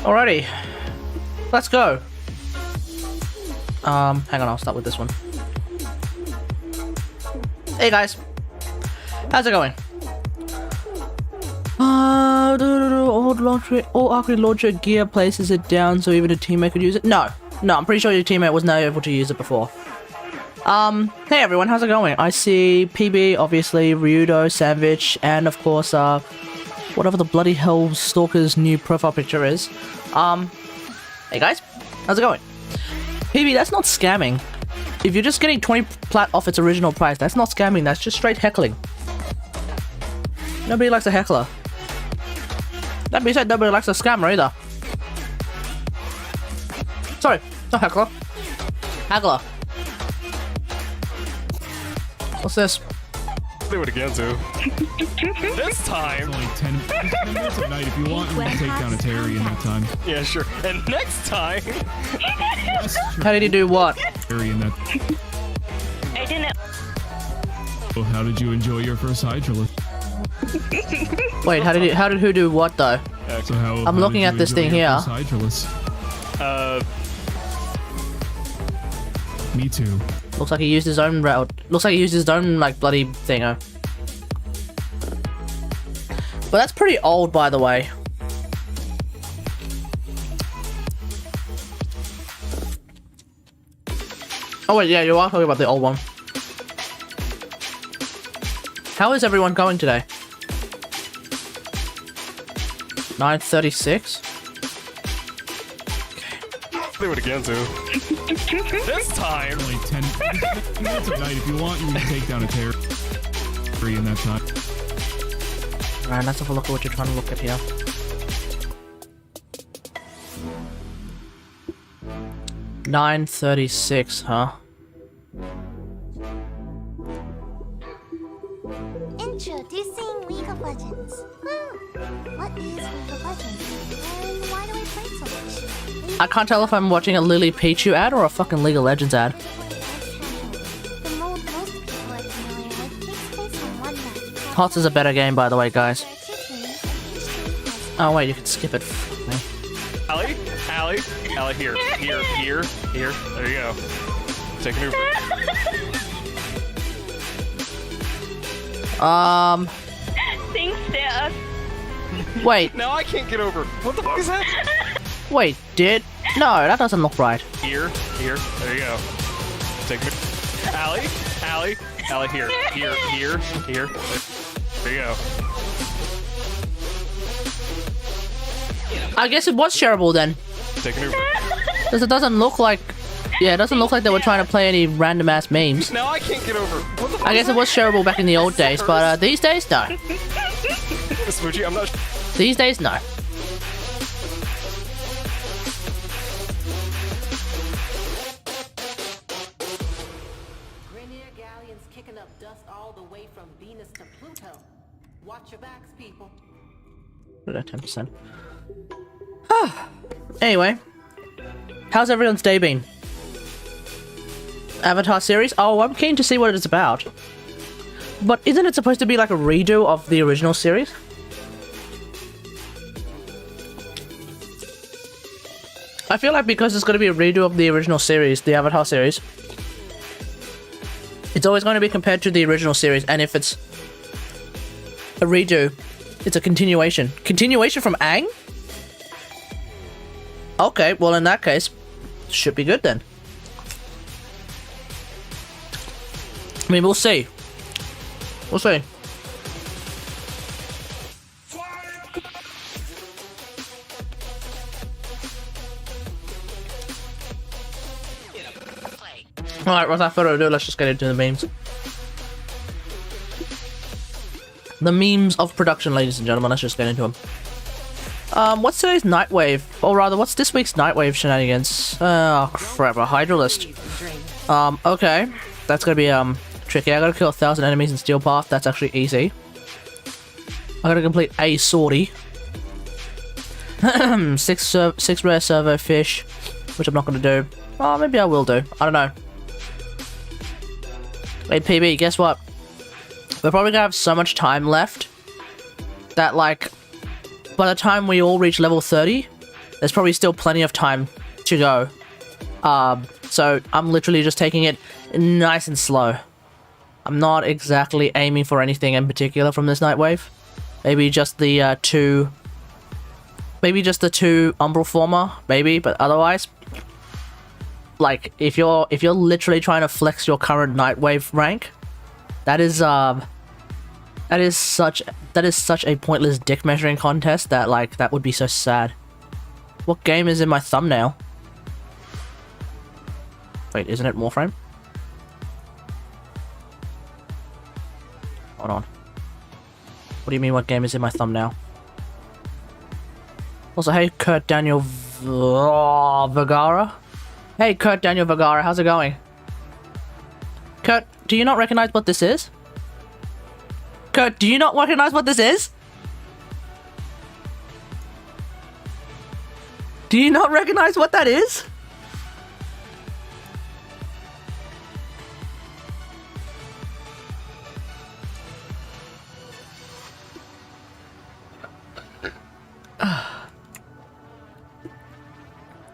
Alrighty, let's go. Hang on, I'll start with this one. Hey guys, how's it going? All Arcade Launcher gear places it down so even a teammate could use it. No, I'm pretty sure your teammate was not able to use it before. Hey everyone, how's it going? I see PB, obviously, Ryudo, Savage, and of course, whatever the bloody hell Stalker's new profile picture is. Hey guys, how's it going? PB, that's not scamming. If you're just getting 20 plat off its original price, that's not scamming, that's just straight heckling. Nobody likes a heckler. That being said, nobody likes a scammer either. Sorry, not Heckler. Haggler. What's this? Do it again, too. This time. Only 10 minutes at night. If you want, you can take down a Terry in that time. Yeah, sure. And next time. How did he do what? Terry in that. I didn't. Oh, how did you enjoy your first Hydralith? Wait, how did who do what though? So how? I'm looking at this thing here. Me too. Looks like he used his own route. Looks like he used his own like bloody thingo. But that's pretty old, by the way. Oh wait, yeah, you are talking about the old one. How is everyone going today? 9:36. Do it again, too. This time. Only 10 minutes at night. If you want, you can take down a Terry in that time. Alright, let's have a look at what you're trying to look at here. $9.36, huh? Introducing League of Legends. What is League of Legends? And why do we play so much? I can't tell if I'm watching a Lily Pichu ad or a fucking League of Legends ad. The mode most people are familiar with takes place on one map. HOTS is a better game, by the way, guys. There are two teams. Each team has Oh wait, you can skip it. Allie? Allie? Allie, here. Here. There you go. Take an Uber. Thanks, Dad. Wait, Now I can't get over. What the fuck is that? wait, no, that doesn't look right. Here. There you go. Take an Uber. Allie, here. There you go. I guess it was shareable then. Take an Uber. Because it doesn't look like... Yeah, it doesn't look like they were trying to play any random ass memes. Now I can't get over. What the fuck I guess it was shareable back in the old days, but these days, no. Smoochie, I'm not. These days, no. Grenier galleons kicking up dust all the way from Venus to Pluto. Watch your backs, people. What at 10%? Anyway. How's everyone's day been? Avatar series? Oh, I'm keen to see what it's about. But isn't it supposed to be like a redo of the original series? I feel like because it's going to be a redo of the original series, the Avatar series, it's always going to be compared to the original series, and if it's a redo, it's a continuation. Continuation from Aang? Okay, well in that case, should be good then. I mean, we'll see. We'll see. Alright, without further ado, let's just get into the memes. The memes of production, ladies and gentlemen, let's just get into them. What's today's Nightwave? Or rather, what's this week's Nightwave shenanigans? Oh, crap, a Hydralist. Okay. That's gonna be, tricky. I gotta kill 1,000 enemies in Steel Path. That's actually easy. I gotta complete a sortie. 6 rare servo fish, which I'm not gonna do. Oh, maybe I will do. I don't know. Hey, PB, guess what? We're probably gonna have so much time left that, like, by the time we all reach level 30, there's probably still plenty of time to go. So I'm literally just taking it nice and slow. I'm not exactly aiming for anything in particular from this Nightwave. Maybe just the two Umbral Former, maybe, but otherwise, like, if you're literally trying to flex your current Nightwave rank, that is such a pointless dick measuring contest that, like, that would be so sad. What game is in my thumbnail? Wait, isn't it Warframe? Hold on. What do you mean what game is in my thumbnail? Also, hey, Kurt Daniel Vergara. Hey, Kurt Daniel Vergara, how's it going? Kurt, do you not recognize what this is? Kurt, do you not recognize what this is? Do you not recognize what that is?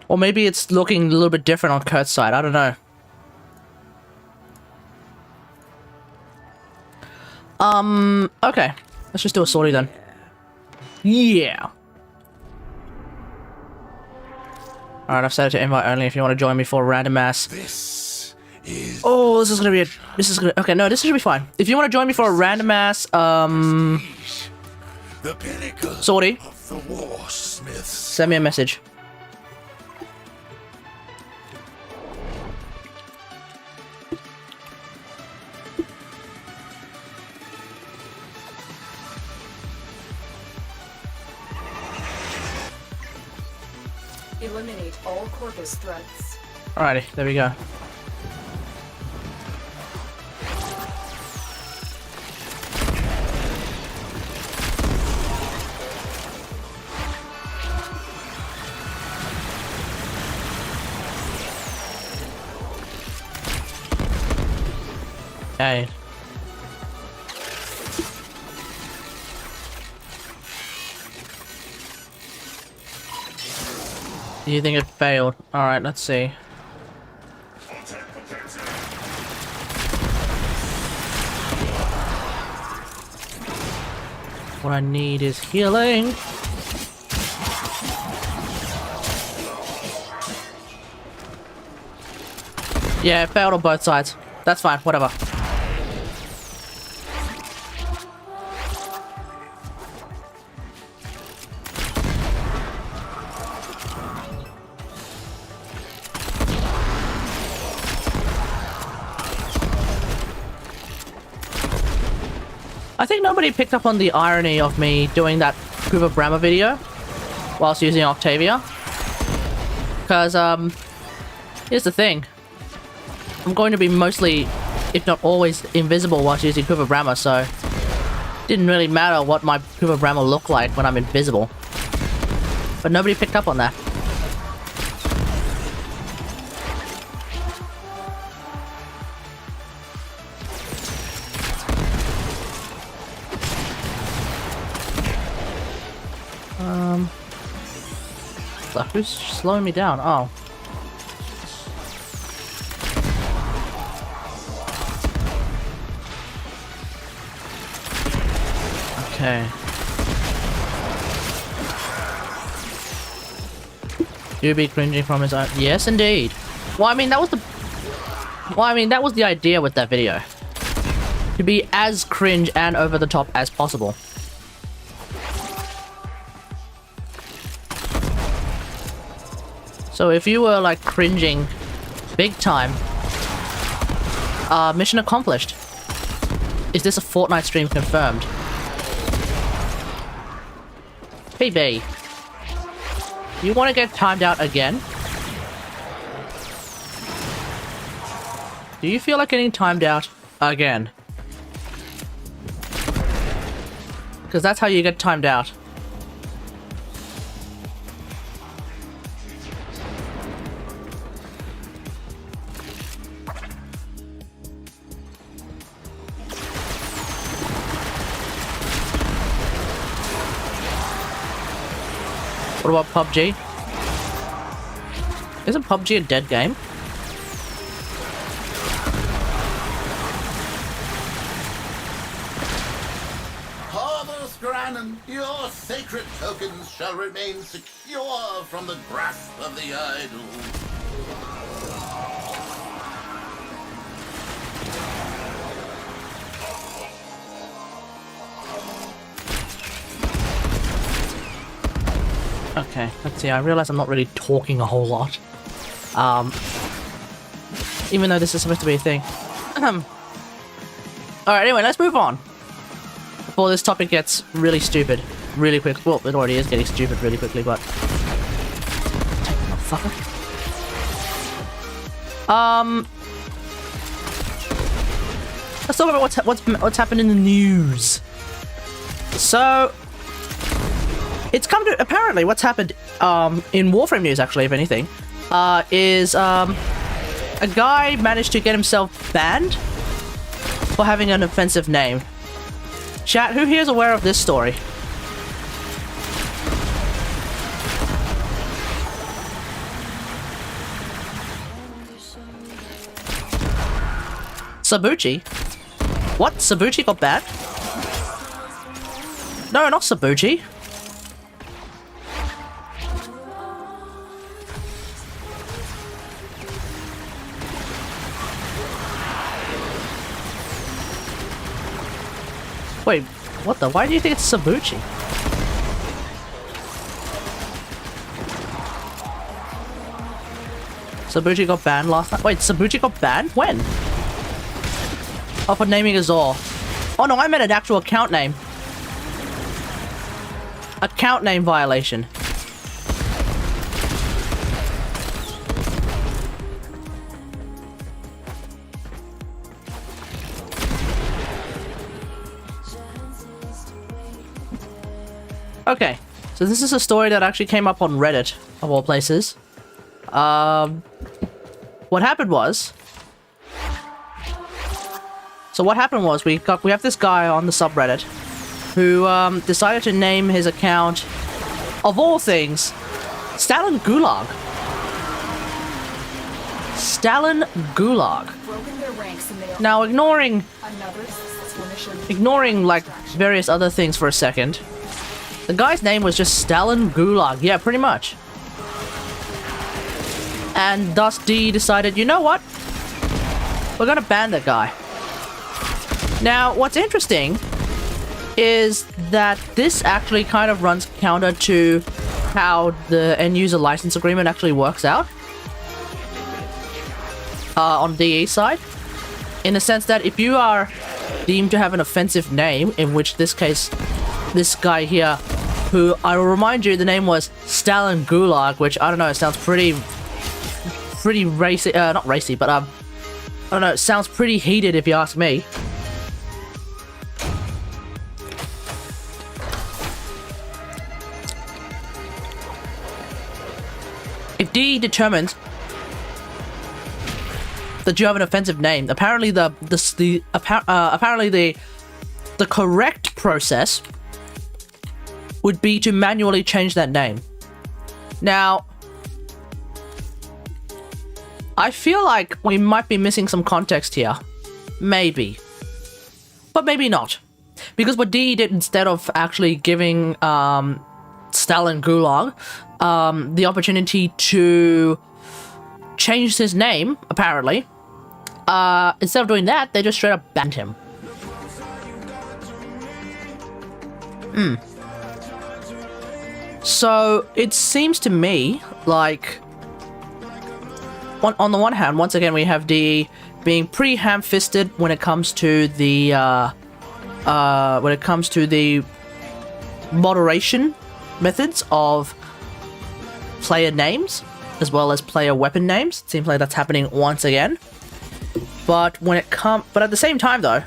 Or maybe it's looking a little bit different on Kurt's side. I don't know. Okay. Let's just do a sortie then. Yeah. Alright, I've set it to invite only if you want to join me for a random ass. This is Oh, this is gonna be okay, no, this should be fine. If you want to join me for a random ass, the pinnacle sortie, of the Warsmiths. send me a message. Eliminate all Corvus threats. Alrighty, there we go. Hey. Do you think it failed? Alright, let's see. What I need is healing. Yeah, it failed on both sides. That's fine, whatever. I think nobody picked up on the irony of me doing that Kuva Brahma video whilst using Octavia. Because, here's the thing. I'm going to be mostly, if not always, invisible whilst using Kuva Brahma, so it didn't really matter what my Kuva Brahma looked like when I'm invisible. But nobody picked up on that. Who's slowing me down? Oh. Okay. You be cringing from his own. Yes, indeed. Well, I mean, that was the. Well, I mean, that was the idea with that video. To be as cringe and over the top as possible. So if you were like cringing big time, mission accomplished. Is this a Fortnite stream confirmed? PB, you want to get timed out again? Do you feel like getting timed out again? Because that's how you get timed out. What about PUBG? Isn't PUBG a dead game? Harvest Granon, your sacred tokens shall remain secure from the grasp of the idol. Okay, let's see, I realize I'm not really talking a whole lot. Even though this is supposed to be a thing. Alright, anyway, let's move on. Before this topic gets really stupid. really quick. Well, it already is getting stupid really quickly, but... Motherfucker. Let's talk about what's happened in the news. So, it's come to apparently what's happened in Warframe news, actually, if anything, is a guy managed to get himself banned for having an offensive name. Chat, who here is aware of this story? Sabuchi? What? Sabuchi got banned? No, not Sabuchi. Wait, what the? Why do you think it's Sabuchi? Sabuchi got banned last night? Wait, Sabuchi got banned? When? Oh, for naming a Zor. Oh no, I meant an actual account name. Account name violation. Okay, so this is a story that actually came up on Reddit, of all places. What happened was... So what happened was we have this guy on the subreddit who decided to name his account, of all things, Stalin Gulag. Stalin Gulag. Now ignoring like various other things for a second, the guy's name was just Stalin Gulag. Yeah, pretty much. And thus D decided, you know what? We're gonna ban that guy. Now, what's interesting is that this actually kind of runs counter to how the end-user license agreement actually works out on DE side, in the sense that if you are deemed to have an offensive name, in which this case, this guy here, who I will remind you, the name was Stalin Gulag, which I don't know, it sounds pretty racy, not racy, but I don't know, it sounds pretty heated if you ask me. If D determines that you have an offensive name, apparently the correct process would be to manually change that name. Now, I feel like we might be missing some context here. Maybe. But maybe not. Because what D did, instead of actually giving Stalin Gulag the opportunity to change his name, apparently, instead of doing that, they just straight up banned him. So it seems to me like, on the one hand, once again, we have D being pretty ham-fisted when it comes to the moderation methods of player names as well as player weapon names. It seems like that's happening once again. But at the same time though,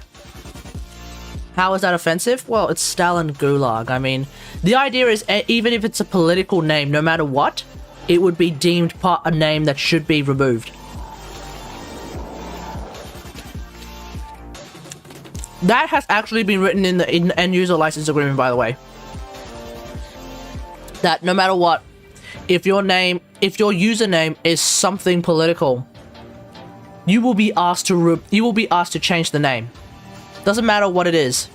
how is that offensive? Well, it's Stalin Gulag. I mean, the idea is even if it's a political name, no matter what, it would be deemed a name that should be removed. That has actually been written in the end-user license agreement, by the way. That no matter what, if your username is something political, you will be asked to change the name. Doesn't matter what it is.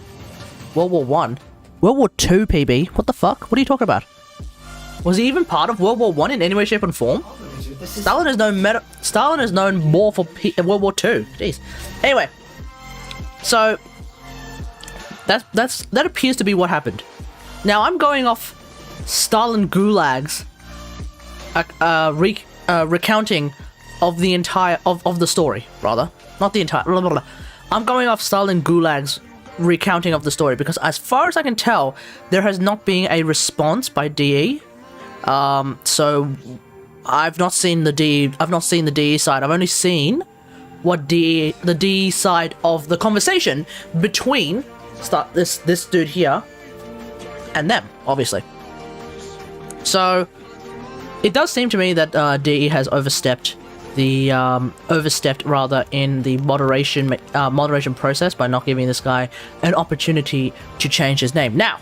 World War I. World War II, PB. What the fuck? What are you talking about? Was he even part of World War I in any way, shape, and form? Stalin is known more for World War II. Jeez. Anyway, so that appears to be what happened. Now I'm going off Stalin Gulag's recounting of the story, rather. Not the entire... Blah, blah, blah. I'm going off Stalin Gulag's recounting of the story, because as far as I can tell, there has not been a response by DE. So I've not seen the DE side. I've only seen what the DE side of the conversation between this dude here and them, obviously. So it does seem to me that DE has overstepped in the moderation process by not giving this guy an opportunity to change his name. Now,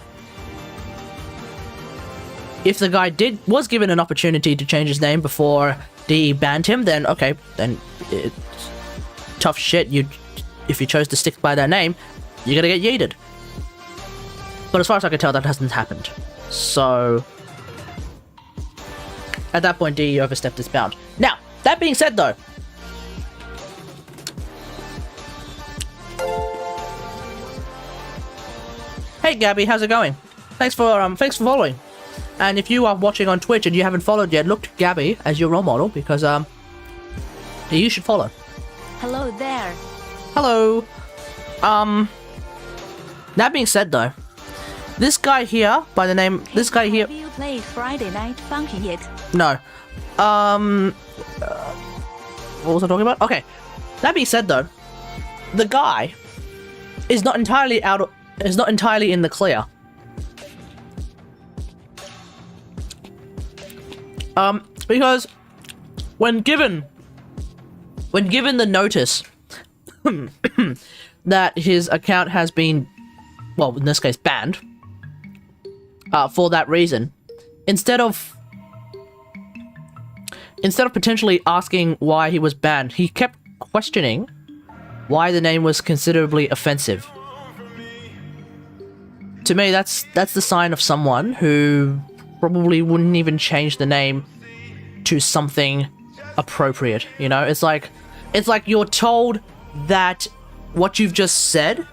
if the guy was given an opportunity to change his name before DE banned him, then okay, then it's tough shit. If you chose to stick by that name, you're gonna get yeeted. But as far as I can tell, that hasn't happened. So at that point, DE overstepped his bound. Now, that being said, though, hey Gabby, how's it going? Thanks for following. And if you are watching on Twitch and you haven't followed yet, look to Gabby as your role model, because you should follow. Hello there. Hello. That being said, though, this guy here by the name Have you played Friday Night Funkin' yet? No. What was I talking about? Okay. That being said, though, the guy is not entirely in the clear. Because when given the notice that his account has been, well, in this case, banned, for that reason, instead of potentially asking why he was banned, he kept questioning why the name was considerably offensive. To me, that's the sign of someone who probably wouldn't even change the name to something appropriate. You know, it's like you're told that what you've just said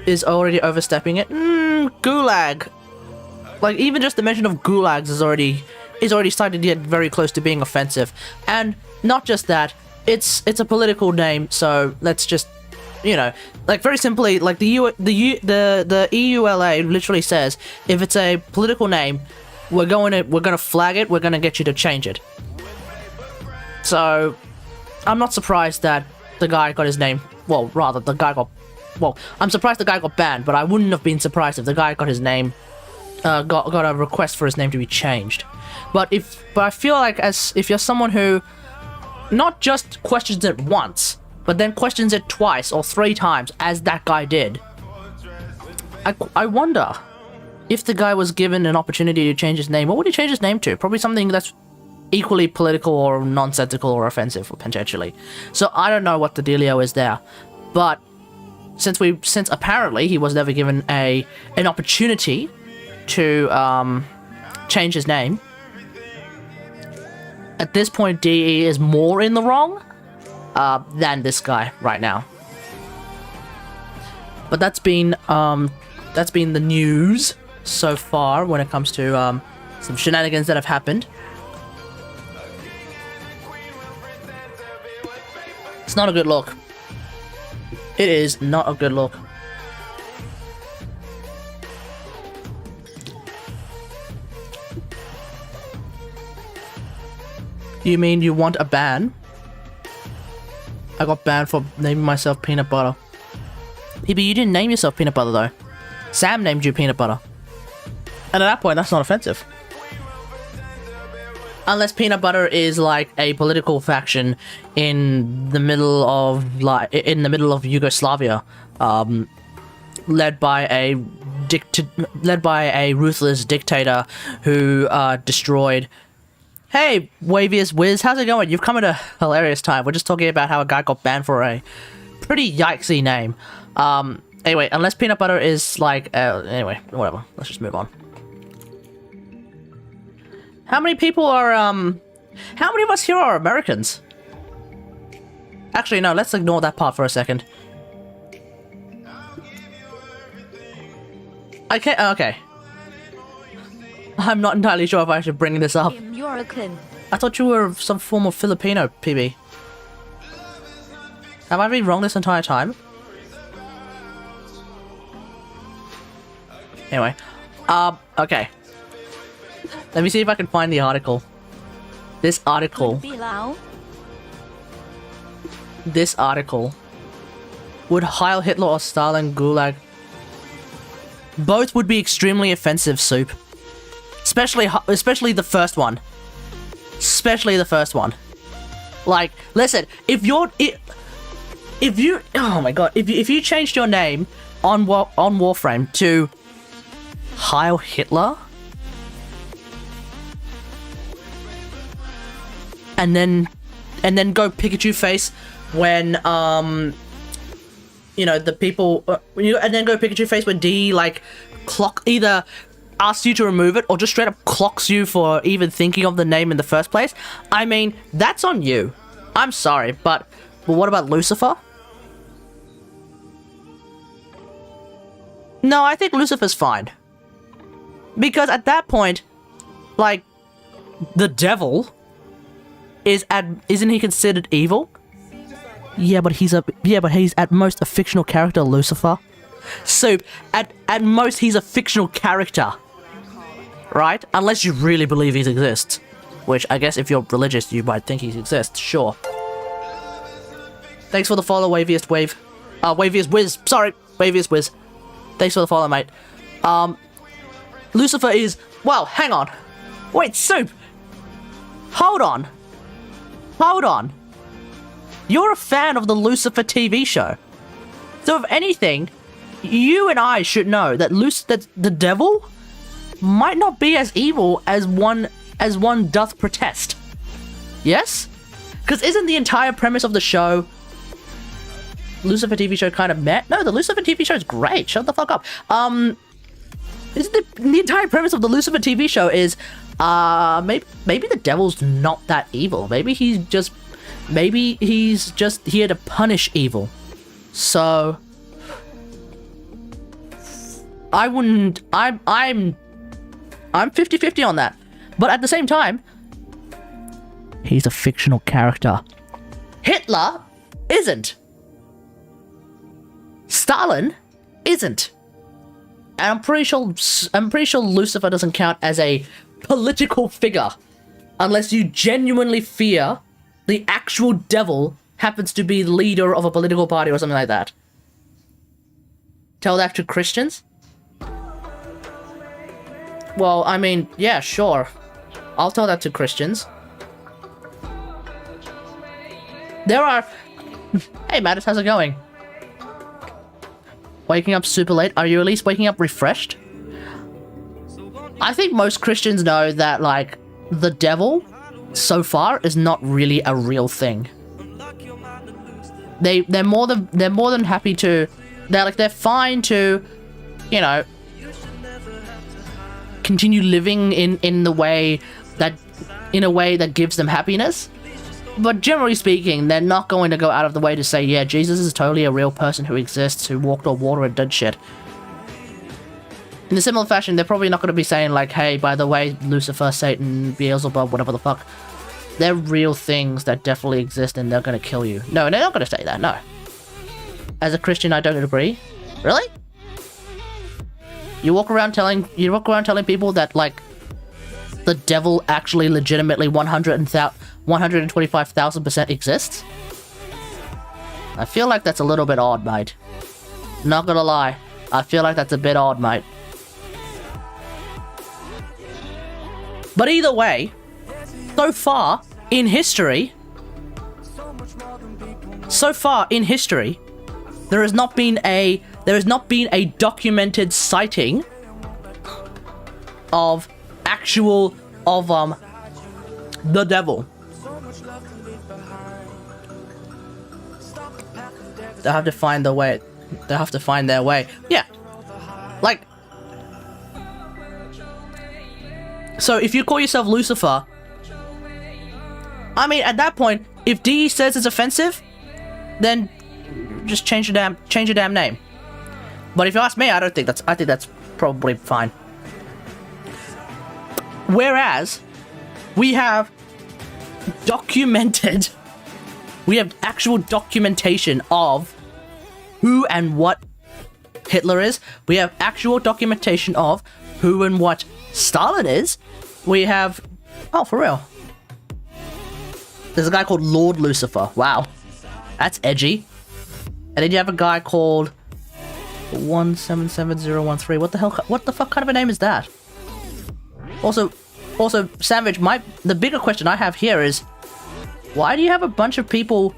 is already overstepping it. Gulag. Like, even just the mention of gulags is already starting to get very close to being offensive. And not just that, it's a political name, so let's just, you know, like, very simply, like, the EULA literally says, if it's a political name, we're gonna flag it, we're gonna get you to change it. So I'm not surprised that the guy got his name, I'm surprised the guy got banned, but I wouldn't have been surprised if the guy got his name, got a request for his name to be changed. But I feel like if you're someone who not just questions it once, but then questions it twice or 3 times, as that guy did, I wonder if the guy was given an opportunity to change his name, what would he change his name to? Probably something that's equally political or nonsensical or offensive, potentially. So I don't know what the dealio is there, but since apparently he was never given an opportunity to change his name, at this point DE is more in the wrong than this guy right now. But that's been the news so far when it comes to some shenanigans that have happened. It's not a good look. It is not a good look. You mean you want a ban? I got banned for naming myself Peanut Butter. Yeah, but you didn't name yourself Peanut Butter, though. Sam named you Peanut Butter. And at that point, that's not offensive. Unless Peanut Butter is like a political faction in the middle of Yugoslavia, led by a ruthless dictator who destroyed. Hey, Wavius Wiz, how's it going? You've come at a hilarious time. We're just talking about how a guy got banned for a pretty yikesy name. Anyway, unless Peanut Butter is like, anyway, whatever. Let's just move on. How many people are, how many of us here are Americans? Actually, no, let's ignore that part for a second. Okay. I'm not entirely sure if I should bring this up. I thought you were some form of Filipino, PB. Have I been wrong this entire time? Anyway, okay. Let me see if I can find the article. This article. This article. Would Heil Hitler or Stalin Gulag? Both would be extremely offensive, Soup. Especially the first one. Especially the first one. Like, listen, if you oh my god, if you changed your name on Warframe to Heil Hitler, and then go Pikachu face when you know the people and then go Pikachu face when D like either asks you to remove it or just straight up clocks you for even thinking of the name in the first place. I mean, that's on you. I'm sorry, but what about Lucifer? No, I think Lucifer's fine. Because at that point, like, the devil isn't he considered evil? Yeah, but he's at most a fictional character, Lucifer. So at most he's a fictional character. Right? Unless you really believe he exists. Which I guess if you're religious you might think he exists, sure. Thanks for the follow, Waviest Wave. Waviest Wiz. Sorry, Waviest Wiz. Thanks for the follow, mate. Lucifer is... Well, hang on. Wait, Soup! Hold on. Hold on. You're a fan of the Lucifer TV show. So if anything, you and I should know that that the devil might not be as evil as one doth protest. Yes? Because isn't the entire premise of the show Lucifer TV show kind of meh? No, the Lucifer TV show is great. Shut the fuck up. Isn't the entire premise of the Lucifer TV show is maybe the devil's not that evil. Maybe he's just here to punish evil. So I wouldn't... I'm 50-50 on that. But at the same time, he's a fictional character. Hitler isn't. Stalin isn't. And I'm pretty sure Lucifer doesn't count as a political figure unless you genuinely fear the actual devil happens to be the leader of a political party or something like that. Tell that to Christians? Well, I mean, yeah, sure. I'll tell that to Christians. There are... Hey, Mattis, how's it going? Waking up super late? Are you at least waking up refreshed? I think most Christians know that, like, the devil, so far, is not really a real thing. They're more than happy to... They're fine to, you know, continue living in a way that gives them happiness. But generally speaking, they're not going to go out of the way to say, yeah, Jesus is totally a real person who exists, who walked on water and did shit. In a similar fashion, they're probably not going to be saying, like, hey, by the way, Lucifer, Satan, Beelzebub, whatever the fuck. They're real things that definitely exist and they're going to kill you. No, they're not going to say that, no. As a Christian, I don't agree. Really? You walk around telling people that, like, the devil actually legitimately 125,000% exists? I feel like that's a little bit odd, mate. Not gonna lie. I feel like that's a bit odd, mate. But either way, so far in history, there has not been a documented sighting of the devil. They have to find their way. They have to find their way. Yeah. Like, so if you call yourself Lucifer, I mean, at that point, if D says it's offensive, then just change your damn name. But if you ask me, I think that's probably fine. Whereas we have actual documentation of who and what Hitler is. We have actual documentation of who and what Stalin is. We have... Oh, for real. There's a guy called Lord Lucifer. Wow. That's edgy. And then you have a guy called 177013. What the fuck kind of a name is that? Also, Savage, the bigger question I have here is, why do you have a bunch of people...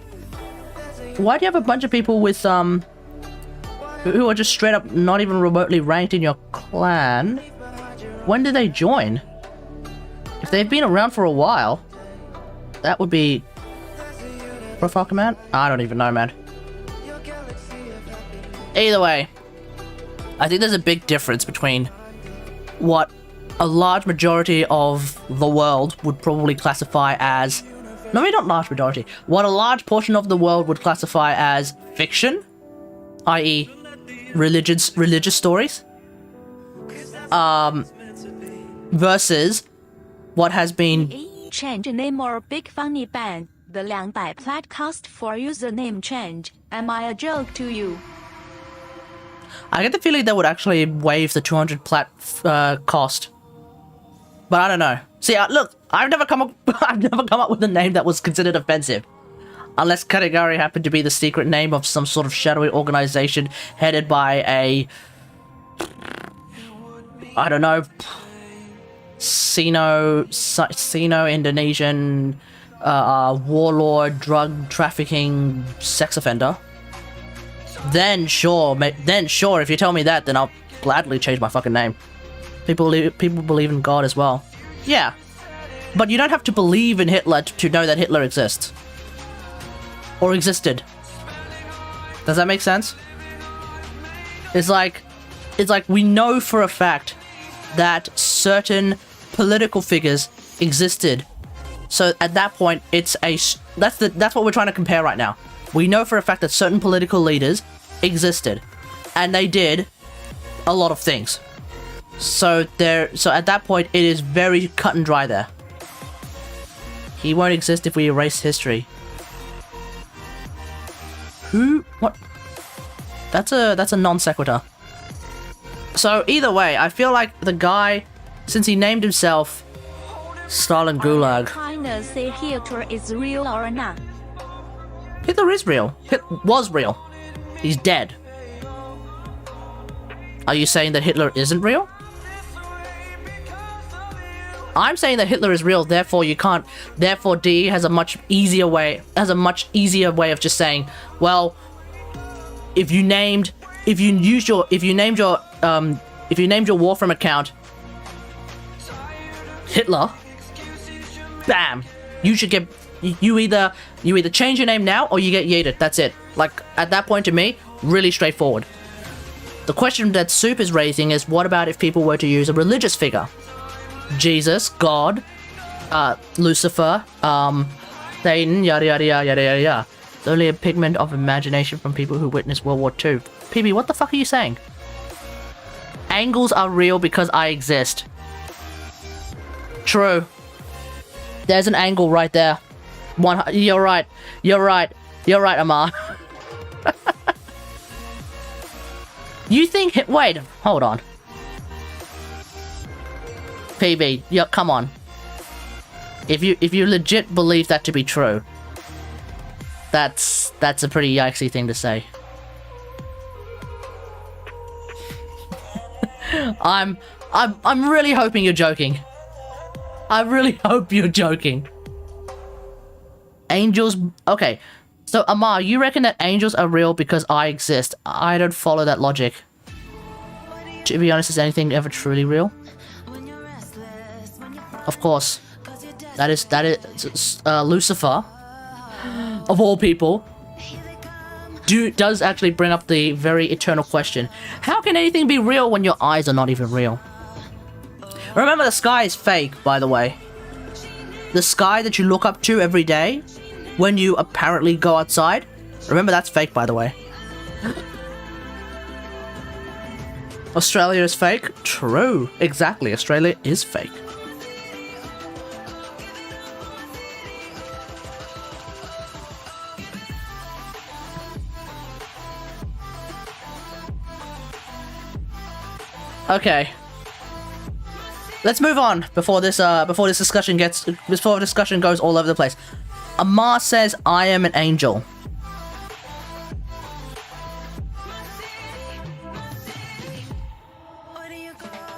Why do you have a bunch of people with, who are just straight up not even remotely ranked in your clan? When did they join? If they've been around for a while, that would be... Profile command? I don't even know, man. Either way, I think there's a big difference between what a large majority of the world would probably classify as... No, maybe not large majority. What a large portion of the world would classify as fiction, i.e. religious stories, versus what has been... Change name or big funny band. The 200 plat cost for username change. Am I a joke to you? I get the feeling they would actually waive the 200 plat cost. But I don't know. See, look, I've never come up with a name that was considered offensive. Unless Karigari happened to be the secret name of some sort of shadowy organization headed by a... I don't know... Sino-Indonesian warlord, drug trafficking, sex offender. Then sure, if you tell me that, then I'll gladly change my fucking name. People believe in God as well. Yeah. But you don't have to believe in Hitler to know that Hitler exists. Or existed. Does that make sense? It's like we know for a fact that certain political figures existed. So at that point, that's what we're trying to compare right now. We know for a fact that certain political leaders existed, and they did a lot of things. So at that point, it is very cut and dry there. He won't exist if we erase history. Who? What? That's a non sequitur. So either way, I feel like the guy, since he named himself Stalin Gulag. Kinda say Hitler is real or not? Hitler is real. Was real. He's dead. Are you saying that Hitler isn't real? I'm saying that Hitler is real, therefore you can't. Therefore, DE has a much easier way of just saying, well, if you named your Warframe account Hitler, bam, you should get you either change your name now or you get yeeted. That's it. Like at that point, to me, really straightforward. The question that Soup is raising is, what about if people were to use a religious figure? Jesus, God, Lucifer, Satan, yada yada yada yada yada. It's only a pigment of imagination from people who witnessed World War II. PB, what the fuck are you saying? Angles are real because I exist. True. There's an angle right there. You're right. You're right. You're right, Amar. You think... Wait, hold on. PB, yeah, come on. If you legit believe that to be true, that's a pretty yikesy thing to say. I'm really hoping you're joking. I really hope you're joking. Angels... Okay, so Amar, you reckon that angels are real because I exist? I don't follow that logic. To be honest, is anything ever truly real? Of course. That is Lucifer, of all people, does actually bring up the very eternal question. How can anything be real when your eyes are not even real? Remember, the sky is fake, by the way. The sky that you look up to every day when you apparently go outside, remember that's fake, by the way. Australia is fake? True. Exactly, Australia is fake. Okay. Let's move on before this discussion goes all over the place. Amar says, I am an angel.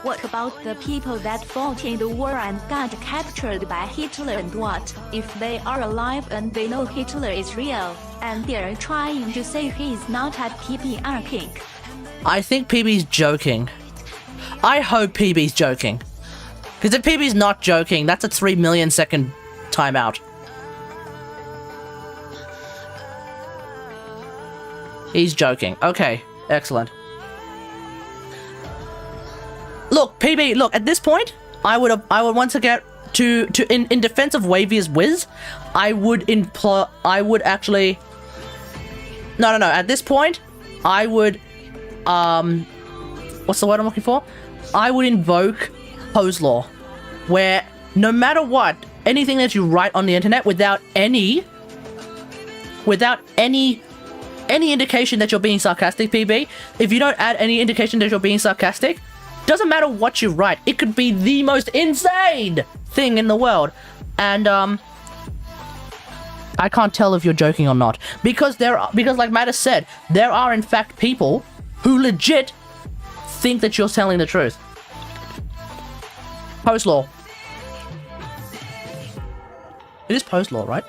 What about the people that fought in the war and got captured by Hitler, and what if they are alive and they know Hitler is real and they're trying to say he's not at PBR King? I think PB's joking. I hope PB's joking. Because if PB's not joking, that's a 3 million second timeout. He's joking. Okay, excellent. Look, PB, look, at this point, I would once again, in defense of Wavia's Wiz, I would actually... No, at this point, I would, what's the word I'm looking for? I would invoke Poe's Law, where no matter what, anything that you write on the internet without any indication that you're being sarcastic, PB, if you don't add any indication that you're being sarcastic, doesn't matter what you write, it could be the most insane thing in the world. And, I can't tell if you're joking or not. Because like Matt has said, there are in fact people who legit think that you're telling the truth. Post law. It is post law, right?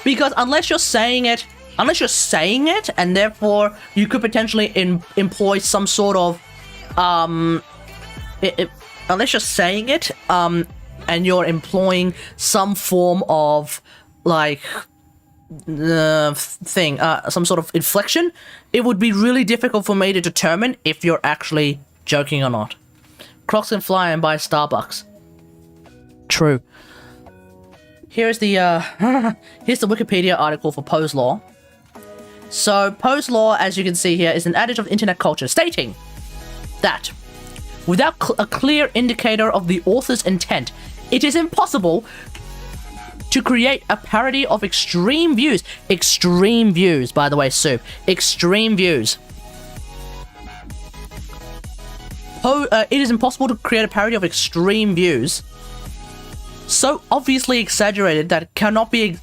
Because unless you're saying it, and therefore you could potentially employ some sort of, unless you're saying it, and you're employing some form of, like, some sort of inflection, it would be really difficult for me to determine if you're actually joking or not. Crocs can fly and buy Starbucks. True. Here's the here's the Wikipedia article for Poe's Law. So Poe's Law, as you can see here, is an adage of internet culture stating that without a clear indicator of the author's intent, it is impossible to create a parody of extreme views. Extreme views, by the way, Soup. Extreme views. It is impossible to create a parody of extreme views so obviously exaggerated that it cannot be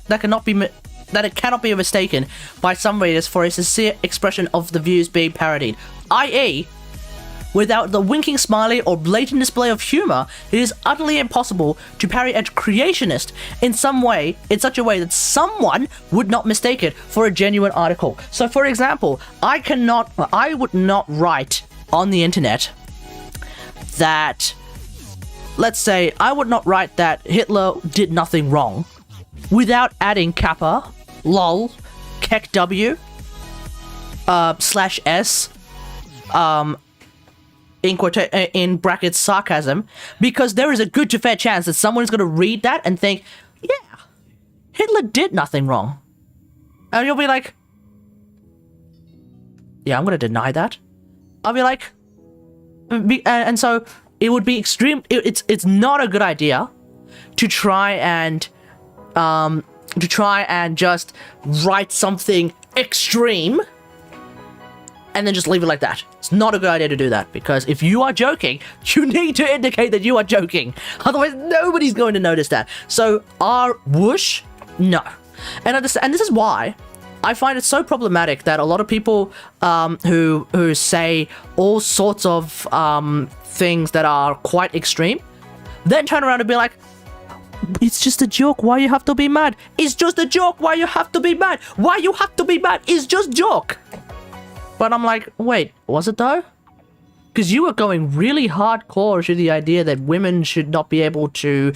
mistaken by some readers for a sincere expression of the views being parodied. I.e., without the winking smiley or blatant display of humor, it is utterly impossible to parody a creationist in such a way that someone would not mistake it for a genuine article. So, for example, I would not write on the internet that, let's say, I would not write that Hitler did nothing wrong without adding kappa, lol, kekw, /s, in brackets sarcasm, because there is a good to fair chance that someone is going to read that and think, yeah, Hitler did nothing wrong. And you'll be like, yeah, I'm going to deny that. I'll be like, and so it would be extreme. It's not a good idea to try and just write something extreme and then just leave it like that. It's not a good idea to do that, because if you are joking, you need to indicate that you are joking. Otherwise, nobody's going to notice that. So, whoosh? No. And this is why I find it so problematic that a lot of people who say all sorts of things that are quite extreme, then turn around and be like, it's just a joke, why you have to be mad? It's just a joke, why you have to be mad? Why you have to be mad? It's just joke. But I'm like, wait, was it though? Because you were going really hardcore to the idea that women should not be able to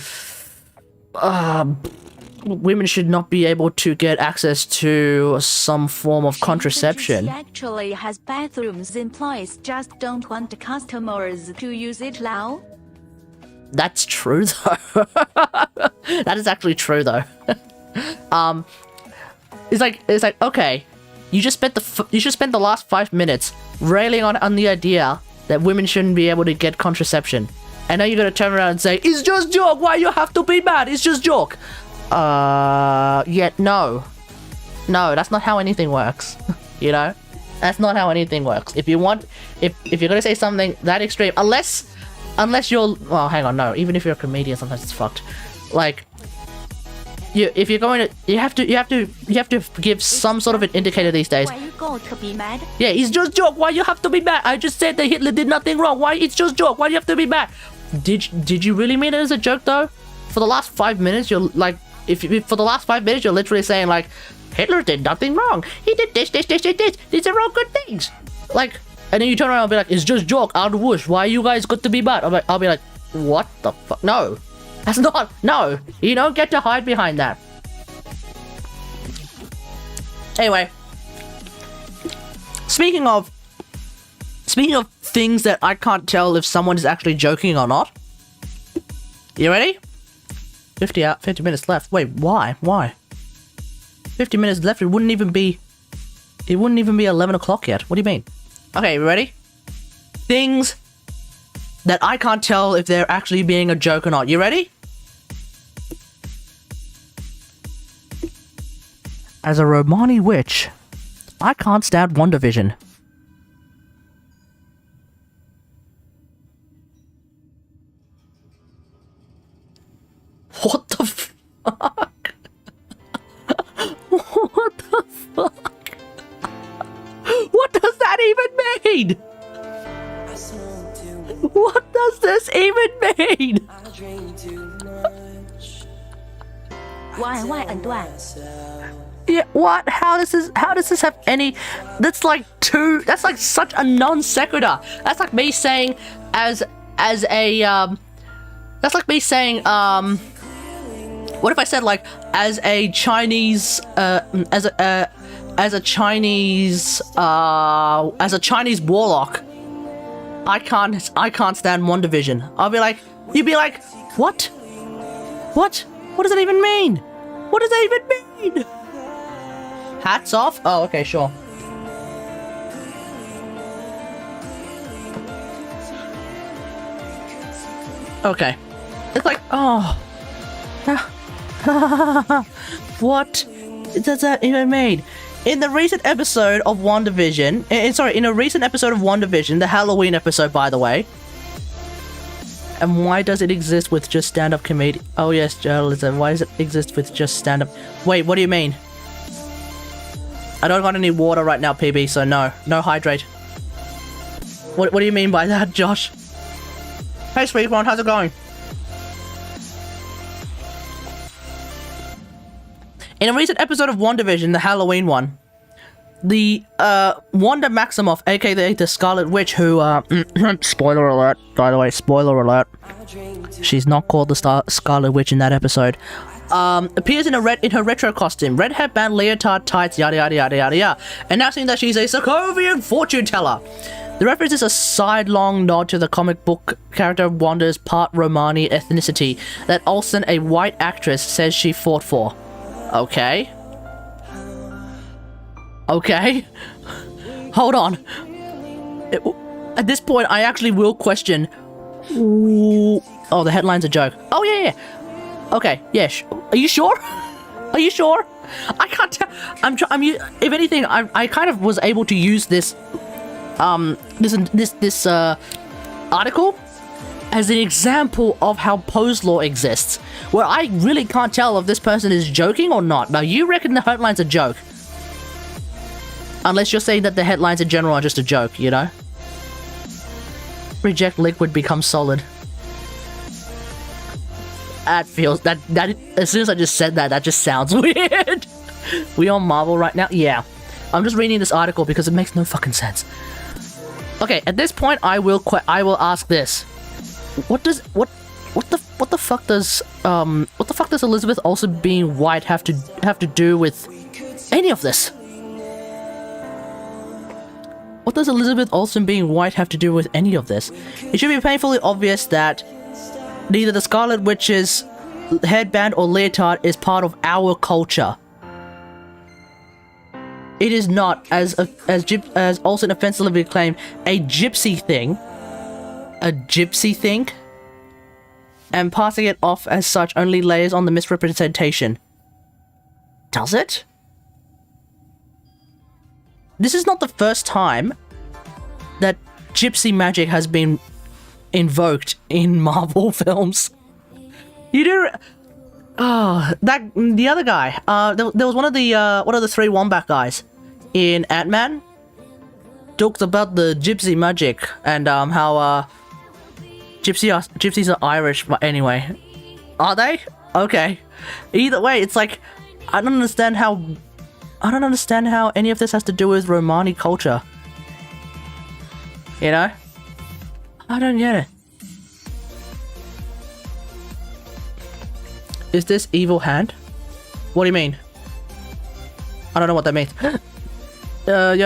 get access to some form of contraception. She actually has bathrooms in place, just don't want the customers to use it now. That's true though. That is actually true though. It's like okay, you just spent the last 5 minutes railing on the idea that women shouldn't be able to get contraception, and now you're gonna turn around and say it's just joke. Why you have to be mad? It's just joke. Yet no. No, that's not how anything works. You know? That's not how anything works. If you want, if you're gonna say something that extreme, unless you're, well, hang on, no. Even if you're a comedian, sometimes it's fucked. Like, if you're going to, you have to give some sort of an indicator these days. Why you go to be mad? Yeah, it's just joke. Why you have to be mad? I just said that Hitler did nothing wrong. Why it's just joke? Why do you have to be mad? Did you really mean it as a joke though? For the last 5 minutes, you're like, for the last 5 minutes, you're literally saying like, Hitler did nothing wrong. He did this. These are all good things. Like, and then you turn around and be like, it's just joke. Out of whoosh. Why you guys got to be mad? I'll be like, what the fuck? No, that's not. No, you don't get to hide behind that. Anyway, speaking of things that I can't tell if someone is actually joking or not. You ready? 50 minutes left. Wait, why? 50 minutes left. It wouldn't even be 11 o'clock yet. What do you mean? Okay, you ready? Things that I can't tell if they're actually being a joke or not. You ready? As a Romani witch, I can't stand WandaVision. What the fuck? What the fuck? What does that even mean? What does this even mean? Why 恩断? Yeah, what? How does this have any? That's like such a non sequitur. That's like me saying that's like me saying what if I said like as a Chinese as a Chinese warlock, I can't stand WandaVision. I'll be like, you'd be like, what? What does that even mean? What does that even mean? Hats off? Oh, okay, sure. Okay. It's like, oh. What does that even mean? In the recent episode of WandaVision, in a recent episode of WandaVision, the Halloween episode, by the way. And why does it exist with just stand-up comedy? Oh yes, journalism. Why does it exist with just stand-up? Wait, what do you mean? I don't got any water right now, PB, so no hydrate. What do you mean by that, Josh? Hey, Sweetcorn, how's it going? In a recent episode of WandaVision, the Halloween one, the Wanda Maximoff, aka the Scarlet Witch, who spoiler alert, by the way, spoiler alert. She's not called the Scarlet Witch in that episode. Appears in her retro costume, red headband, leotard, tights, yada yada yada yada yada, announcing that she's a Sokovian fortune teller. The reference is a sidelong nod to the comic book character Wanda's part Romani ethnicity that Olsen, a white actress, says she fought for. Okay. Hold on. At this point, I actually will question. Oh, the headline's a joke. Oh yeah. Okay. Yeah. Are you sure? Are you sure? I can't tell. If anything, I kind of was able to use this article as an example of how pose law exists, where I really can't tell if this person is joking or not. Now, you reckon the headline's a joke. Unless you're saying that the headlines in general are just a joke, you know? Reject liquid, become solid. That feels... That as soon as I just said that, that just sounds weird. We on Marvel right now? Yeah. I'm just reading this article because it makes no fucking sense. Okay, at this point, I will ask this. What the fuck does Elizabeth Olsen being white have to do with any of this? What does Elizabeth Olsen being white have to do with any of this? It should be painfully obvious that neither the Scarlet Witch's headband or leotard is part of our culture. It is not, as Olsen offensively claimed, a gypsy thing. A gypsy thing? And passing it off as such only layers on the misrepresentation. Does it? this is not the first time that gypsy magic has been invoked in Marvel films. You do. Oh, that the other guy. There was one of the three Wombat guys in Ant-Man. Talks about the gypsy magic and how gypsies are Irish. But anyway, are they? Okay. Either way, it's like I don't understand how any of this has to do with Romani culture. You know? I don't get it. Is this evil hand? What do you mean? I don't know what that means. What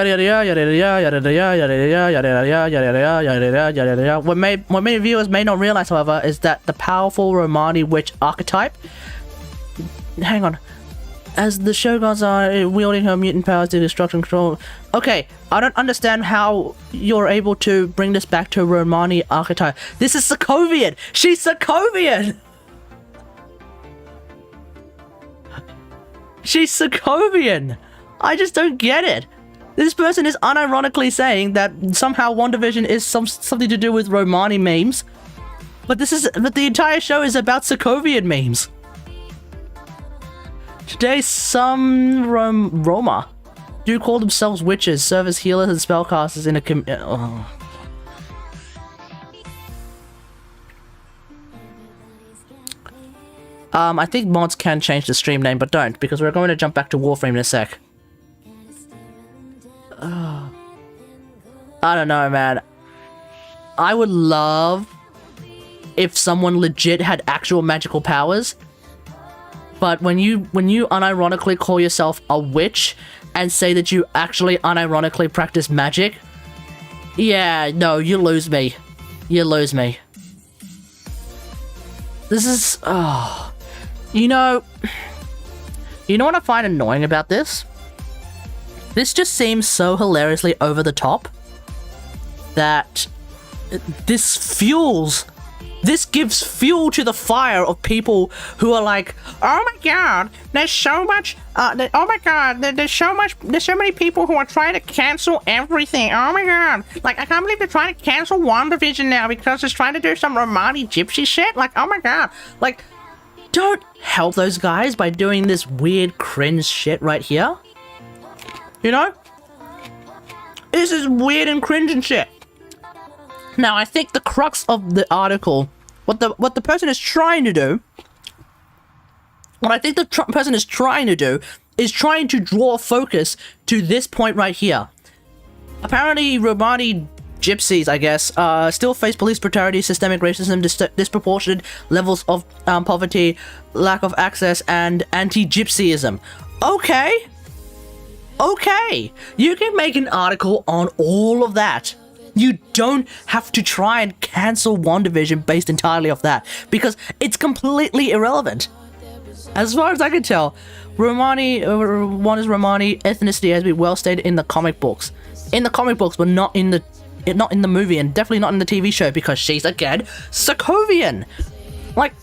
many viewers may not realize, however, is that the powerful Romani witch archetype. Hang on. As the Shoguns are wielding her mutant powers to destruction control. Okay, I don't understand how you're able to bring this back to Romani archetype. This is Sokovian! She's Sokovian! She's Sokovian! I just don't get it. This person is unironically saying that somehow WandaVision is something to do with Romani memes. But the entire show is about Sokovian memes. Today, some Roma do call themselves witches, serve as healers and spellcasters in a I think mods can change the stream name, but don't, because we're going to jump back to Warframe in a sec. I don't know, man. I would love if someone legit had actual magical powers. But when you unironically call yourself a witch and say that you actually unironically practice magic, yeah, no, you lose me. You lose me. This is... oh. You know what I find annoying about this? This just seems so hilariously over the top that this gives fuel to the fire of people who are like, oh my god, there's so much, oh my god, there's so many people who are trying to cancel everything, oh my god, like, I can't believe they're trying to cancel WandaVision now because it's trying to do some Romani gypsy shit, like, oh my god, like, don't help those guys by doing this weird cringe shit right here, you know? This is weird and cringe and shit. Now, I think the crux of the article, what the person is trying to do, is trying to draw focus to this point right here. Apparently, Romani gypsies, I guess, still face police brutality, systemic racism, disproportionate levels of poverty, lack of access, and anti-gypsyism. Okay, you can make an article on all of that. You don't have to try and cancel WandaVision based entirely off that, because it's completely irrelevant. As far as I can tell, Wanda's Romani ethnicity has been well stated in the comic books. In the comic books, but not in the movie, and definitely not in the TV show, because she's, again, Sokovian. Like,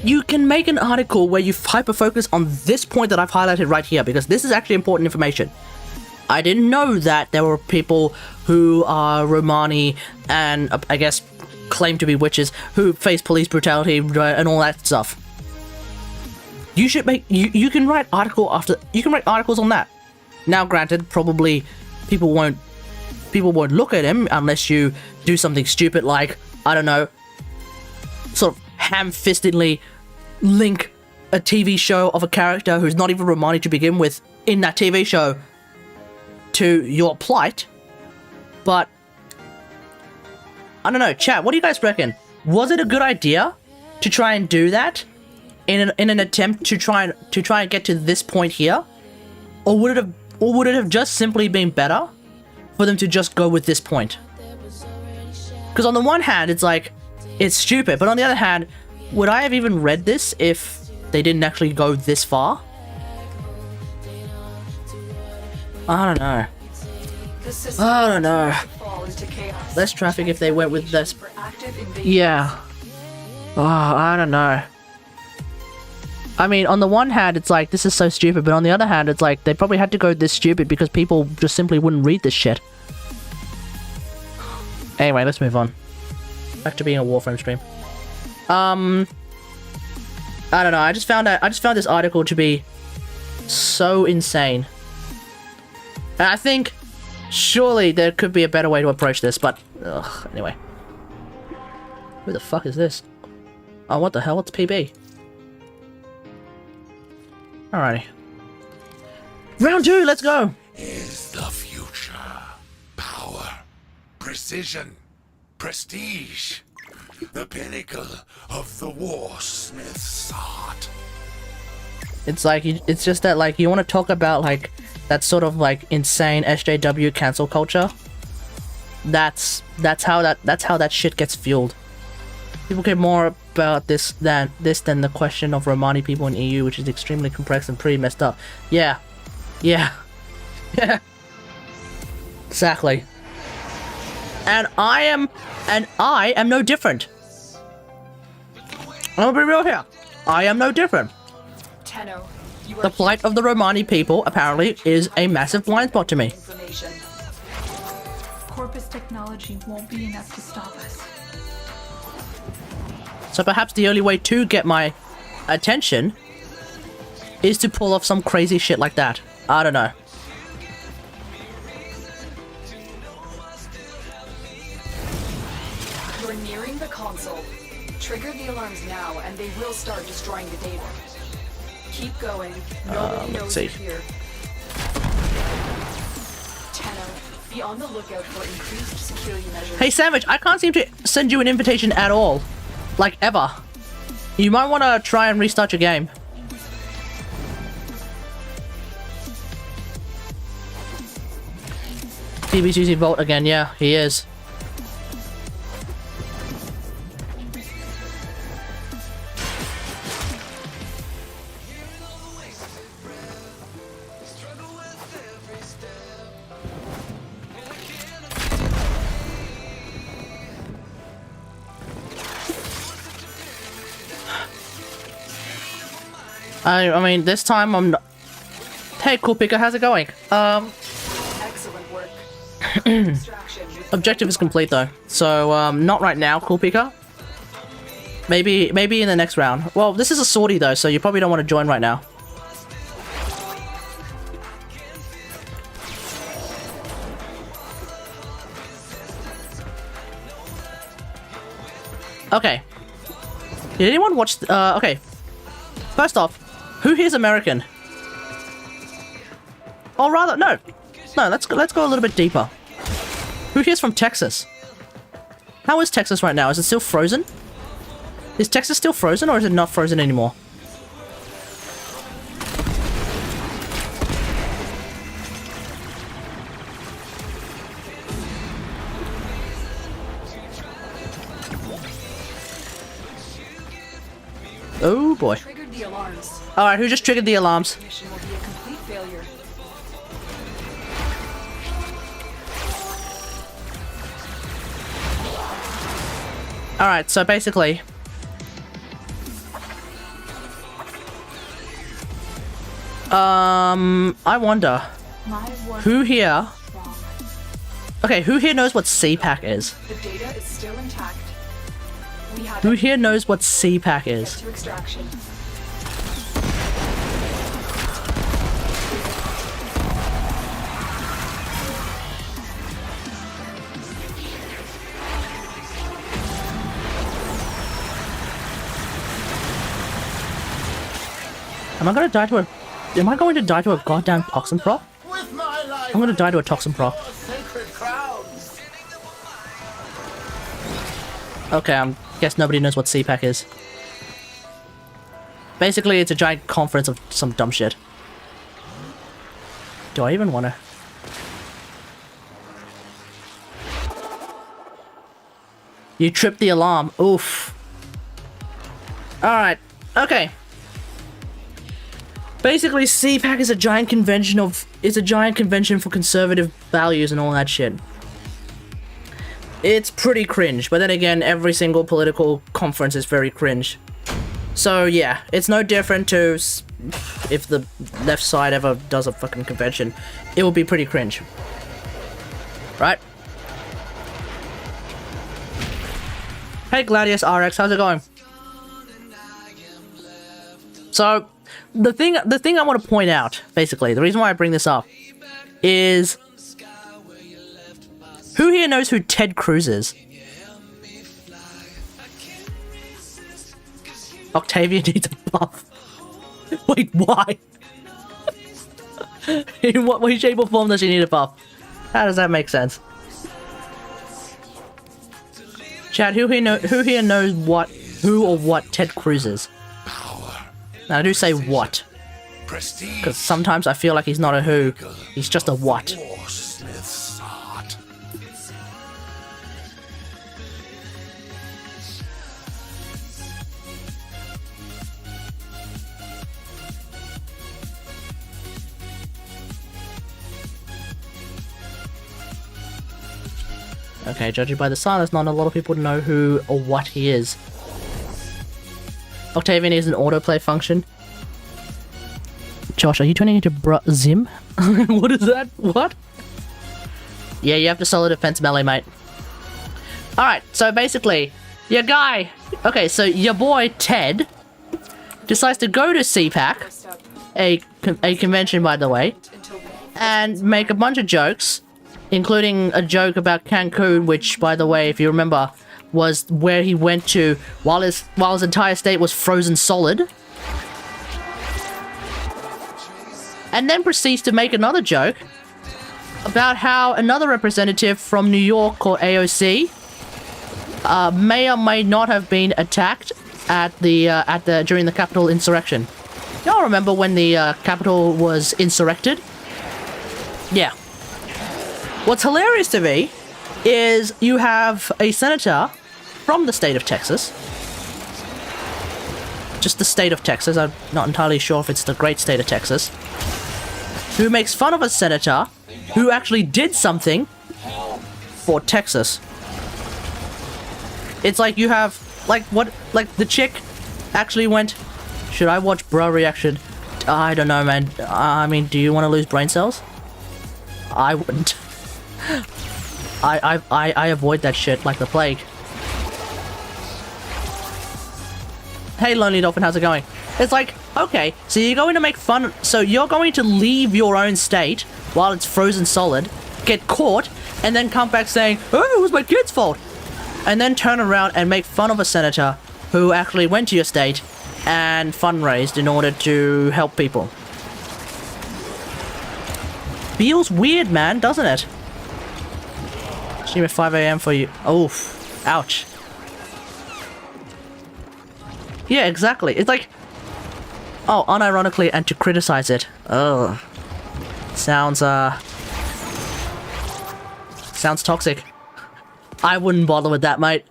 you can make an article where you hyper-focus on this point that I've highlighted right here, because this is actually important information. I didn't know that there were people who are Romani and, I guess, claim to be witches who face police brutality and all that stuff. You should make... You can write articles on that. Now, granted, probably people won't look at him unless you do something stupid like, I don't know, sort of ham-fistedly link a TV show of a character who's not even Romani to begin with in that TV show to your plight. But I don't know, chat, what do you guys reckon? Was it a good idea to try and do that in an attempt to try and get to this point here? Or would it have just simply been better for them to just go with this point? Because on the one hand, it's like, it's stupid, but on the other hand, would I have even read this if they didn't actually go this far? I don't know. Less traffic if they went with this. Yeah. Oh, I don't know. I mean, on the one hand, it's like, this is so stupid, but on the other hand, it's like, they probably had to go this stupid because people just simply wouldn't read this shit. Anyway, let's move on. Back to being a Warframe stream. I don't know, I just found this article to be so insane. And I think, surely there could be a better way to approach this, but, ugh, anyway. Who the fuck is this? Oh, what the hell? It's PB. Alrighty. Round 2, let's go! Is the future. Power. Precision. Prestige. The pinnacle of the warsmith's art. It's like, it's just that, like, you want to talk about, like, that sort of, like, insane SJW cancel culture. That's how that shit gets fueled. People care more about this than the question of Romani people in EU, which is extremely complex and pretty messed up. Yeah. Yeah. Yeah. Exactly. And I am no different. I'm gonna be real here. I am no different. Tenno, you are The plight of the Romani people, apparently, is a massive blind spot to me. information. Corpus technology won't be enough to stop us. So perhaps the only way to get my attention is to pull off some crazy shit like that. I don't know. You're nearing the console. Trigger the alarms now, and they will start destroying the data. Keep going. Nobody knows see. you're here. Tenno, be on the lookout for increased security measures. Hey Savage, I can't seem to send you an invitation at all. Like, ever. You might want to try and restart your game. PB's using Vault again, yeah, he is. I mean, this time I'm not... Hey, Cool Picker, how's it going? Excellent work. Extraction with Objective is complete though, so not right now, Cool Picker. Maybe in the next round. Well, this is a sortie though, so you probably don't want to join right now. Okay. Did anyone watch? Okay. First off, who here's American? Or rather, no. Let's go a little bit deeper. Who here's from Texas? How is Texas right now? Is it still frozen? Is Texas still frozen, or is it not frozen anymore? Oh boy. triggered the alarms. Alright, who just triggered the alarms? Mission will be a complete failure. Alright, so basically... I wonder... My work Who here... is wrong. Okay, who here knows what CPAC is? The data is still intact. We have Who it. here knows what CPAC is? To extraction. Am I going to die to a goddamn toxin proc? With my life, I'm gonna die to a toxin proc. your sacred crowns. Okay, I guess nobody knows what CPAC is. Basically, it's a giant conference of some dumb shit. Do I even wanna... You tripped the alarm. Oof. Alright, okay. Basically, CPAC is a giant convention for conservative values and all that shit. It's pretty cringe, but then again, every single political conference is very cringe. So So yeah, it's no different to if the left side ever does a fucking convention. It will be pretty cringe. Right? Hey Gladius RX, how's it going? So, the thing I want to point out, basically, the reason why I bring this up is who here knows who Ted Cruz is? Octavia needs a buff. Wait, why? In what way, shape, or form does she need a buff? How does that make sense? Chad, who here knows who or what Ted Cruz is? Now I do say what, because sometimes I feel like he's not a who, he's just a what. Okay, judging by the silence, not a lot of people know who or what he is. Octavian is an autoplay function. Josh, are you turning into Zim? What is that? What? Yeah, you have to solo defense melee, mate. Alright, so basically, your guy... Okay, so your boy, Ted, decides to go to CPAC, a convention, by the way, and make a bunch of jokes, including a joke about Cancun, which, by the way, if you remember, was where he went to while his entire state was frozen solid. And then proceeds to make another joke about how another representative from New York called AOC may or may not have been attacked during the Capitol insurrection. Y'all remember when the Capitol was insurrected? Yeah. What's hilarious to me is you have a senator from the state of Texas. Just the state of Texas, I'm not entirely sure if it's the great state of Texas, who makes fun of a senator who actually did something for Texas. It's like you have, like the chick actually went, should I watch bro reaction? I don't know, man. I mean, do you want to lose brain cells? I wouldn't. I avoid that shit like the plague. Hey Lonely Dolphin, how's it going? It's like, okay, so you're going to make fun, so you're going to leave your own state while it's frozen solid, get caught, and then come back saying, oh, it was my kid's fault, and then turn around and make fun of a senator who actually went to your state and fundraised in order to help people. Feels weird, man, doesn't it? Stream at 5 AM for you. Oh, ouch. Yeah, exactly. It's like, oh, unironically, and to criticize it. Oh, sounds toxic. I wouldn't bother with that, mate.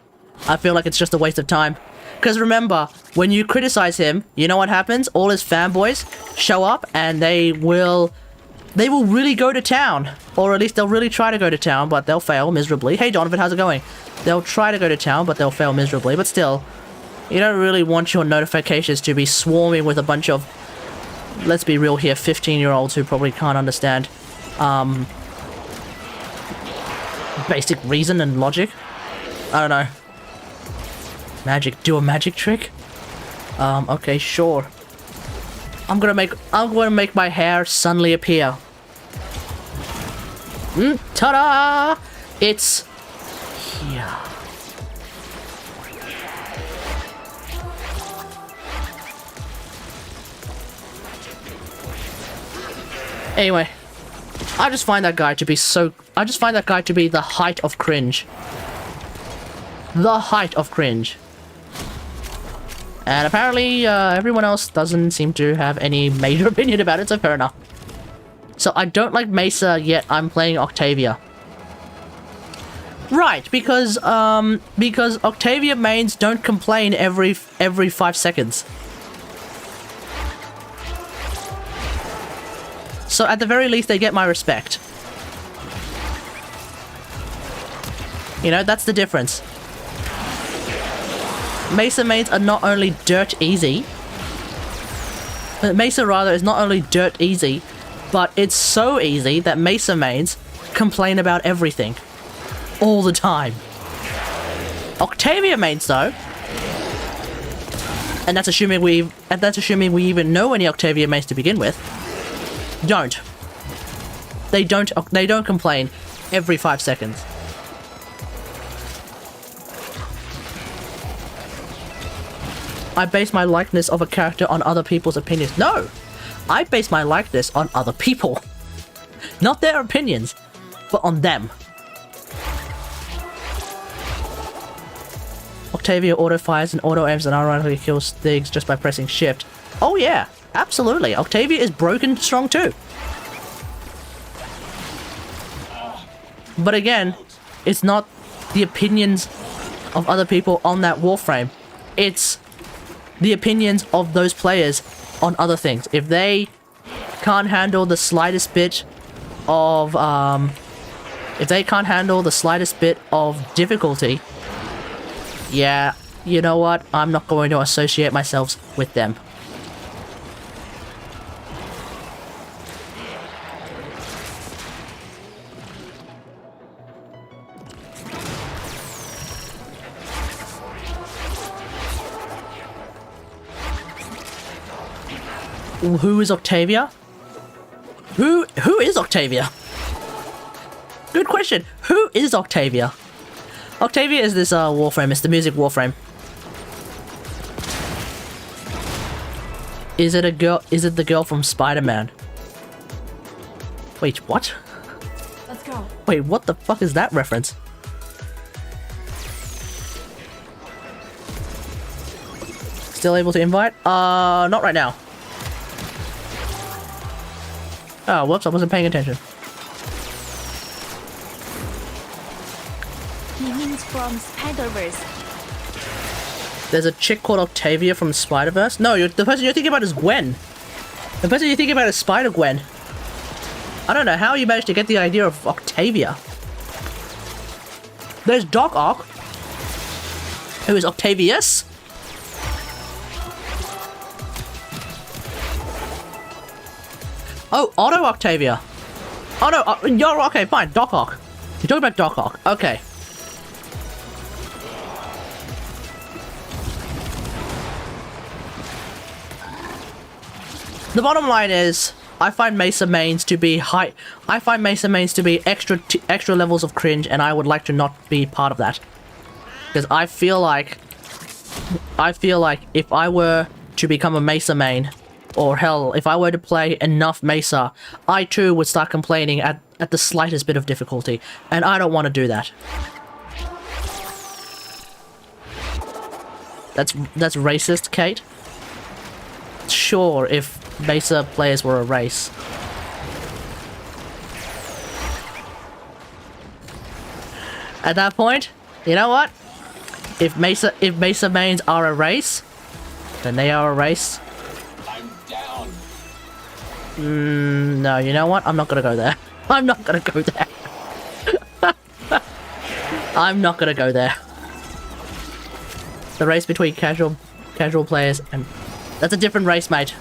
I feel like it's just a waste of time. Because remember, when you criticize him, you know what happens? All his fanboys show up and they will really go to town. Or at least they'll really try to go to town, but they'll fail miserably. Hey Donovan, how's it going? They'll try to go to town, but they'll fail miserably. But still, you don't really want your notifications to be swarming with a bunch of, let's be real here, 15-year-olds who probably can't understand basic reason and logic. I don't know. Magic, do a magic trick? Okay, sure. I'm gonna make my hair suddenly appear. Ta-da! It's here. Anyway, I just find that guy to be the height of cringe. The height of cringe. And apparently, everyone else doesn't seem to have any major opinion about it, so fair enough. So I don't like Mesa, yet I'm playing Octavia. Right, because Octavia mains don't complain every 5 seconds. So at the very least, they get my respect. You know, that's the difference. Mesa mains are not only dirt easy. Mesa rather is not only dirt easy, but it's so easy that Mesa mains complain about everything. All the time. Octavia mains though, and that's assuming we even know any Octavia mains to begin with, don't. They don't complain every 5 seconds. I base my likeness of a character on other people's opinions. No! I base my likeness on other people. Not their opinions, but on them. Octavia auto-fires and auto-aims and ironically kills things just by pressing shift. Oh yeah, absolutely. Octavia is broken strong too. But again, it's not the opinions of other people on that Warframe. It's the opinions of those players on other things. If they can't handle the slightest bit of difficulty, yeah, you know what? I'm not going to associate myself with them. Who is Octavia? Who is Octavia? Good question. Who is Octavia? Octavia is this Warframe. It's the music Warframe. Is it a girl? Is it the girl from Spider-Man? Wait, what? Let's go. Wait, what the fuck is that reference? Still able to invite? Not right now. Oh, whoops, I wasn't paying attention. He means from Spider-Verse. There's a chick called Octavia from Spider-Verse? No, the person you're thinking about is Gwen. The person you're thinking about is Spider-Gwen. I don't know how you managed to get the idea of Octavia. There's Doc Ock, who is Octavius. Oh, Otto Octavia. Oh no, you're okay, fine, Doc Ock. You're talking about Doc Ock, okay. The bottom line is, I find Mesa mains to be extra levels of cringe, and I would like to not be part of that. Because I feel like if I were to become a Mesa main, or hell, if I were to play enough Mesa, I too would start complaining at the slightest bit of difficulty, and I don't want to do that. That's racist, Kate? Sure, if Mesa players were a race. At that point, you know what? If Mesa mains are a race, then they are a race. No, you know what? I'm not gonna go there. I'm not gonna go there. I'm not gonna go there. The race between casual players and... That's a different race, mate.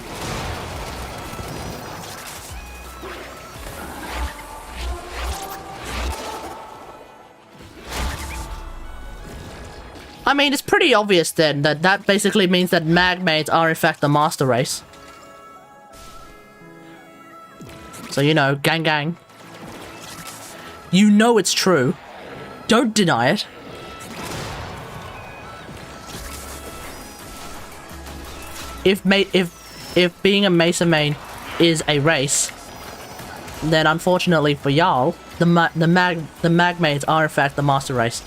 I mean, it's pretty obvious then that basically means that mag mains are in fact the master race. So, you know, gang gang. You know it's true. Don't deny it. If being a Mesa main is a race, then unfortunately for y'all, the mag mains are in fact the master race.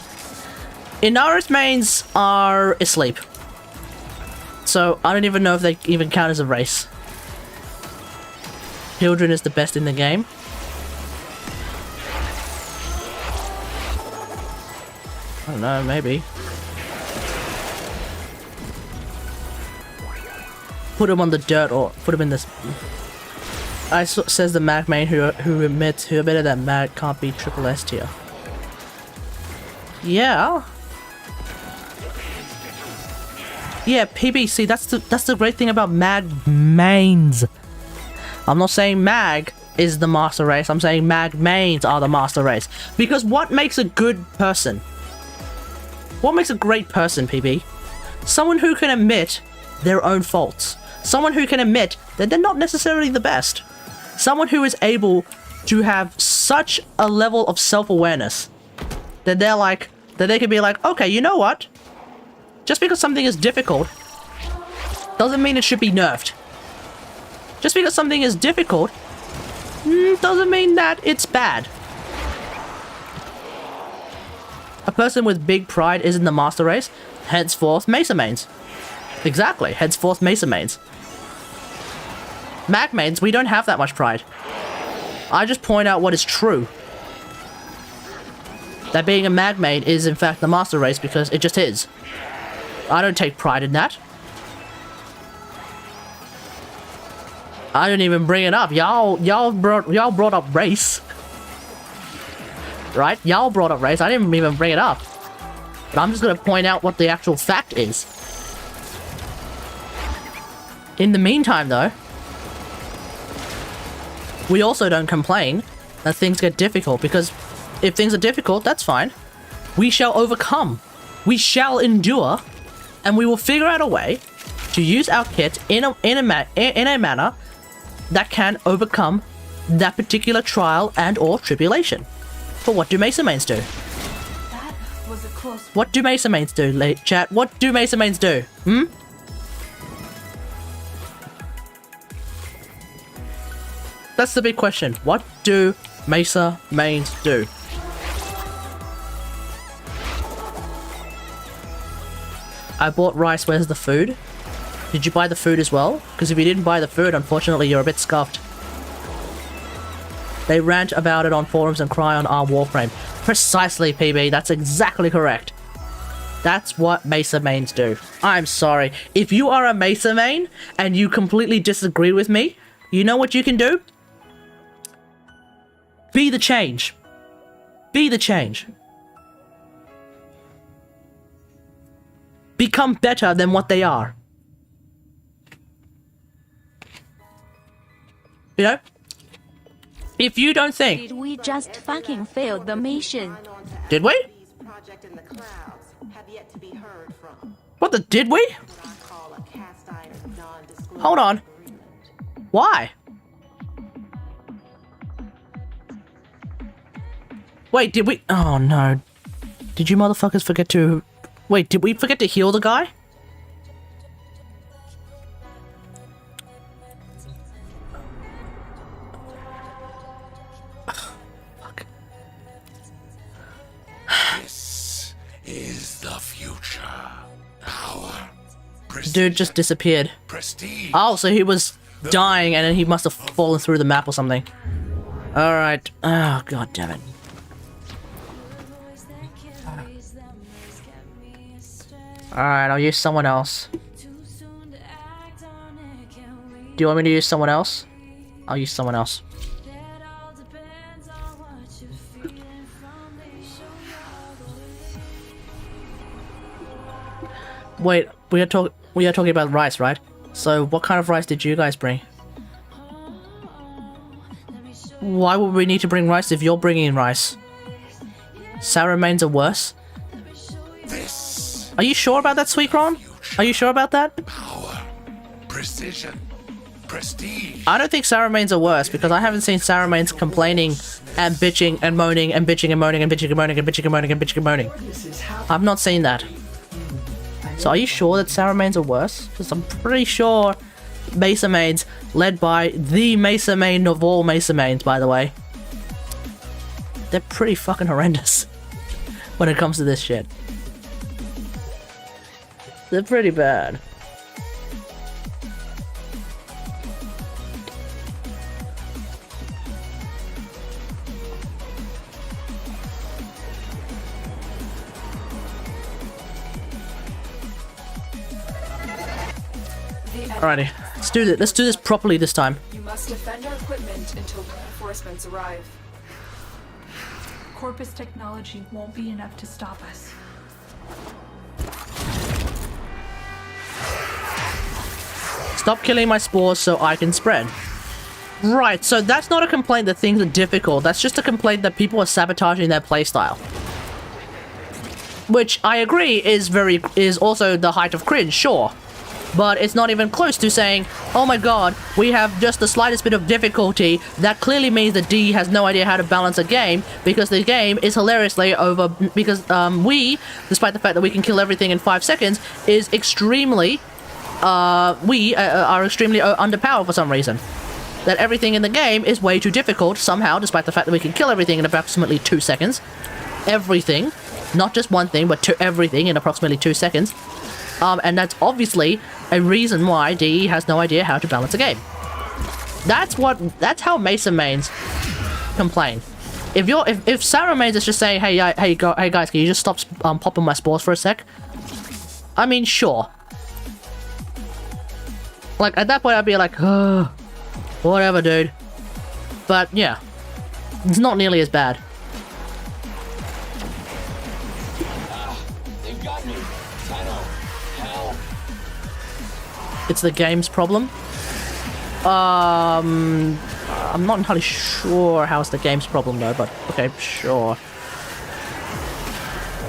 Inaris mains are asleep. So I don't even know if they even count as a race. Hildren is the best in the game. I don't know, maybe. Put him on the dirt or put him in this. Says the mag main who admitted that mag can't be triple S tier. Yeah, PBC, that's the great thing about mag mains. I'm not saying mag is the master race, I'm saying mag mains are the master race. Because what makes a good person? What makes a great person, PB? Someone who can admit their own faults. Someone who can admit that they're not necessarily the best. Someone who is able to have such a level of self-awareness that they're like, that they can be like, okay, you know what? Just because something is difficult doesn't mean it should be nerfed. Just because something is difficult doesn't mean that it's bad. A person with big pride isn't the master race. Henceforth, Mesa mains. Exactly, henceforth, Mesa mains. Mag mains, we don't have that much pride. I just point out what is true. That being a mag main is in fact the master race because it just is. I don't take pride in that. I didn't even bring it up. Y'all brought up race. Right? Y'all brought up race. I didn't even bring it up. But I'm just gonna point out what the actual fact is. In the meantime, though, we also don't complain that things get difficult, because if things are difficult, that's fine. We shall overcome. We shall endure, and we will figure out a way to use our kit in a manner that can overcome that particular trial and or tribulation. But what do Mesa mains do? That was a close one. What do Mesa mains do, late chat? What do Mesa mains do? That's the big question. What do Mesa mains do? I bought rice. Where's the food? Did you buy the food as well? Because if you didn't buy the food, unfortunately, you're a bit scuffed. They rant about it on forums and cry on our Warframe. Precisely, PB. That's exactly correct. That's what Mesa mains do. I'm sorry. If you are a Mesa main and you completely disagree with me, you know what you can do? Be the change. Be the change. Become better than what they are. You know? If you don't think... Did we just fucking fail the mission? Did we? What the... Did we? Hold on. Why? Wait, did we... Oh, no. Did you motherfuckers forget to... Wait, did we forget to heal the guy? Fuck. This is the future. Power. Dude just disappeared. Prestige. Oh, so he was dying and then he must have fallen through the map or something. Alright. Oh, god damn it. Alright, I'll use someone else. Do you want me to use someone else? I'll use someone else. Wait, we are talking about rice, right? So what kind of rice did you guys bring? Why would we need to bring rice if you're bringing rice? Sour mains are worse? Are you sure about that, Sweetron? Are you sure about that? Power. Precision. Prestige. I don't think sour mains are worse, because I haven't seen sour mains complaining and bitching and moaning and bitching and moaning and bitching and moaning and bitching and moaning and bitching and moaning. I've not seen that. So are you sure that sour mains are worse? Because I'm pretty sure Mesa mains, led by the Mesa main of all Mesa mains, by the way, they're pretty fucking horrendous when it comes to this shit. They're pretty bad. Alrighty, let's do this. Let's do this properly this time. You must defend our equipment until reinforcements arrive. Corpus technology won't be enough to stop us. Stop killing my spores so I can spread. Right, so that's not a complaint that things are difficult. That's just a complaint that people are sabotaging their playstyle. Which I agree is also the height of cringe, sure. But it's not even close to saying, oh my god, we have just the slightest bit of difficulty. That clearly means that D has no idea how to balance a game, because the game is hilariously over, because we, despite the fact that we can kill everything in 5 seconds, is extremely, are extremely underpowered for some reason. That everything in the game is way too difficult somehow, despite the fact that we can kill everything in approximately 2 seconds. Everything. Not just one thing, but everything in approximately 2 seconds. And that's obviously a reason why DE has no idea how to balance a game. That's how Mesa mains complain. If Sarah mains is just saying, hey guys, can you just stop popping my spores for a sec? I mean, sure. Like, at that point I'd be like, whatever, dude. But yeah, it's not nearly as bad. It's the game's problem. I'm not entirely sure how it's the game's problem though, but okay, sure.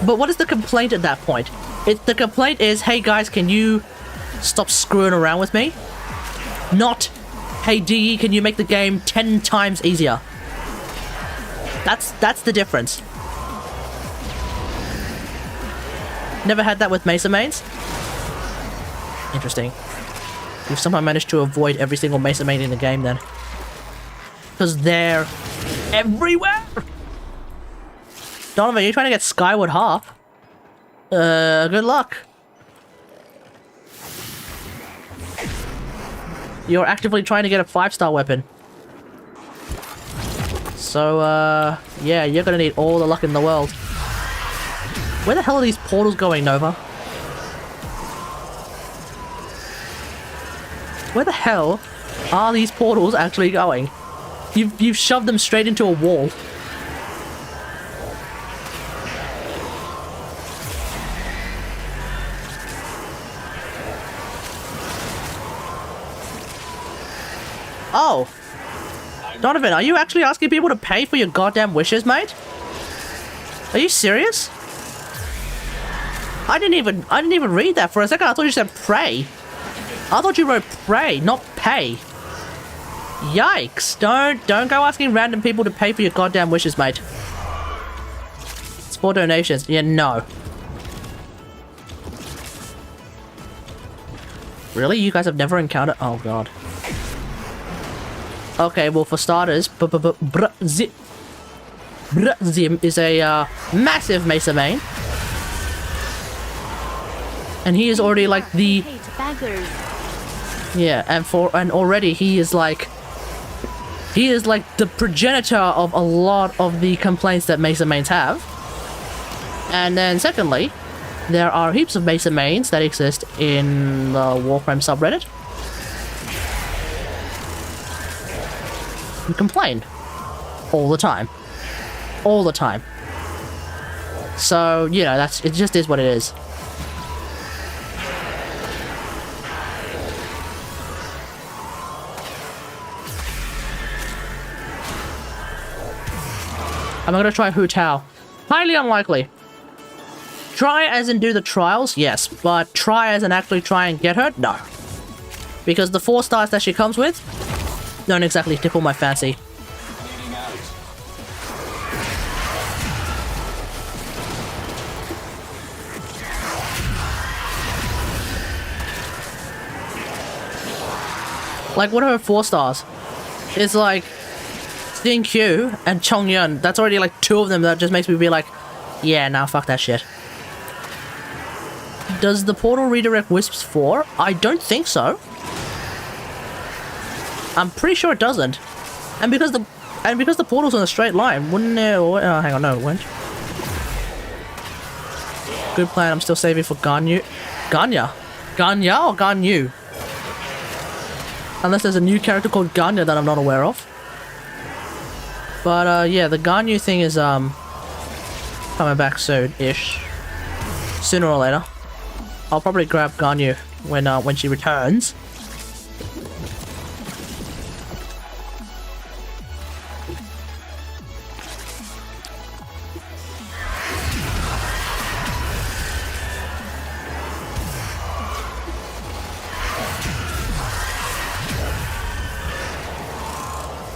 But what is the complaint at that point? The complaint is, hey guys, can you stop screwing around with me? Not, hey DE, can you make the game 10 times easier? That's the difference. Never had that with Mesa mains? Interesting. We've somehow managed to avoid every single Mesa main in the game then. Because they're everywhere! Donovan, you're trying to get Skyward Harp? Good luck. You're actively trying to get a 5-star weapon. So, yeah, you're gonna need all the luck in the world. Where the hell are these portals going, Nova? Where the hell are these portals actually going? You've shoved them straight into a wall. Oh. Donovan, are you actually asking people to pay for your goddamn wishes, mate? Are you serious? I didn't even read that for a second. I thought you said pray. I thought you wrote pray, not pay. Yikes. Don't go asking random people to pay for your goddamn wishes, mate. It's for donations. Yeah, no. Really? You guys have never encountered... Oh, God. Okay, well, for starters, Brazim is a massive Mesa main. And he is already like the... Yeah, and already he is like the progenitor of a lot of the complaints that Mesa mains have. And then secondly, there are heaps of Mesa mains that exist in the Warframe subreddit who complain all the time. All the time. So, you know, it just is what it is. Am I gonna try Hu Tao? Highly unlikely. Try as in do the trials? Yes. But try as in actually try and get her? No. Because the 4 stars that she comes with don't exactly tickle my fancy. Like, what are her 4 stars? It's like Sting Q and Chong Yun. That's already like 2 of them that just makes me be like, yeah, nah, fuck that shit. Does the portal redirect Wisps 4? I don't think so. I'm pretty sure it doesn't. And because the portal's on a straight line, wouldn't it? Oh, hang on, no, it won't. Good plan. I'm still saving for Ganyu. Ganya or Ganyu? Unless there's a new character called Ganya that I'm not aware of. But yeah, the Ganyu thing is coming back soon-ish. Sooner or later. I'll probably grab Ganyu when she returns.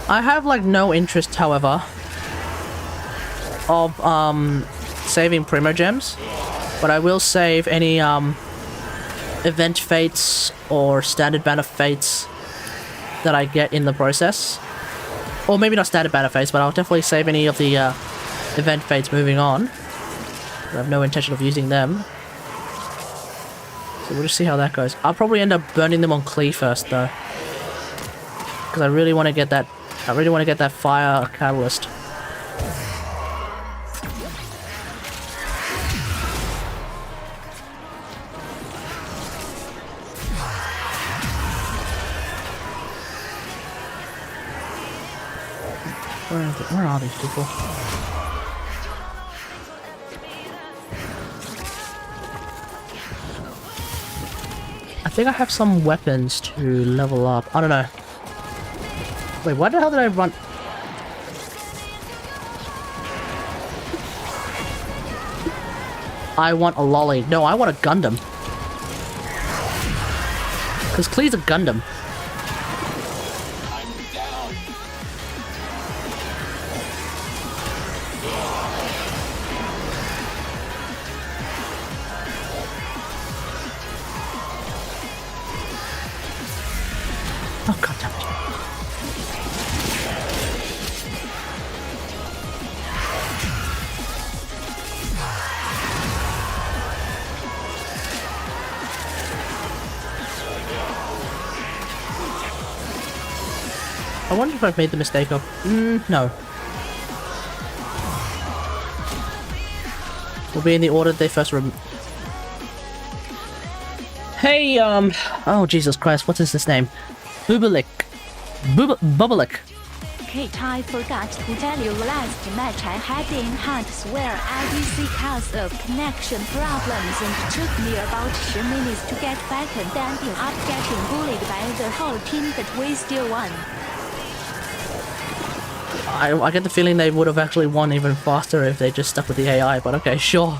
I have like no interest, however, of saving Primogems, but I will save any event fates or standard banner fates that I get in the process. Or maybe not standard banner fates, but I'll definitely save any of the event fates moving on. I have no intention of using them. So we'll just see how that goes. I'll probably end up burning them on Klee first though. Because I really want to get that fire catalyst. Where are these people? I think I have some weapons to level up. I don't know. Wait, why the hell did I run? I want a lolly. No, I want a Gundam. Because Klee's a Gundam. Oh, god damn it. I wonder if I've made the mistake of... no. We'll be in the order they first Hey, oh, Jesus Christ, what is this name? Bubalik. Bubalik. Kate, I forgot to tell you last match I had in Hunts where IDC caused of connection problems and took me about 2 minutes to get back and ended up getting bullied by the whole team, but we still won. I get the feeling they would have actually won even faster if they just stuck with the AI, but okay, sure.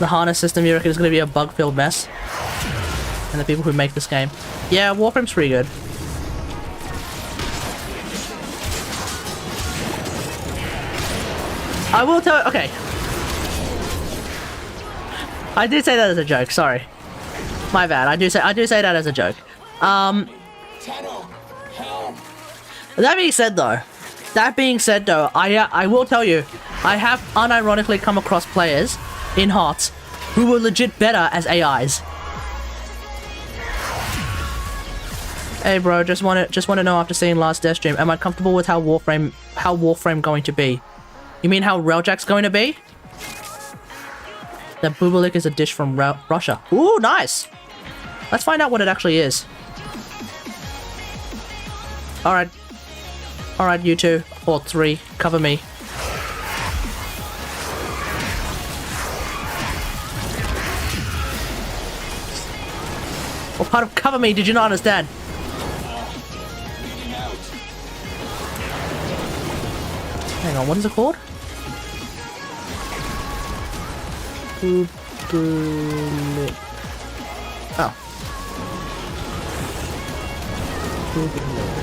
The harness system, you reckon, is going to be a bug-filled mess? And the people who make this game. Yeah, Warframe's pretty good. I will tell... okay. I did say that as a joke, sorry. My bad, I do say that as a joke. That being said though, I will tell you, I have unironically come across players in Hearts who were legit better as AIs. Hey bro, just want to know after seeing last Death Stream, am I comfortable with how Warframe going to be? You mean how Railjack's going to be? That Bubalik is a dish from Russia. Ooh, nice! Let's find out what it actually is. Alright. Alright, you two, or three, cover me. What part of cover me did you not understand? Hang on, what is it called? Bubalik. Oh. Bubalik.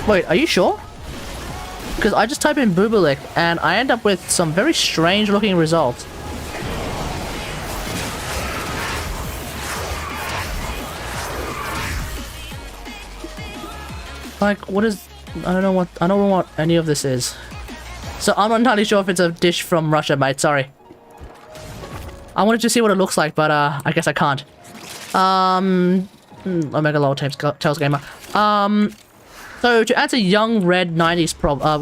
Wait, are you sure? Because I just type in Bubalik and I end up with some very strange looking results. Like, what is... I don't know what any of this is. So I'm not entirely sure if it's a dish from Russia, mate, sorry. I wanted to see what it looks like, but I guess I can't. Omega Lol Tails Gamer. So to answer young red 90s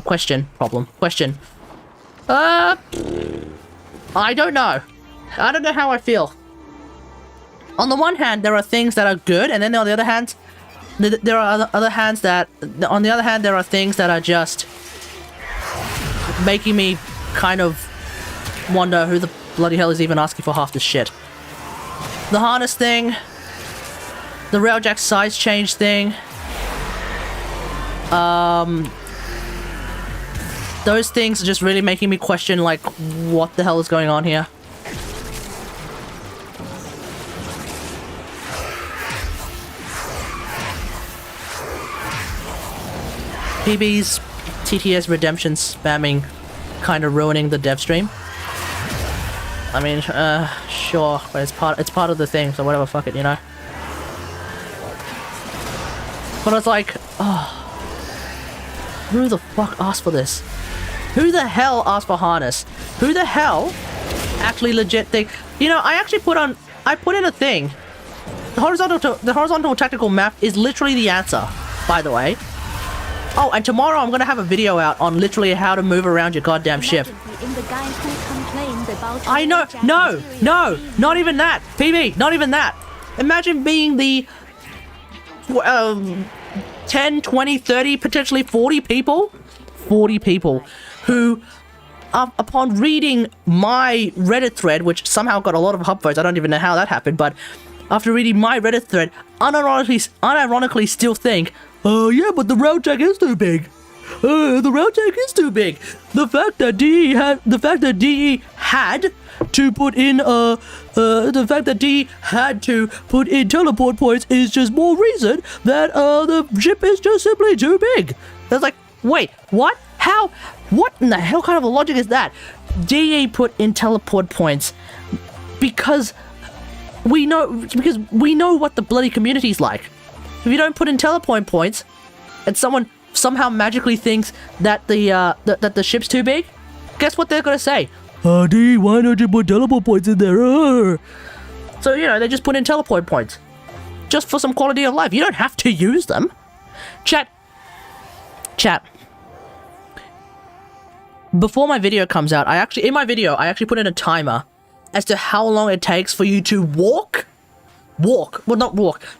question. I don't know. I don't know how I feel. On the one hand, there are things that are good, and then on the other hand, there are other hands that... on the other hand, there are things that are just making me kind of wonder who the bloody hell is even asking for half this shit. The harness thing, the Railjack size change thing, those things are just really making me question, like, what the hell is going on here? PB's TTS redemption spamming kind of ruining the dev stream. I mean, sure, but it's part of the thing, so whatever, fuck it, you know. But I was like, oh, who the fuck asked for this? Who the hell asked for harness? Who the hell actually legit think? You know, I put in a thing. The horizontal tactical map is literally the answer, by the way. Oh, and tomorrow I'm gonna have a video out on literally how to move around your goddamn ship. I know, no, not even that, PB, not even that. Imagine being the 10, 20, 30, potentially 40 people who, upon reading my Reddit thread, which somehow got a lot of upvotes, I don't even know how that happened, but after reading my Reddit thread, unironically still think, oh yeah, but the route check is too big. The route check is too big. The fact that DE had to put in teleport points is just more reason that the ship is just simply too big. That's like, wait, what? How? What in the hell kind of a logic is that? DE put in teleport points because we know what the bloody community's like. If you don't put in teleport points, and someone somehow magically thinks that the ship's too big, guess what they're gonna say? D, why don't you put teleport points in there? So, you know, they just put in teleport points. Just for some quality of life. You don't have to use them. Chat. Before my video comes out, I actually put in a timer as to how long it takes for you to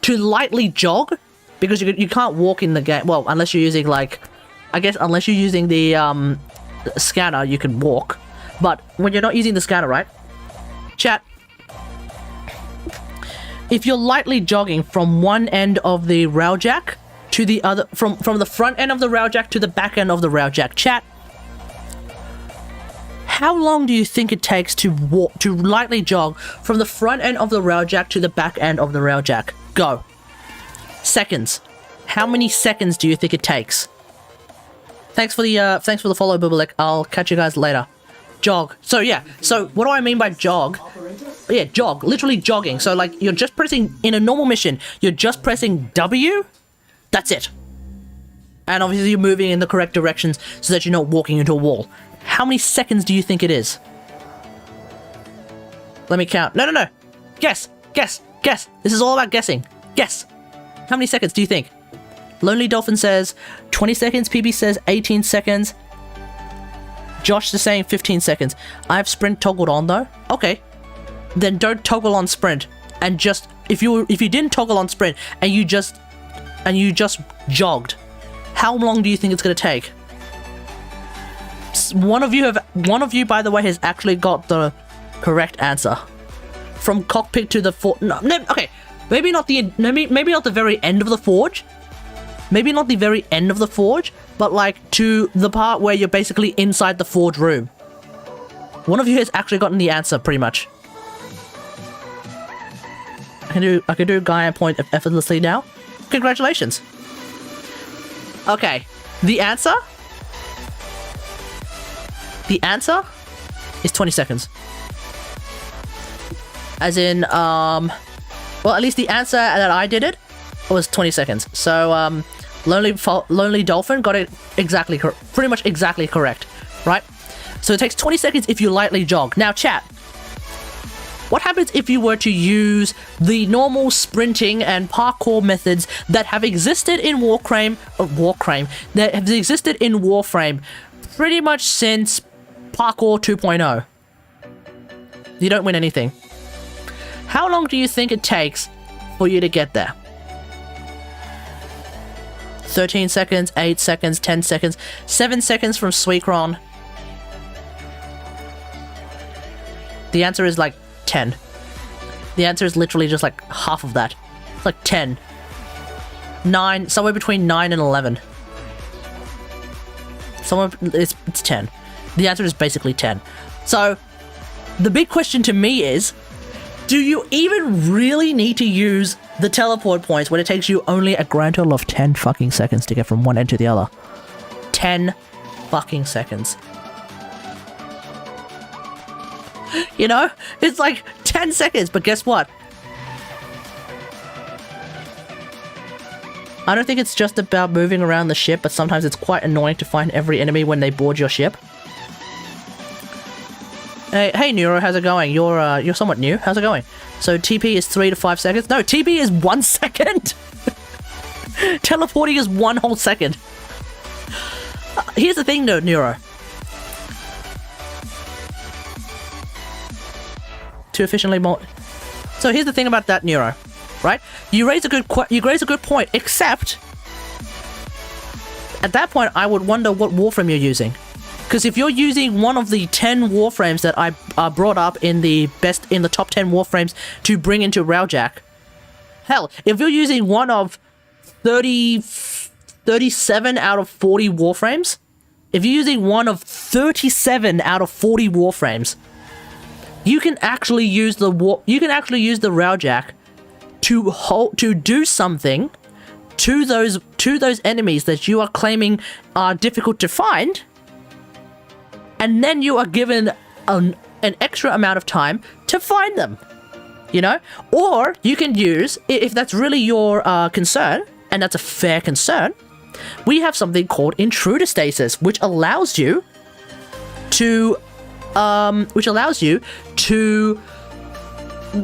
to lightly jog, because you can't walk in the game, well, unless you're using, like, I guess unless you're using the scanner, you can walk, but when you're not using the scanner, right? Chat, if you're lightly jogging from one end of the railjack to the other, from the front end of the railjack to the back end of the railjack, chat, how long do you think it takes to lightly jog from the front end of the railjack to the back end of the railjack? Go. Seconds. How many seconds do you think it takes? Thanks for the follow, Bubalik. I'll catch you guys later. Jog. So yeah. So what do I mean by jog? Yeah, jog. Literally jogging. So like you're just pressing in a normal mission. You're just pressing W. That's it. And obviously you're moving in the correct directions so that you're not walking into a wall. How many seconds do you think it is? Let me count. No. Guess. This is all about guessing. Guess. How many seconds do you think? Lonely Dolphin says 20 seconds. PB says 18 seconds. Josh is saying 15 seconds. I have sprint toggled on though. Okay. Then don't toggle on sprint. And just if you didn't toggle on sprint and you just jogged, how long do you think it's gonna take? One of you, by the way, has actually got the correct answer. From cockpit to the forge. No, okay, maybe not the very end of the forge. Maybe not the very end of the forge, but like to the part where you're basically inside the forge room. One of you has actually gotten the answer, pretty much. I can do Gaia point effortlessly now. Congratulations. Okay, the answer. The answer is 20 seconds. As in, well, at least the answer that I did it was 20 seconds. So, Lonely Dolphin got it exactly, pretty much exactly correct, right? So it takes 20 seconds if you lightly jog. Now, chat, what happens if you were to use the normal sprinting and parkour methods that have existed in Warframe, pretty much since Parkour 2.0? You don't win anything. How long do you think it takes for you to get there? 13 seconds, 8 seconds, 10 seconds, 7 seconds from Suicron. The answer is like 10. The answer is literally just like half of that. It's like 10. 9, somewhere between 9 and 11. It's 10. The answer is basically 10. So, the big question to me is, do you even really need to use the teleport points when it takes you only a grand total of 10 fucking seconds to get from one end to the other? 10 fucking seconds. You know? It's like 10 seconds, but guess what? I don't think it's just about moving around the ship, but sometimes it's quite annoying to find every enemy when they board your ship. Hey Neuro, how's it going? You're somewhat new. How's it going? So TP is 3 to 5 seconds. No, TP is 1 second. Teleporting is 1 whole second. Here's the thing though, Neuro. To efficiently So here's the thing about that, Neuro. Right? You raise a good point, except at that point I would wonder what Warframe you're using. Because if you're using one of the 10 Warframes that I brought up in the top 10 Warframes to bring into Railjack, hell, if you're using one of 37 out of 40 Warframes, if you're using one of 37 out of 40 Warframes, you can actually use the Railjack to do something to those enemies that you are claiming are difficult to find, and then you are given an extra amount of time to find them, you know? Or you can use, if that's really your concern, and that's a fair concern, we have something called Intruder Stasis, which allows you to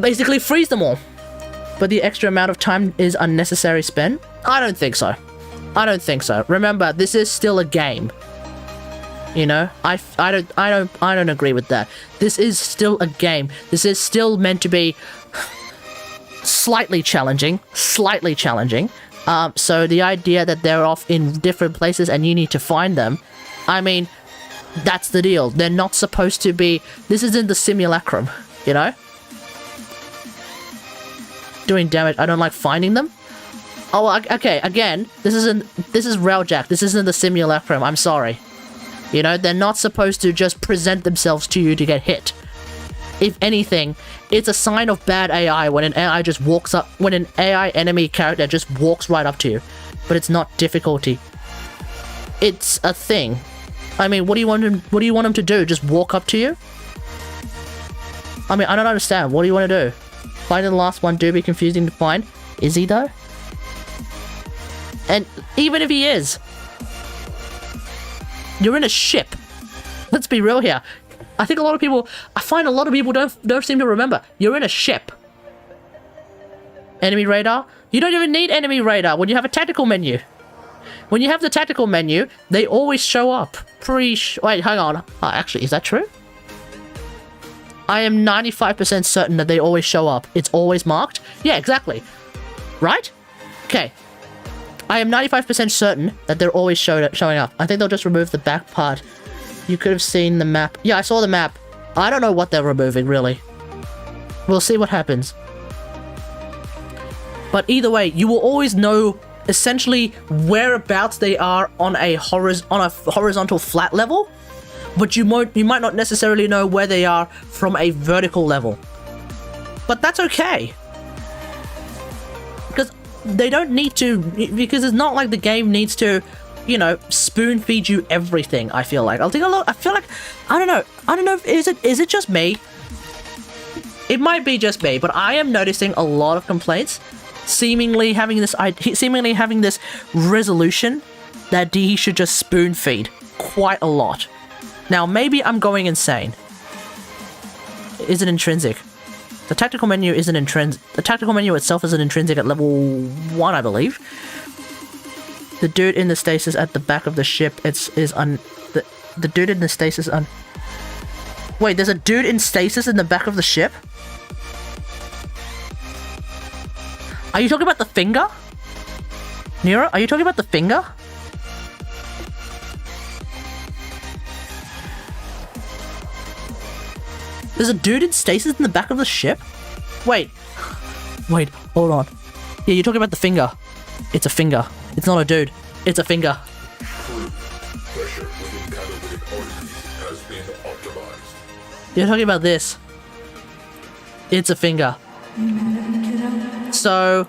basically freeze them all. But the extra amount of time is unnecessary spent? I don't think so. Remember, this is still a game. You know, I don't agree with that. This is still a game. This is still meant to be slightly challenging. So the idea that they're off in different places and you need to find them, I mean, that's the deal. They're not supposed to be. This isn't the simulacrum, you know? Doing damage. I don't like finding them. Oh, okay. Again, this is Railjack. This isn't the simulacrum. I'm sorry. You know, they're not supposed to just present themselves to you to get hit. If anything, it's a sign of bad AI when an AI just walks up, when an AI enemy character just walks right up to you. But it's not difficulty. It's a thing. I mean, what do you want him to do? Just walk up to you? I mean, I don't understand. What do you want to do? Finding the last one do be confusing to find. Is he though? And even if he is, you're in a ship. Let's be real here. I find a lot of people don't seem to remember. You're in a ship. Enemy radar? You don't even need enemy radar when you have a tactical menu. When you have the tactical menu, they always show up. Wait, hang on. Actually, is that true? I am 95% certain that they always show up. It's always marked? Yeah, exactly. Right? Okay. I am 95% certain that they're always showing up. I think they'll just remove the back part. You could have seen the map. Yeah, I saw the map. I don't know what they're removing, really. We'll see what happens. But either way, you will always know essentially whereabouts they are on a horizontal flat level, but you might not necessarily know where they are from a vertical level. But that's okay. Because they don't need to, because it's not like the game needs to, you know, spoon feed you everything. I feel like I don't know, is it just me? It might be just me, but I am noticing a lot of complaints seemingly having this resolution that he should just spoon feed quite a lot. Now, maybe I'm going insane. Is it intrinsic? The tactical menu isn't intrinsic. The tactical menu itself isn't intrinsic at level 1, I believe. The dude in the stasis at the back of the ship, the dude in the stasis Wait, there's a dude in stasis in the back of the ship? Are you talking about the finger? Nero, are you talking about the finger? There's a dude in stasis in the back of the ship? Wait, hold on. Yeah, you're talking about the finger. It's a finger. It's not a dude. It's a finger. Pressure within catalytic arteries has been optimized. You're talking about this. It's a finger. So,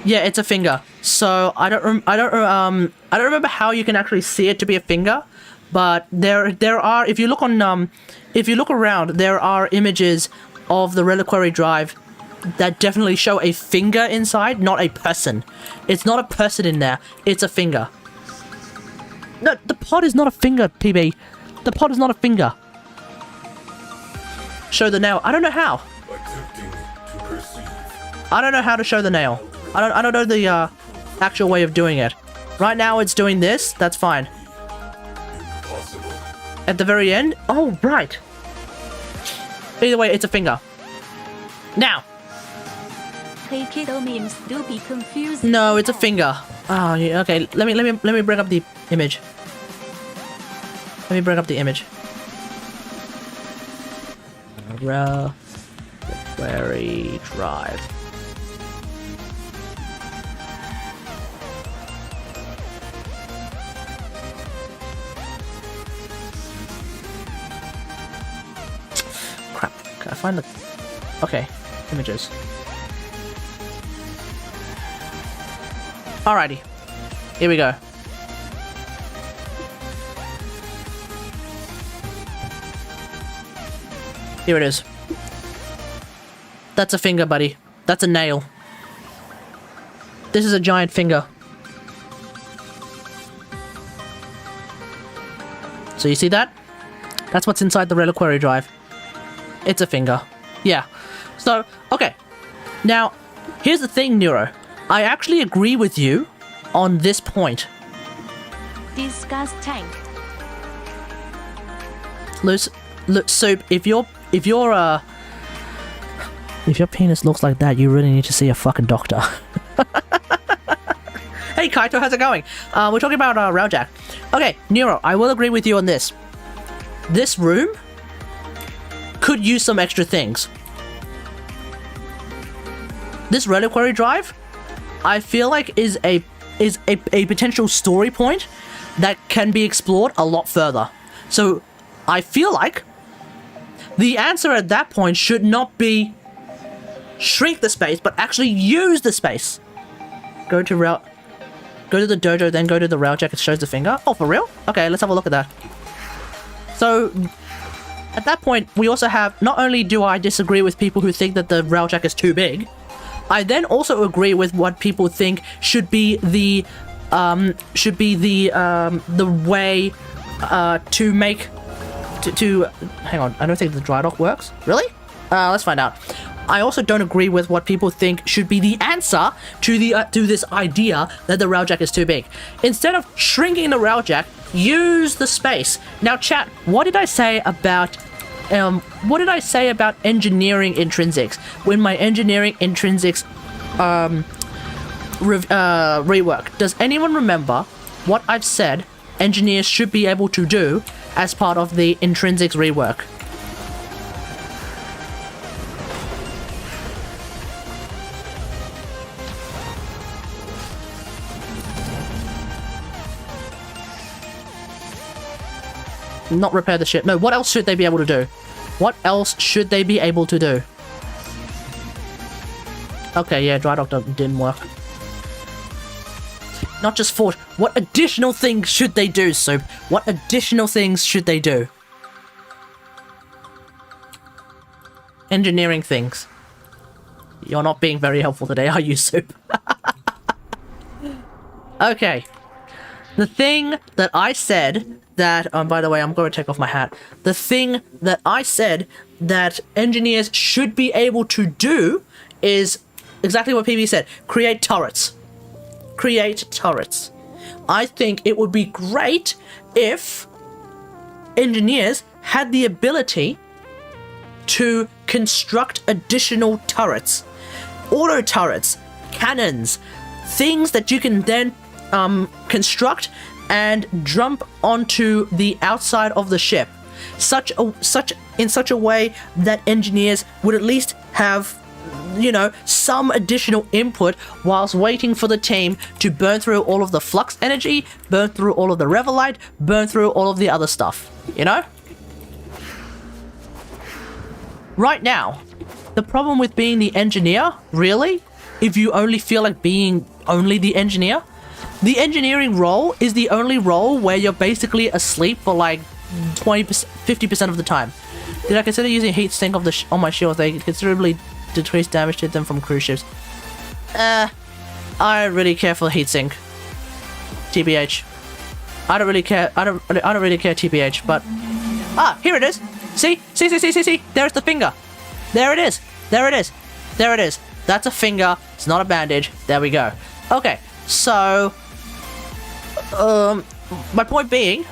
yeah, it's a finger. So I don't remember how you can actually see it to be a finger, but there are, if you look on if you look around, there are images of the reliquary drive that definitely show a finger inside, not a person. It's not a person in there, it's a finger. No, the pod is not a finger, PB. The pod is not a finger. Show the nail. I don't know how. I don't know how to show the nail. I don't know the actual way of doing it. Right now it's doing this. That's fine. At the very end? Oh, right. Either way, it's a finger. Now. Hey kiddo memes do be confusing. No, it's a finger. Oh, yeah, okay. Let me bring up the image. Let me bring up the image. Reliquary drive. Crap. Can I find the... Okay. Images. Alrighty. Here we go. Here it is. That's a finger, buddy. That's a nail. This is a giant finger. So you see that? That's what's inside the reliquary drive. It's a finger. Yeah. So, okay. Now, here's the thing, Nero. I actually agree with you on this point. Discuss tank. Soup, if your penis looks like that, you really need to see a fucking doctor. Hey Kaito, how's it going? We're talking about Railjack. Okay, Nero, I will agree with you on this. This room could use some extra things. This reliquary drive, I feel like is a potential story point that can be explored a lot further. So I feel like the answer at that point should not be shrink the space, but actually use the space. Go to the dojo, then go to the Railjack. It shows the finger. Oh, for real? Okay, let's have a look at that. So at that point, we also have, not only do I disagree with people who think that the Railjack is too big, I then also agree with what people think should be the way to make to hang on. I don't think the dry dock works. Really? Let's find out. I also don't agree with what people think should be the answer to this idea that the Railjack is too big. Instead of shrinking the Railjack, use the space. Now, chat. What did I say about engineering intrinsics when my engineering intrinsics rework? Does anyone remember what I've said engineers should be able to do as part of the intrinsics rework? Not repair the ship. No, what else should they be able to do? What else should they be able to do? Okay, yeah, dry dock didn't work. Not just forge. What additional things should they do, Soup? What additional things should they do? Engineering things. You're not being very helpful today, are you, Soup? Okay. The thing that I said that, by the way, I'm going to take off my hat. The thing that I said that engineers should be able to do is exactly what PB said. Create turrets. Create turrets. I think it would be great if engineers had the ability to construct additional turrets. Auto turrets, cannons, things that you can then construct and jump onto the outside of the ship, in such a way that engineers would at least have, you know, some additional input whilst waiting for the team to burn through all of the flux energy, burn through all of the Revelite, burn through all of the other stuff, you know? Right now, the problem with being the engineer, really, if you only feel like being only the engineer. The engineering role is the only role where you're basically asleep for like 20%, 50% of the time. Did I consider using heat sink of on my shields? They considerably decrease damage to them from cruise ships. I don't really care for heat sink. TBH. I don't really care. I don't really care. TBH. But here it is. See. There's the finger. There it is. There it is. There it is. That's a finger. It's not a bandage. There we go. Okay. So, my point being,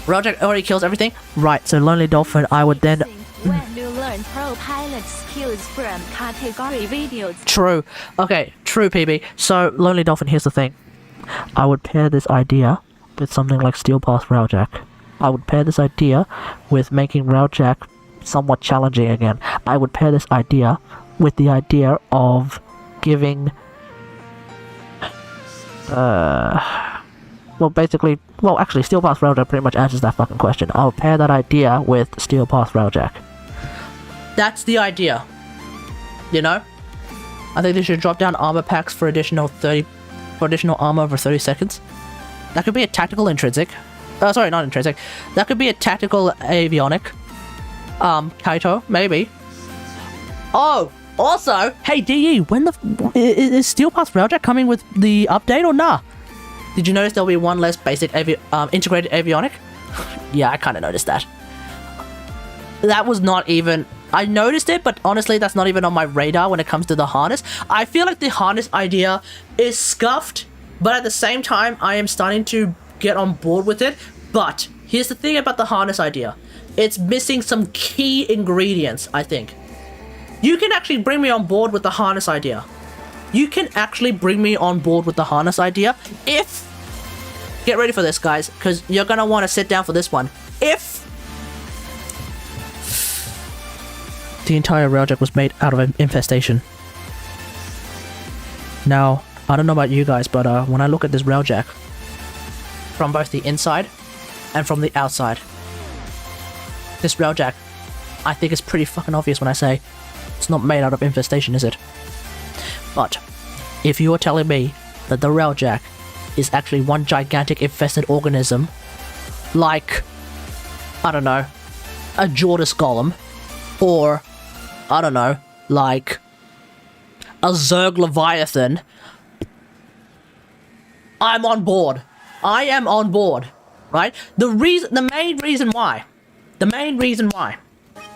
Railjack already kills everything. Right. So Lonely Dolphin, I would then. When you learn pro pilot skills from category videos. True. Okay. True, PB. So Lonely Dolphin. Here's the thing. I would pair this idea with something like Steel Path Railjack. I would pair this idea with making Railjack somewhat challenging again. I would pair this idea with the idea of giving actually Steel Path Railjack pretty much answers that fucking question. I'll pair that idea with Steel Path Railjack. That's the idea. You know? I think they should drop down armor packs for additional armor over 30 seconds. That could be a tactical intrinsic. Sorry, not intrinsic. That could be a tactical avionic. Kaito, maybe. Oh, also, hey DE, when is Steel Path Railjack coming with the update or nah? Did you notice there'll be one less basic integrated avionic? Yeah, I kind of noticed that. That was not even... I noticed it, but honestly, that's not even on my radar when it comes to the harness. I feel like the harness idea is scuffed, but at the same time, I am starting to get on board with it. But here's the thing about the harness idea. It's missing some key ingredients, I think. You can actually bring me on board with the harness idea. You can actually bring me on board with the harness idea if... Get ready for this, guys, because you're going to want to sit down for this one. If the entire Railjack was made out of an infestation. Now, I don't know about you guys, but when I look at this Railjack, from both the inside and from the outside, this Railjack, I think it's pretty fucking obvious when I say it's not made out of infestation, is it? But if you are telling me that the Railjack is actually one gigantic infested organism, like, I don't know, a Jordis Golem, or, I don't know, like a Zerg Leviathan, I'm on board. I am on board, right? The main reason why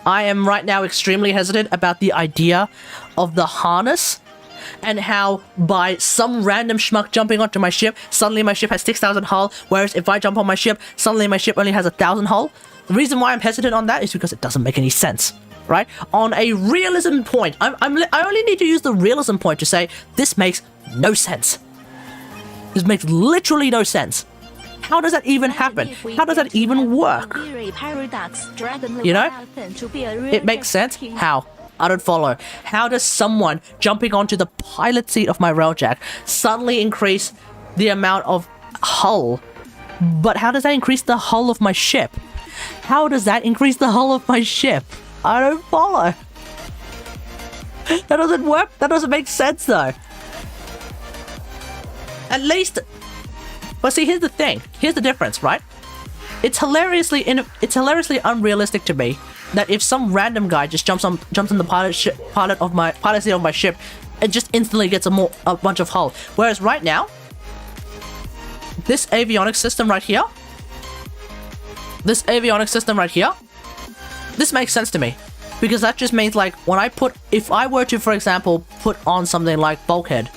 I am right now extremely hesitant about the idea of the harness and how by some random schmuck jumping onto my ship, suddenly my ship has 6,000 hull, whereas if I jump on my ship, suddenly my ship only has 1,000 hull. The reason why I'm hesitant on that is because it doesn't make any sense, right? On a realism point, I only need to use the realism point to say this makes no sense. This makes literally no sense. How does that even happen? How does that even work? You know? It makes sense? How? I don't follow. How does someone jumping onto the pilot seat of my Railjack suddenly increase the amount of hull? But how does that increase the hull of my ship? How does that increase the hull of my ship? I don't follow. That doesn't work. That doesn't make sense though. At least... But see, here's the thing. Here's the difference, right? It's hilariously unrealistic to me that if some random guy just jumps on the pilot seat of my ship, it just instantly gets a bunch of hull. Whereas right now, this avionics system right here, this makes sense to me. Because that just means like if I were to, for example, put on something like Bulkhead,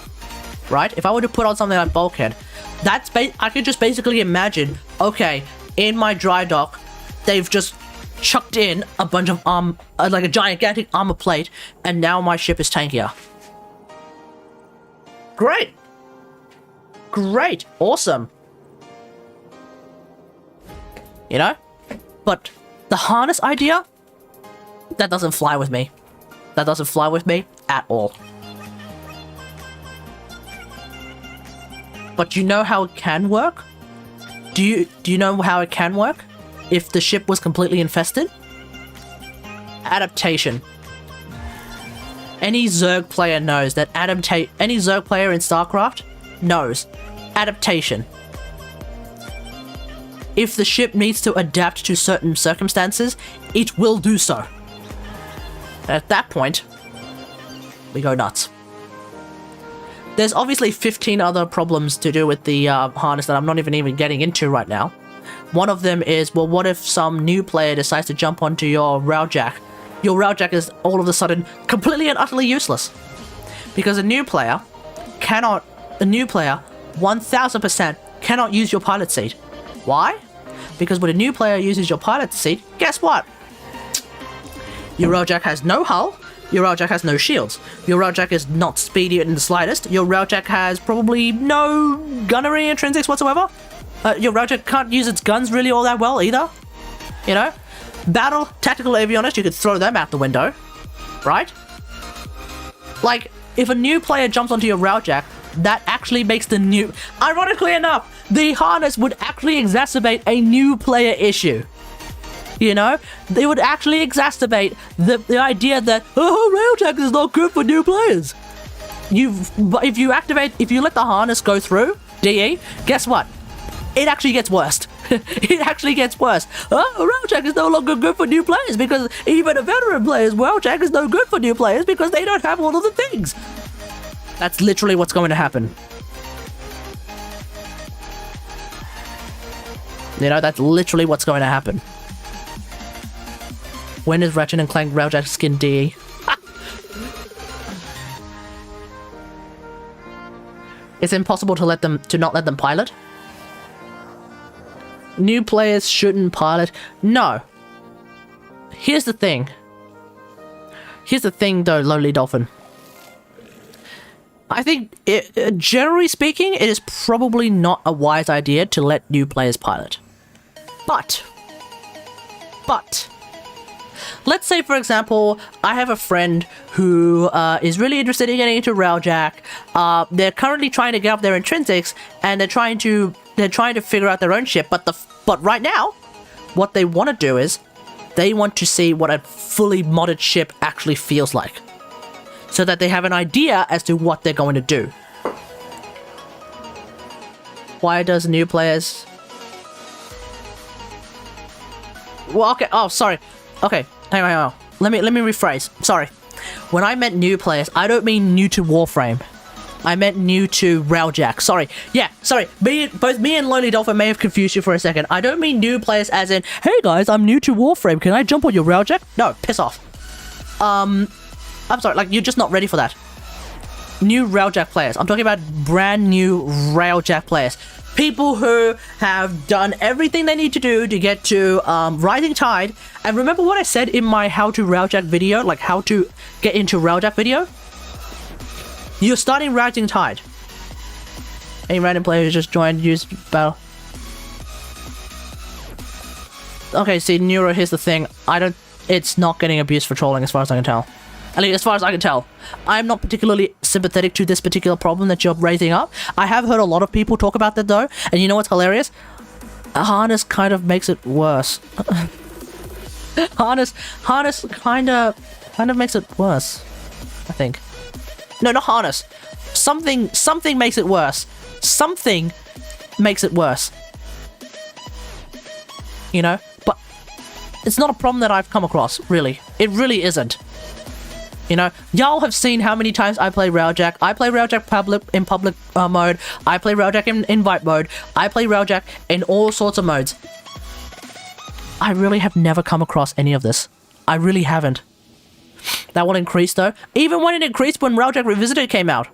right? If I were to put on something like Bulkhead, I could just basically imagine, okay, in my dry dock, they've just chucked in a bunch of like a gigantic armor plate, and now my ship is tankier. Great! Great! Awesome! You know? But the harness idea? That doesn't fly with me. That doesn't fly with me at all. But you know how it can work? Do you know how it can work? If the ship was completely infested? Adaptation. Any Zerg player knows that any Zerg player in StarCraft knows adaptation. If the ship needs to adapt to certain circumstances, it will do so. At that point, we go nuts. There's obviously 15 other problems to do with the harness that I'm not even getting into right now. One of them is, well, what if some new player decides to jump onto your Railjack? Your Railjack is all of a sudden completely and utterly useless. Because a new player 1000% cannot use your pilot seat. Why? Because when a new player uses your pilot seat, guess what? Your Railjack has no hull, your Railjack has no shields, your Railjack is not speedy in the slightest, your Railjack has probably no gunnery intrinsics whatsoever. Your Railjack can't use its guns really all that well either. You know? Battle, tactical avionics, you could throw them out the window. Right? Like, if a new player jumps onto your Railjack, that actually makes the new... Ironically enough, the harness would actually exacerbate a new player issue. You know? They would actually exacerbate the idea that, oh, Railjack is not good for new players. If you let the harness go through, DE, guess what? It actually gets worse. It actually gets worse. Oh, Railjack is no longer good for new players because even a veteran player's Railjack is no good for new players because they don't have all of the things. That's literally what's going to happen. You know, that's literally what's going to happen. When is Ratchet and Clank Railjack skin DE? It's impossible to not let them pilot. New players shouldn't pilot. No. Here's the thing. Here's the thing though, Lonely Dolphin. I think, generally speaking, it is probably not a wise idea to let new players pilot. But, let's say, for example, I have a friend who is really interested in getting into Railjack. They're currently trying to get up their intrinsics, and they're trying to figure out their own ship. But right now, what they want to do is they want to see what a fully modded ship actually feels like, so that they have an idea as to what they're going to do. Why does new players... Well, okay, oh, sorry. Okay, hang on. Let me rephrase. Sorry. When I meant new players, I don't mean new to Warframe. I meant new to Railjack. Sorry. Yeah, sorry. Both me and Lonely Dolphin may have confused you for a second. I don't mean new players as in, hey guys, I'm new to Warframe. Can I jump on your Railjack? No, piss off. I'm sorry, like, you're just not ready for that. New Railjack players. I'm talking about brand new Railjack players. People who have done everything they need to do to get to Rising Tide. And remember what I said in my How to Railjack video? Like, how to get into Railjack video? You're starting Rising Tide. Any random player who just joined, use battle. Okay, see, Neuro, here's the thing. It's not getting abused for trolling as far as I can tell. At least as far as I can tell. I'm not particularly sympathetic to this particular problem that you're raising up. I have heard a lot of people talk about that though, and you know what's hilarious? A harness kind of makes it worse. Harness kind of makes it worse, I think. No, not harness. Something makes it worse. Something makes it worse. You know? But it's not a problem that I've come across, really. It really isn't. You know, y'all have seen how many times I play Railjack. I play Railjack in public mode. I play Railjack in invite mode. I play Railjack in all sorts of modes. I really have never come across any of this. I really haven't. That will increase though. Even when it increased when Railjack Revisited came out.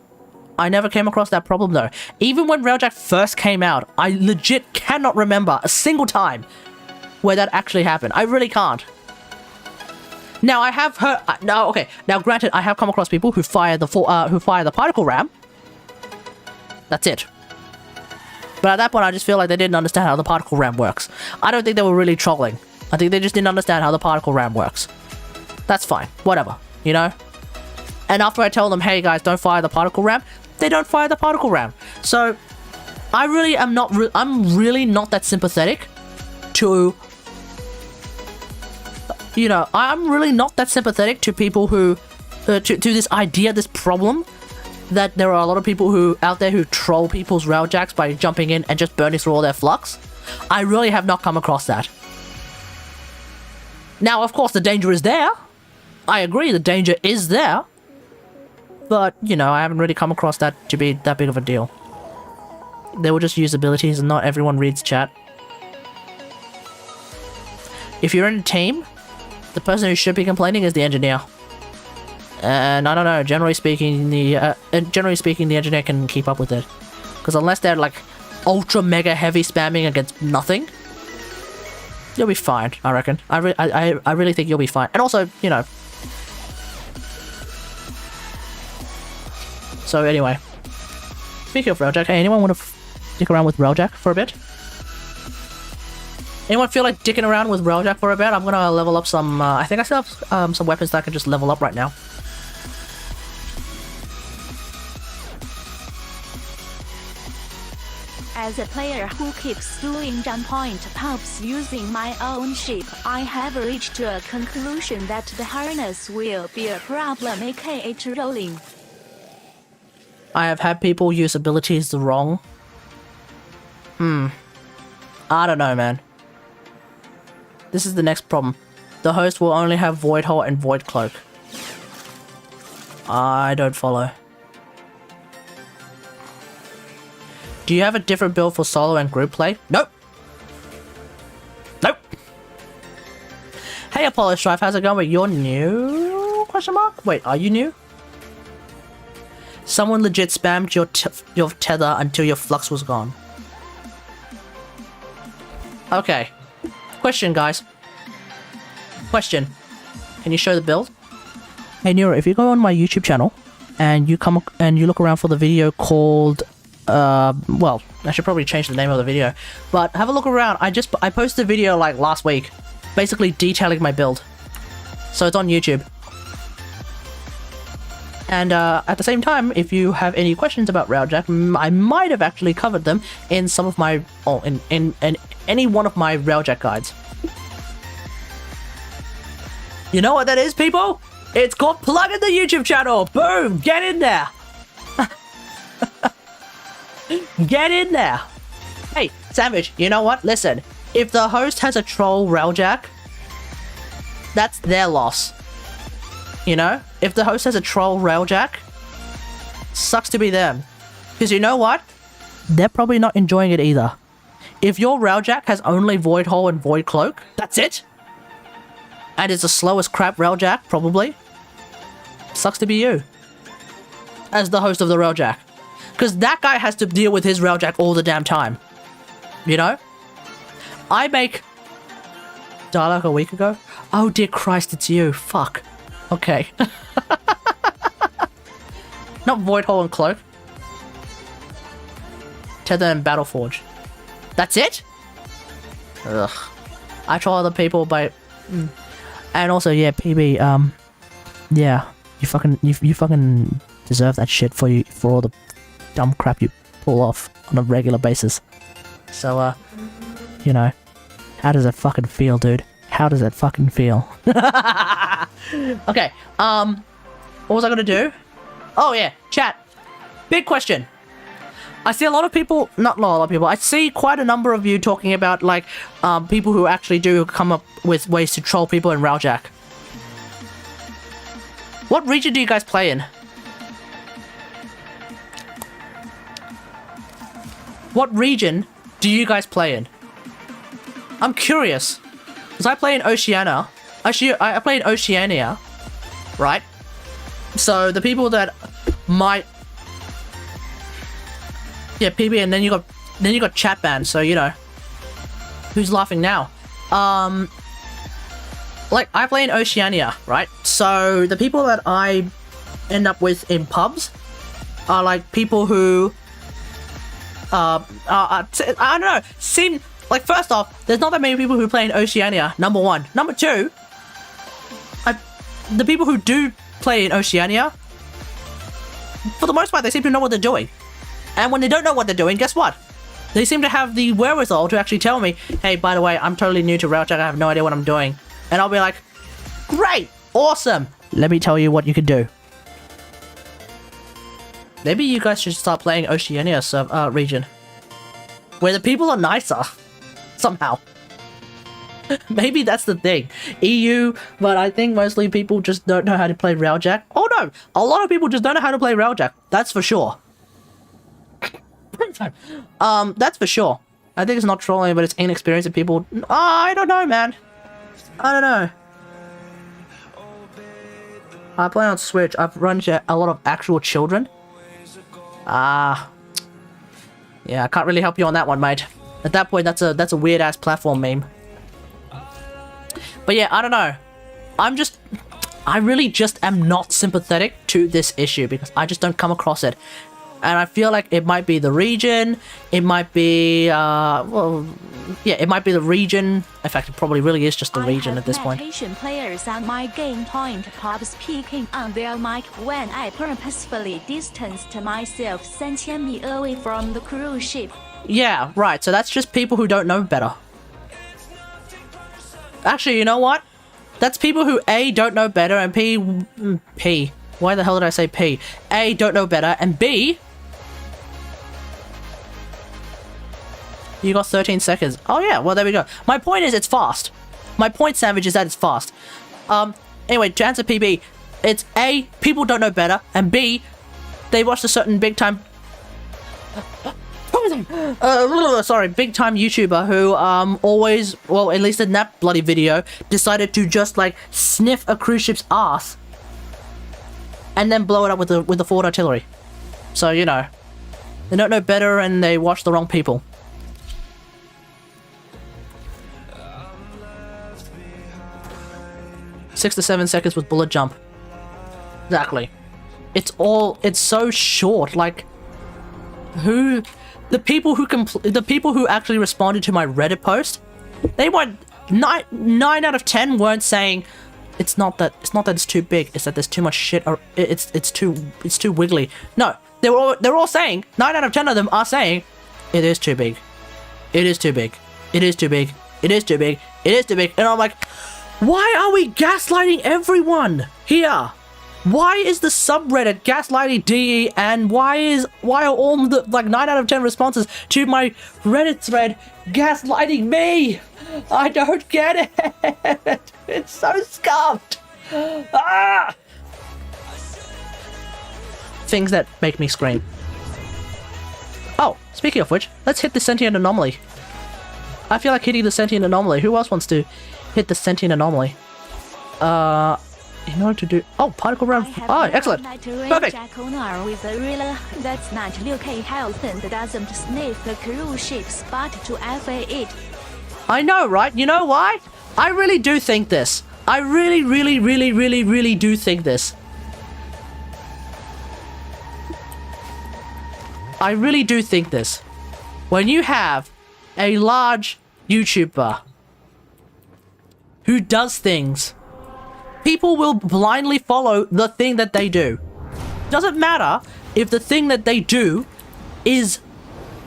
I never came across that problem though. Even when Railjack first came out, I legit cannot remember a single time where that actually happened. I really can't. Now I have heard. Now granted, I have come across people who fire the particle ram. That's it. But at that point, I just feel like they didn't understand how the particle ram works. I don't think they were really trolling. I think they just didn't understand how the particle ram works. That's fine. Whatever. You know. And after I tell them, hey guys, don't fire the particle ram, they don't fire the particle ram. So I really am not. I'm really not that sympathetic to. You know, I'm really not that sympathetic to people who to this idea, this problem, that there are a lot of people who out there who troll people's Railjacks by jumping in and just burning through all their flux. I really have not come across that. Now, of course, the danger is there. I agree, the danger is there. But, you know, I haven't really come across that to be that big of a deal. They will just use abilities and not everyone reads chat. If you're in a team, the person who should be complaining is the engineer. And I don't know, generally speaking, the engineer can keep up with it. Because unless they're like ultra mega heavy spamming against nothing, you'll be fine, I reckon. I really think you'll be fine. And also, you know. So anyway, speaking of Railjack, hey, anyone want to stick around with Railjack for a bit? Anyone feel like dicking around with Railjack for a bit? I'm gonna level up some, I think I still have some weapons that I can just level up right now. As a player who keeps doing jump point pubs using my own ship, I have reached to a conclusion that the harness will be a problem, aka trolling. I have had people use abilities wrong. I don't know, man. This is the next problem. The host will only have Void Hole and Void Cloak. I don't follow. Do you have a different build for solo and group play? Nope. Nope. Hey Apollo Strife, how's it going? You're new? Question mark? Wait, are you new? Someone legit spammed your tether until your flux was gone. Okay. Question, guys. Question. Can you show the build? Hey Nero, if you go on my YouTube channel and you look around for the video called well, I should probably change the name of the video, but have a look around. I posted a video like last week, basically detailing my build. So it's on YouTube. And at the same time, if you have any questions about Railjack, I might have actually covered them in some of my, in any one of my Railjack guides. You know what that is, people? It's called Plug in the YouTube channel. Boom! Get in there. Get in there. Hey, Savage, you know what? Listen, if the host has a troll Railjack, that's their loss. You know? If the host has a troll Railjack, sucks to be them. Because you know what? They're probably not enjoying it either. If your Railjack has only Void Hole and Void Cloak, that's it. And it's the slowest crap Railjack, probably. Sucks to be you. As the host of the Railjack. Because that guy has to deal with his Railjack all the damn time. You know? I make... Dialogue a week ago? Oh dear Christ, it's you. Fuck. Okay. Not Void Hole and Cloak. Tether and Battleforge. That's it? Ugh. I troll other people by... And also, yeah, PB, yeah. You fucking deserve that shit for all the dumb crap you pull off on a regular basis. So, you know, how does it fucking feel, dude? How does it fucking feel? Okay, what was I gonna do? Oh yeah, chat. Big question. I see a lot of people, not a lot of people, I see quite a number of you talking about, like, people who actually do come up with ways to troll people in Railjack. What region do you guys play in? What region do you guys play in? I'm curious. Because I play in Oceania. Actually, I play in Oceania. Right? So, the people that might... Yeah, PB, and then you got chat ban, so, you know. Who's laughing now? Like, I play in Oceania, right? So, the people that I end up with in pubs are, like, people who... I don't know, seem... Like, first off, there's not that many people who play in Oceania, number one. Number two, the people who do play in Oceania, for the most part, they seem to know what they're doing. And when they don't know what they're doing, guess what? They seem to have the wherewithal to actually tell me, hey, by the way, I'm totally new to Railjack, I have no idea what I'm doing. And I'll be like, great, awesome, let me tell you what you can do. Maybe you guys should start playing Oceania region, where the people are nicer, somehow. Maybe that's the thing. EU, but I think mostly people just don't know how to play Railjack. Oh no, a lot of people just don't know how to play Railjack. That's for sure. That's for sure. I think it's not trolling, but it's inexperienced people. I don't know, man. I don't know. I play on Switch. I've run into a lot of actual children. Yeah, I can't really help you on that one, mate. At that point, that's a weird ass platform meme. But yeah, I don't know. I really just am not sympathetic to this issue because I just don't come across it. And I feel like it might be the region, it might be, well, yeah, it might be the region. In fact, it probably really is just the region at this point. Asian players on my game point pop speaking on their mic when I purposefully distanced myself 3,000 meters away from the cruise ship. Yeah, right, so that's just people who don't know better. Actually, you know what? That's people who A, don't know better, and P, why the hell did I say P? A, don't know better, and B, you got 13 seconds. Oh yeah, well there we go. My point is it's fast. My point, Savage, is that it's fast. Anyway, to answer PB, it's A, people don't know better, and B, they watched a certain big time big time YouTuber who always, well, at least in that bloody video, decided to just like sniff a cruise ship's ass and then blow it up with the forward artillery. So, you know, they don't know better and they watch the wrong people. 6 to 7 seconds with bullet jump. Exactly. It's so short. Like, the people who actually responded to my Reddit post, they weren't 9 out of 10 weren't saying it's not that it's too big, it's that there's too much shit, or it's too wiggly. No, they're all saying, 9 out of 10 of them are saying it is too big. It is too big. It is too big. It is too big. It is too big. And I'm like, why are we gaslighting everyone here? Why is the subreddit gaslighting DE, and why are all the like 9 out of 10 responses to my Reddit thread gaslighting me? I don't get it. It's so scuffed. Ah! Things that make me scream. Oh, speaking of which, let's hit the sentient anomaly. I feel like hitting the sentient anomaly. Who else wants to hit the sentient anomaly? In order to do... Oh, particle round... Oh, excellent. Perfect. With a ruler that's not 6K health and doesn't sniff the cruise ship's butt to FA it. I know, right? You know why? I really do think this. I really do think this. I really do think this. When you have a large YouTuber who does things, people will blindly follow the thing that they do. Doesn't matter if the thing that they do is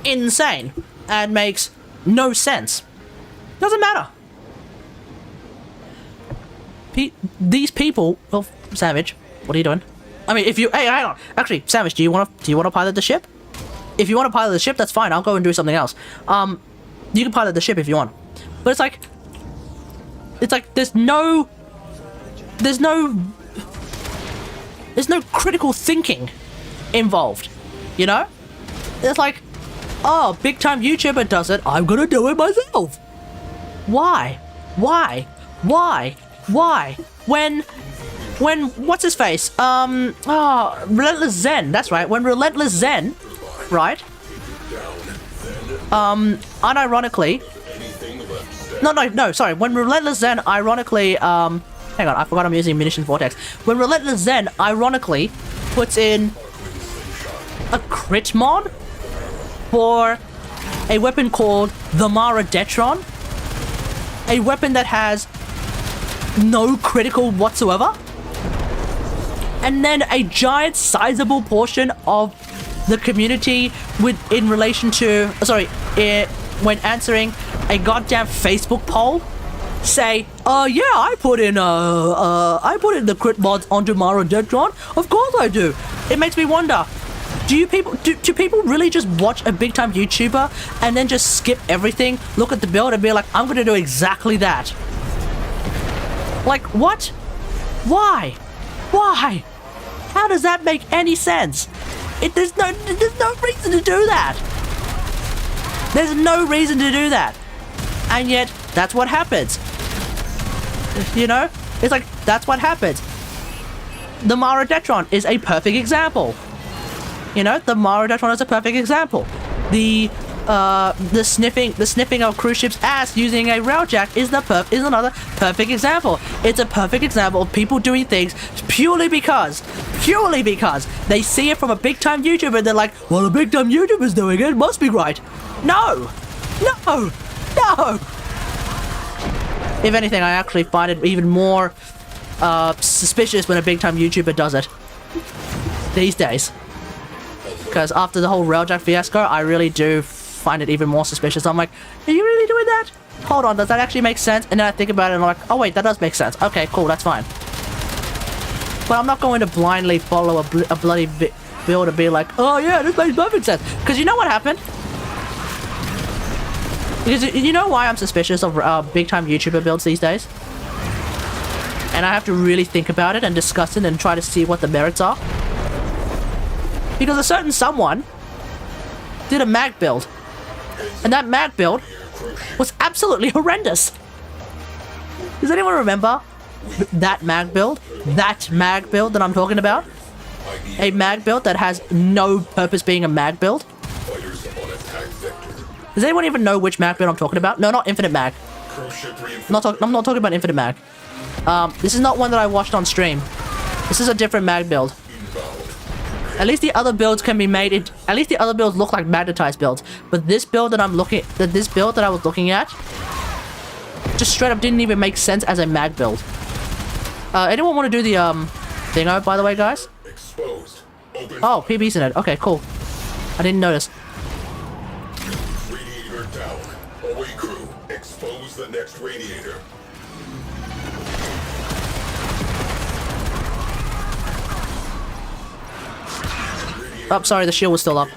insane and makes no sense. Doesn't matter. These people... Well, Savage, what are you doing? I mean, if you... Hey, hang on. Actually, Savage, do you want to pilot the ship? If you want to pilot the ship, that's fine. I'll go and do something else. You can pilot the ship if you want. But it's like... there's no critical thinking involved, you know? It's like, oh, big time YouTuber does it, I'm gonna do it myself. Why? When what's his face? Relentless Zen, that's right. When Relentless Zen, right? Unironically, no, sorry. When Relentless Zen ironically, hang on, I forgot I'm using Munition Vortex. When Relentless Zen ironically puts in a crit mod for a weapon called the Maradetron, a weapon that has no critical whatsoever, and then a giant sizable portion of the community in relation to, when answering a goddamn Facebook poll, say, yeah, I put in the crit mods onto Maradetron. Of course I do. It makes me wonder, Do people really just watch a big time YouTuber and then just skip everything, look at the build and be like, I'm gonna do exactly that? Like, what? Why? Why? How does that make any sense? There's no reason to do that. There's no reason to do that. And yet, that's what happens. You know? It's like, that's what happens. The Marodetron is a perfect example. You know, the Marodetron is a perfect example. The sniffing of cruise ships' ass using a railjack is another perfect example. It's a perfect example of people doing things purely because they see it from a big time YouTuber and they're like, well, a big time YouTuber's doing it, must be right. No! No! No! If anything, I actually find it even more suspicious when a big time YouTuber does it these days. Because after the whole railjack fiasco, I really do find it even more suspicious. I'm like, are you really doing that? Hold on, does that actually make sense? And then I think about it and I'm like, oh wait, that does make sense. Okay, cool, that's fine. But I'm not going to blindly follow a bloody build and be like, oh yeah, this makes perfect sense. Because you know what happened? Because you know why I'm suspicious of big time YouTuber builds these days? And I have to really think about it and discuss it and try to see what the merits are. Because a certain someone did a mag build. And that mag build was absolutely horrendous. Does anyone remember that mag build? That mag build that I'm talking about? A mag build that has no purpose being a mag build? Does anyone even know which mag build I'm talking about? No, not Infinite Mag. I'm not talking about Infinite Mag. This is not one that I watched on stream. This is a different mag build. At least the other builds can be made. At least the other builds look like magnetized builds. But this build that I was looking at, just straight up didn't even make sense as a mag build. Anyone want to do the thingo, by the way, guys? Oh, PB's in it. Okay, cool. I didn't notice. Radiator down. Away crew. Expose the next radiator. Oh, sorry, the shield was still up.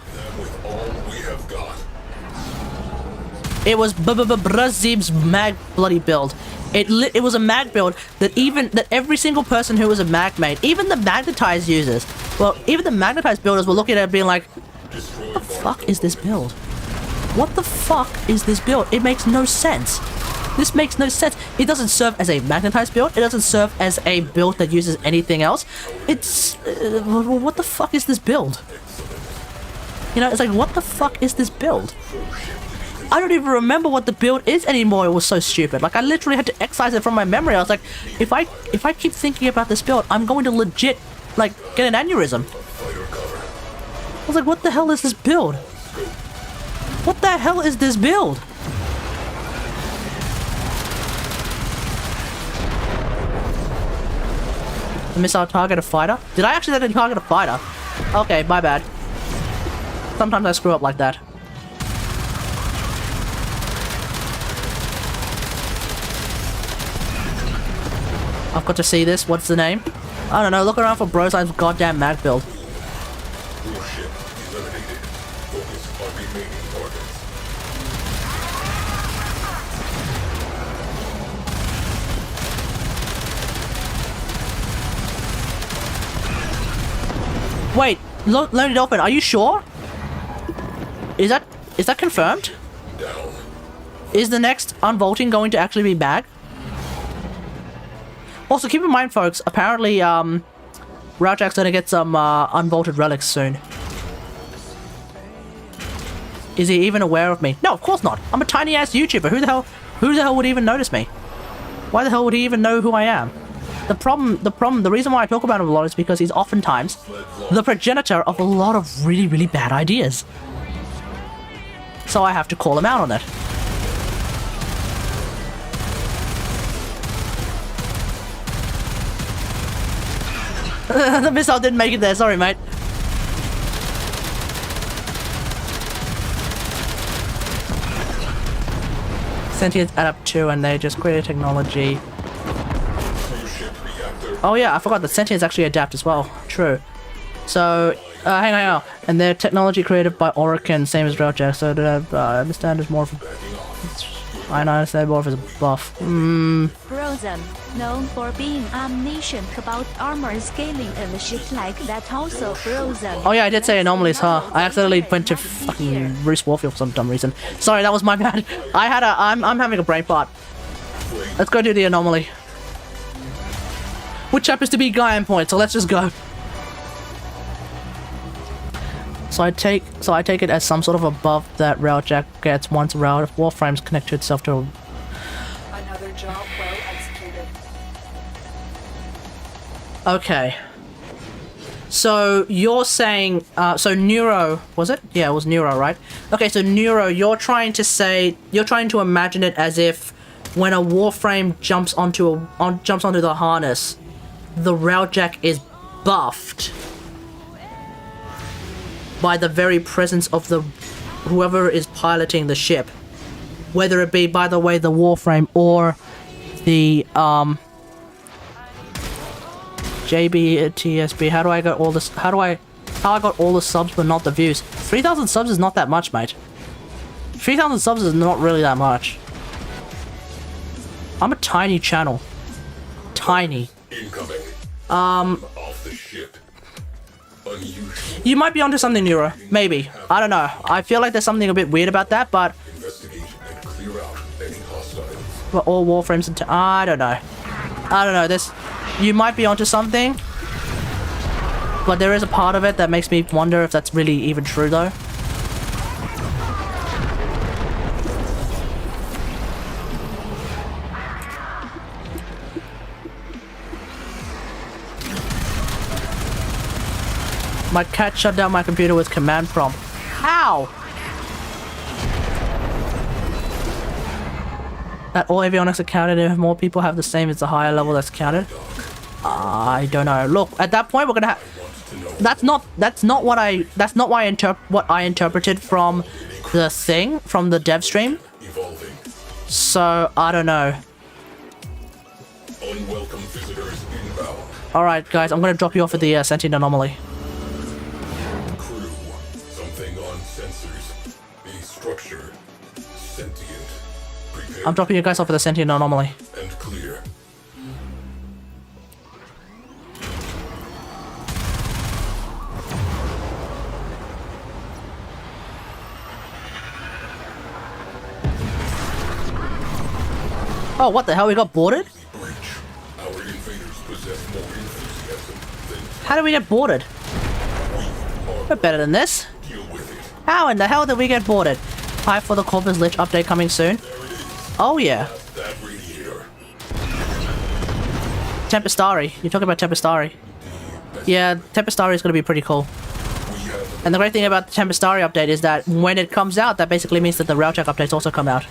It was Brazib's mag bloody build. It was a mag build that every single person who was a mag made, even the magnetized users, well, even the magnetized builders were looking at it being like, what the fuck is this build? What the fuck is this build? It makes no sense. This makes no sense. It doesn't serve as a magnetized build. It doesn't serve as a build that uses anything else. It's... what the fuck is this build? You know, it's like, what the fuck is this build? I don't even remember what the build is anymore. It was so stupid. Like, I literally had to excise it from my memory. I was like, if I keep thinking about this build, I'm going to legit, like, get an aneurysm. I was like, what the hell is this build? What the hell is this build? The missile target a fighter? Did I actually target a fighter? Okay, my bad. Sometimes I screw up like that. I've got to see this. What's the name? I don't know. Look around for Brosign's goddamn mag build. Wait, Lonely Dolphin, are you sure? Is that confirmed? Is the next unvaulting going to actually be mag? Also, keep in mind, folks, apparently, Railjack's gonna get some, unvaulted relics soon. Is he even aware of me? No, of course not. I'm a tiny-ass YouTuber. Who the hell would even notice me? Why the hell would he even know who I am? The reason why I talk about him a lot is because he's oftentimes the progenitor of a lot of really, really bad ideas. So I have to call him out on it. The missile didn't make it there, sorry mate. Sentients add up 2 and they just create technology. Oh yeah, I forgot that sentients actually adapt as well. True. So hang on. And they're technology created by Orican, same as Railjack, so I understand it's more of a... I understand more of a buff. Frozen, known for being omniscient about armor scaling and shit like that, also Frozen. Oh yeah, I did say anomalies, huh? I accidentally went to fucking Bruce Warfield for some dumb reason. Sorry, that was my bad. I'm having a brain fart. Let's go do the anomaly. Which happens to be Gaian point, so let's just go. So I take it as some sort of a buff that Railjack gets once Warframes connect to itself to. Another job well executed. Okay. So you're saying, so Neuro, was it? Yeah, it was Neuro, right? Okay, so Neuro, you're trying to imagine it as if when a Warframe jumps onto the harness, the Railjack is buffed by the very presence of the whoever is piloting the ship, whether it be, by the way, the Warframe or the JBTSB. How I got all the subs but not the views? 3,000 subs is not that much, mate. 3,000 subs is not really that much. I'm a tiny channel. Tiny. Incoming. Off the ship. Unusual. You might be onto something, Neuro. Maybe. I don't know. I feel like there's something a bit weird about that, but... Investigate and clear out any hostiles. But all Warframes and... I don't know. You might be onto something. But there is a part of it that makes me wonder if that's really even true, though. My cat shut down my computer with command prompt. How? That all avionics are counted, and if more people have the same, it's a higher level that's counted. I don't know. Look, at that point we're gonna have... That's not what I interpreted from the thing, from the dev stream. Evolving. So, I don't know. Unwelcome visitors inbound. Alright guys, I'm gonna drop you off at the sentient anomaly. Crew. Something on sensors. A structure. Sentient. Prepare I'm dropping you guys off at the sentient anomaly. and clear. Oh, what the hell? We got boarded? Breach. Our invaders possess more enthusiasm than How did we get boarded? We're better than this. deal with it. How in the hell did we get boarded? Hi for the Corpus Lich update coming soon. Oh yeah. That radiator. Tempestari. You're talking about Tempestari. Yeah, Tempestari is going to be pretty cool. And the great thing about the Tempestari update is that when it comes out, that basically means that the Railjack updates also come out.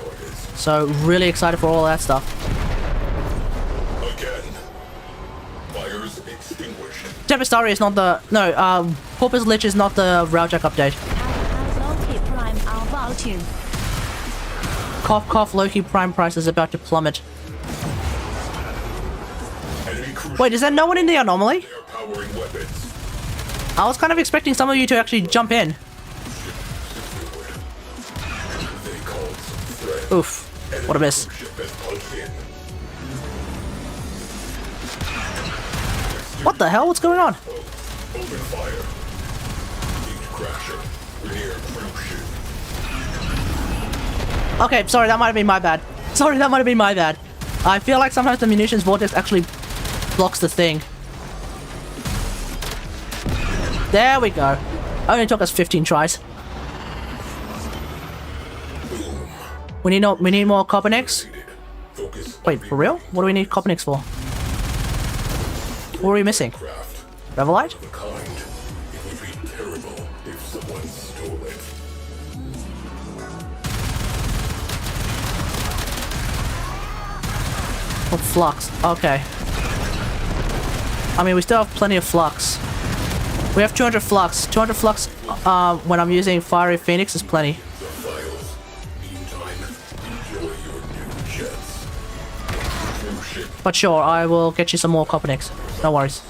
So really excited for all that stuff. Again. Fires extinguished. Tempestari is not the... No, Corpus Lich is not the Railjack update. Loki Prime on Valtune. Cough cough, Loki Prime price is about to plummet. Enemy crucial. Wait, is there no one in the anomaly? They're powering weapons. I was kind of expecting some of you to actually jump in. They called some threat. Oof. What a miss. Ship has punched in. What the hell? What's going on? Open fire. Heat crasher. Near crew ship. Okay, sorry, that might have been my bad. Sorry, that might have been my bad. I feel like sometimes the munitions vortex actually blocks the thing. There we go. Only took us 15 tries. We need more Copernix. Focus. Wait, for real? What do we need Copernix for? What are we missing? Craft. Revelite? The kind. It would be terrible if someone stole it. Oh, flux. Okay. I mean, we still have plenty of flux. We have 200 flux. 200 flux when I'm using Fiery Phoenix is plenty. The files. Meantime, enjoy your new jets. Crew ship. But sure, I will get you some more Copernix. No worries.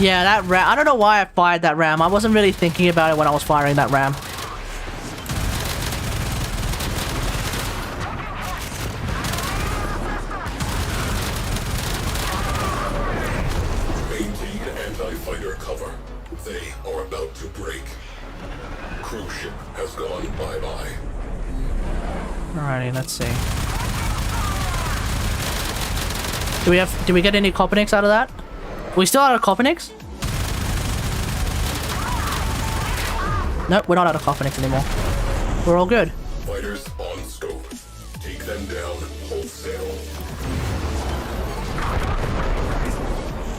Yeah, that ram. I don't know why I fired that ram. I wasn't really thinking about it when I was firing that ram. Maintain anti-fighter cover. They are about to break. Cruise ship has gone bye-bye. Alrighty, let's see. Do we get any Copernics out of that? We still out of Copernics? Nope, we're not out of Copernics anymore. We're all good. Fighters on scope. Take them down wholesale.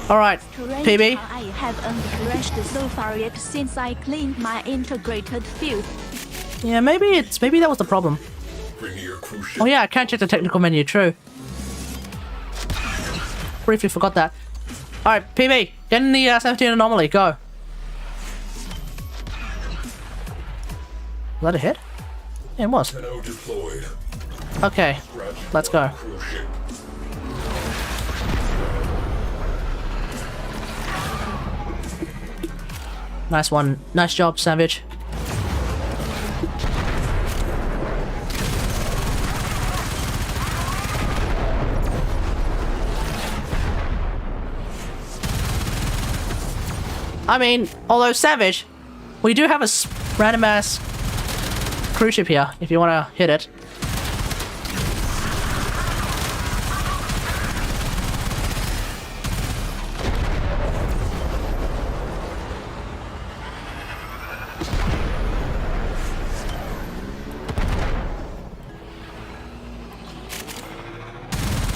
Alright, PB. I haven't crashed so far yet since I cleaned my integrated field. Yeah, maybe that was the problem. Premier cruise ship. Oh yeah, I can't check the technical menu, true. Briefly forgot that. Alright, PB, get in the 17 anomaly, go. Was that a hit? Yeah, it was. Now deployed. Okay, let's go. Cruise ship. Nice one. Nice job, Savage. I mean, although Savage, we do have a random ass cruise ship here, if you want to hit it.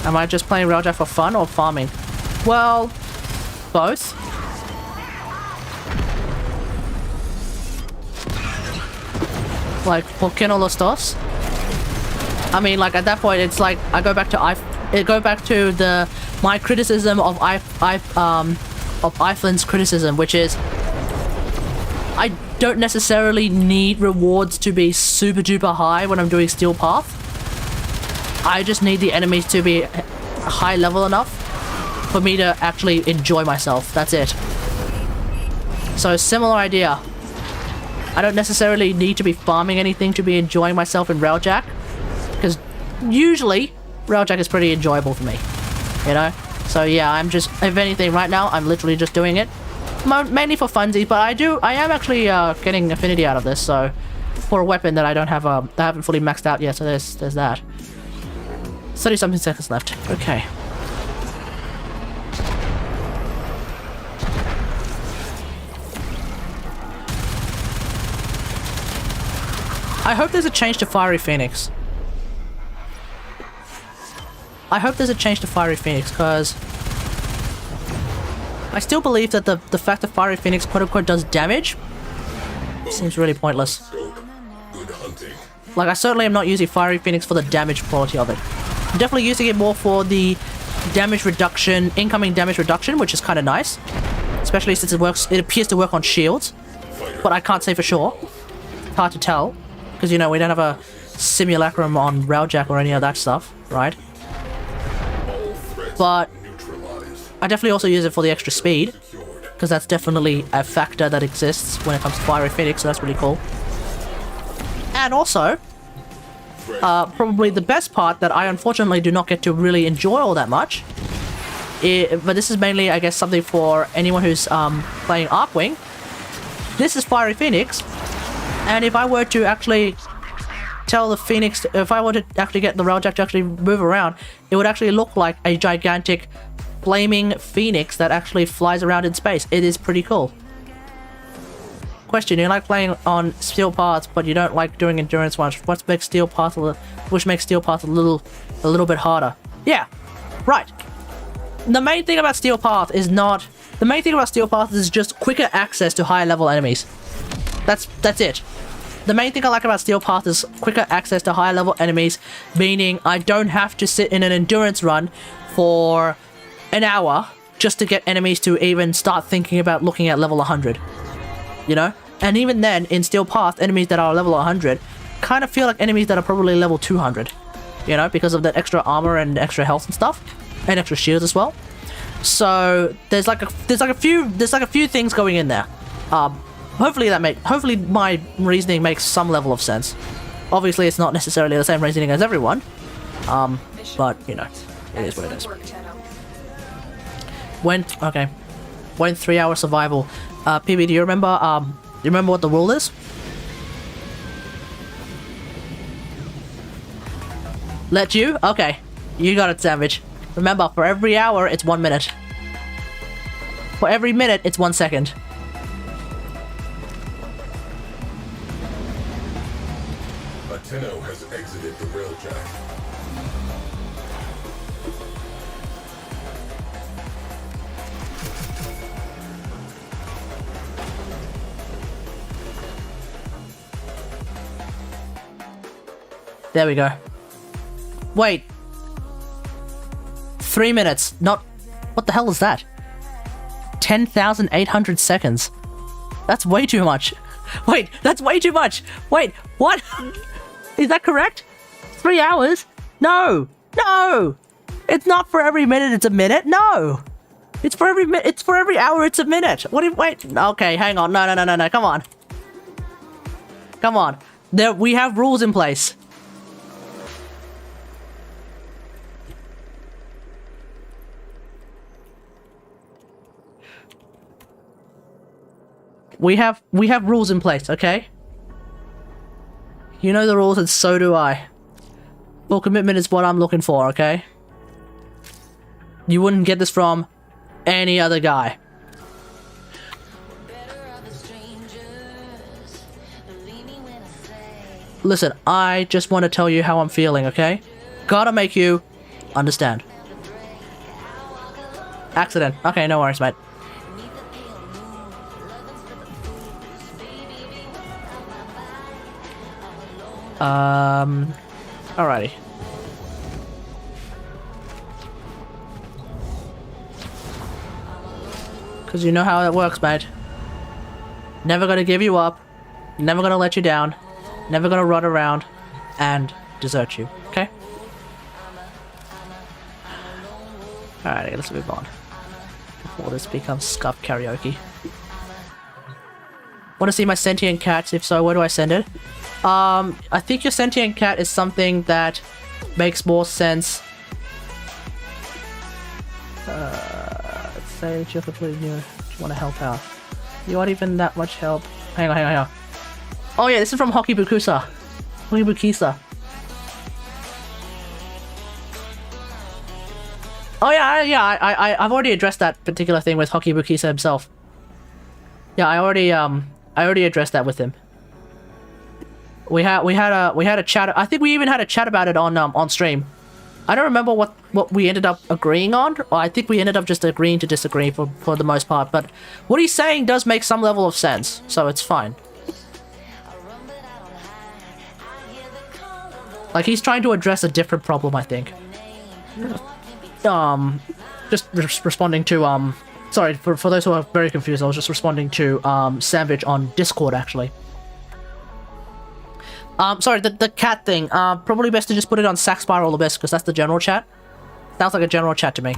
Am I just playing Railjack for fun or farming? Well, both. Like, ¿por qué no los dos? I mean, like, at that point, it's like, I go back to my criticism of Iflin's criticism, which is, I don't necessarily need rewards to be super duper high when I'm doing Steel Path. I just need the enemies to be high level enough for me to actually enjoy myself. That's it. So, similar idea. I don't necessarily need to be farming anything to be enjoying myself in Railjack, because usually Railjack is pretty enjoyable for me, you know? So yeah, I'm just, if anything, right now I'm literally just doing it mainly for funsies, but I am actually getting affinity out of this, so for a weapon that I don't have, that I haven't fully maxed out yet, so there's that. 30 something seconds left. Okay. I hope there's a change to Fiery Phoenix. I hope there's a change to Fiery Phoenix, because I still believe that the fact that Fiery Phoenix quote-unquote does damage seems really pointless. Good hunting. Like, I certainly am not using Fiery Phoenix for the damage quality of it. I'm definitely using it more for the damage reduction, incoming damage reduction, which is kind of nice. Especially since it appears to work on shields. But I can't say for sure. It's hard to tell. Because, you know, we don't have a simulacrum on Railjack or any of that stuff, right? But I definitely also use it for the extra speed, because that's definitely a factor that exists when it comes to Fiery Phoenix, so that's really cool. And also, probably the best part that I unfortunately do not get to really enjoy all that much, but this is mainly, I guess, something for anyone who's playing Arkwing. This is Fiery Phoenix. And if I were to actually tell the Phoenix, if I were to actually get the Railjack to actually move around, it would actually look like a gigantic flaming Phoenix that actually flies around in space. It is pretty cool. Question, you like playing on Steel Paths, but you don't like doing endurance ones. Which makes Steel Path a little bit harder? Yeah, right. The main thing about Steel Path is not... The main thing about Steel Path is just quicker access to higher level enemies. That's it. The main thing I like about Steel Path is quicker access to higher level enemies, meaning I don't have to sit in an endurance run for an hour just to get enemies to even start thinking about looking at level 100. You know? And even then, in Steel Path, enemies that are level 100 kind of feel like enemies that are probably level 200. You know? Because of that extra armor and extra health and stuff. And extra shields as well. So there's like a few things going in there. Hopefully my reasoning makes some level of sense. Obviously, it's not necessarily the same reasoning as everyone. But you know, it is what it is. Went 3 hour survival. PB, do you remember? Do you remember what the rule is? Let you? Okay, you got it, Savage. Remember, for every hour, it's 1 minute. For every minute, it's 1 second. Tenno has exited the railjack. There we go. Wait. 3 minutes. Not... What the hell is that? 10,800 seconds. That's way too much. Wait, that's way too much. Wait, what? Is that correct? 3 hours? No! No! It's not for every minute it's a minute. No! It's for every minute. It's for every hour it's a minute. What if... Wait. Okay, hang on. No. Come on. Come on. We have rules in place. We have rules in place, okay? You know the rules and so do I. Full commitment is what I'm looking for, okay? You wouldn't get this from any other guy. Listen, I just want to tell you how I'm feeling, okay? Gotta make you understand. Accident. Okay, no worries, mate. Alrighty. Cause you know how it works, mate. Never gonna give you up. Never gonna let you down. Never gonna run around and desert you, okay? Alright, let's move on. Before this becomes scuff karaoke. Want to see my sentient cats? If so, where do I send it? I think your sentient cat is something that makes more sense. Say that you're completely new. You want to help out. You aren't even that much help. Hang on. Oh yeah, this is from Hockey Bukisa. Hockey Bukisa. Oh yeah, I've already addressed that particular thing with Hockey Bukisa himself. Yeah, I already addressed that with him. We had a chat. I think we even had a chat about it on stream. I don't remember what we ended up agreeing on. Or I think we ended up just agreeing to disagree for the most part. But what he's saying does make some level of sense, so it's fine. Like he's trying to address a different problem, I think. Just responding to sorry for those who are very confused. I was just responding to Savage on Discord actually. Sorry, the cat thing. Probably best to just put it on Sack Spiral Abyss because that's the general chat. Sounds like a general chat to me.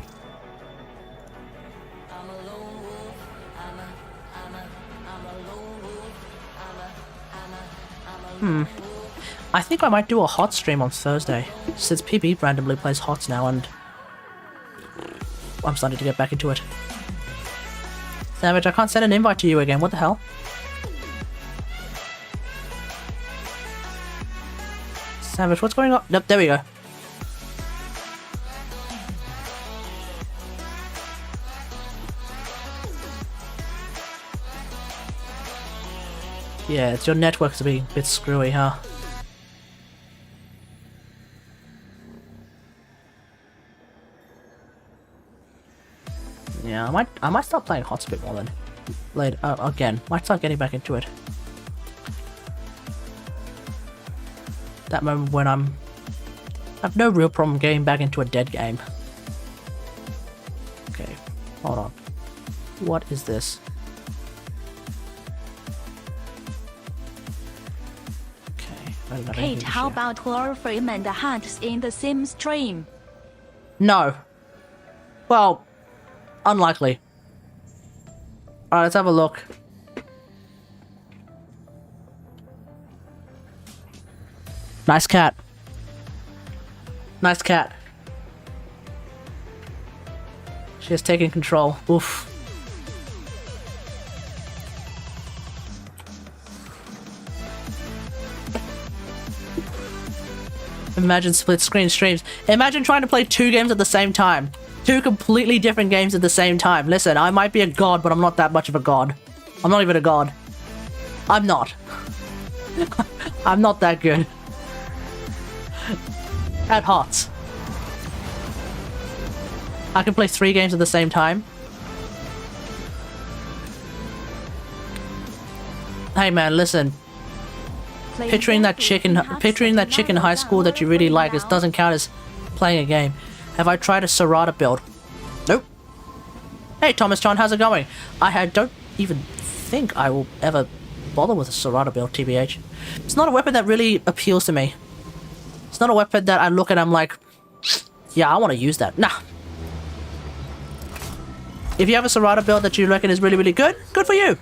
I think I might do a hot stream on Thursday since PB randomly plays HOTS now and I'm starting to get back into it. Savage, I can't send an invite to you again. What the hell? Savage, what's going on? Nope, there we go. Yeah, it's your network's being a bit screwy, huh? Yeah, I might start playing HOTS a bit more then. Later, again, might start getting back into it. That moment when I have no real problem getting back into a dead game. Okay, hold on. What is this? Okay. Kate, how about Warframe and HOTS in the same stream? No. Well, Unlikely. Alright, let's have a look. Nice cat. Nice cat. She has taken control. Oof. Imagine split screen streams. Imagine trying to play 2 games at the same time. 2 completely different games at the same time. Listen, I might be a god, but I'm not that much of a god. I'm not even a god. I'm not. I'm not that good. At hearts. I can play 3 games at the same time. Hey man, listen. Picturing that chick in high school that you really like, it doesn't count as playing a game. Have I tried a Serrata build? Nope. Hey Thomas John, how's it going? I don't even think I will ever bother with a Serrata build, TBH. It's not a weapon that really appeals to me. It's not a weapon that I look at and I'm like, yeah, I want to use that. Nah. If you have a Serrata build that you reckon is really, really good, good for you.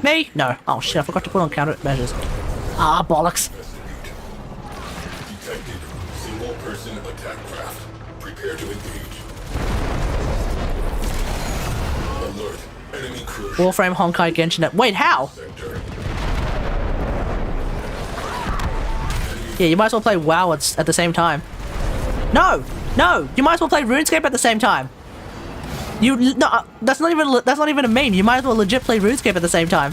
Me? No. Oh shit, I forgot to put on countermeasures. Ah, bollocks. Detected. Single person attack craft. Prepare to engage. Alert. Enemy crew. Warframe Honkai Genshin. Wait, how? Sector. Yeah, you might as well play WoW at the same time. No! No! You might as well play RuneScape at the same time. No, that's not even a meme. You might as well legit play RuneScape at the same time.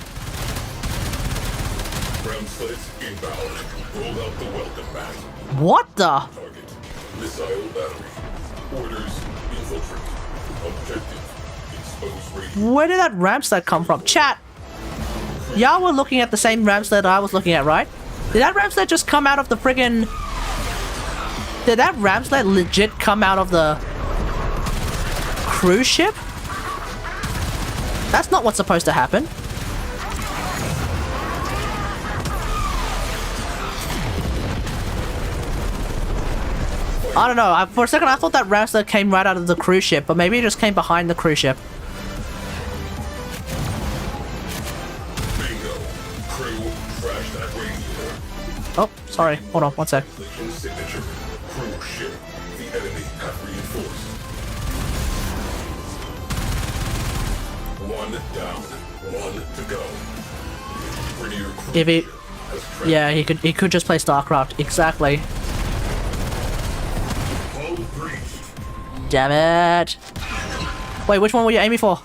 Ground slits inbound. Roll out the welcome mat. What the? Target. Missile battery. Orders. Infiltrate. Objective. Expose radio. Where did that ramp sled come from? Chat! Y'all were looking at the same ramp sled I was looking at, right? Did that ramp sled just come out of the friggin... Did that ramp sled legit come out of the... cruise ship? That's not what's supposed to happen. I don't know. For a second I thought that ramp sled came right out of the cruise ship, but maybe it just came behind the cruise ship. Bingo. Crew. Trash that radiator. Oh, sorry. Hold on, one sec. Legion signature. Crew ship. The enemy have reinforced. One down. One to go. Prettier crew If he... ship has tracked. Yeah, he could just play StarCraft. Exactly. Hull breached. Damn it. Wait, which one were you aiming for?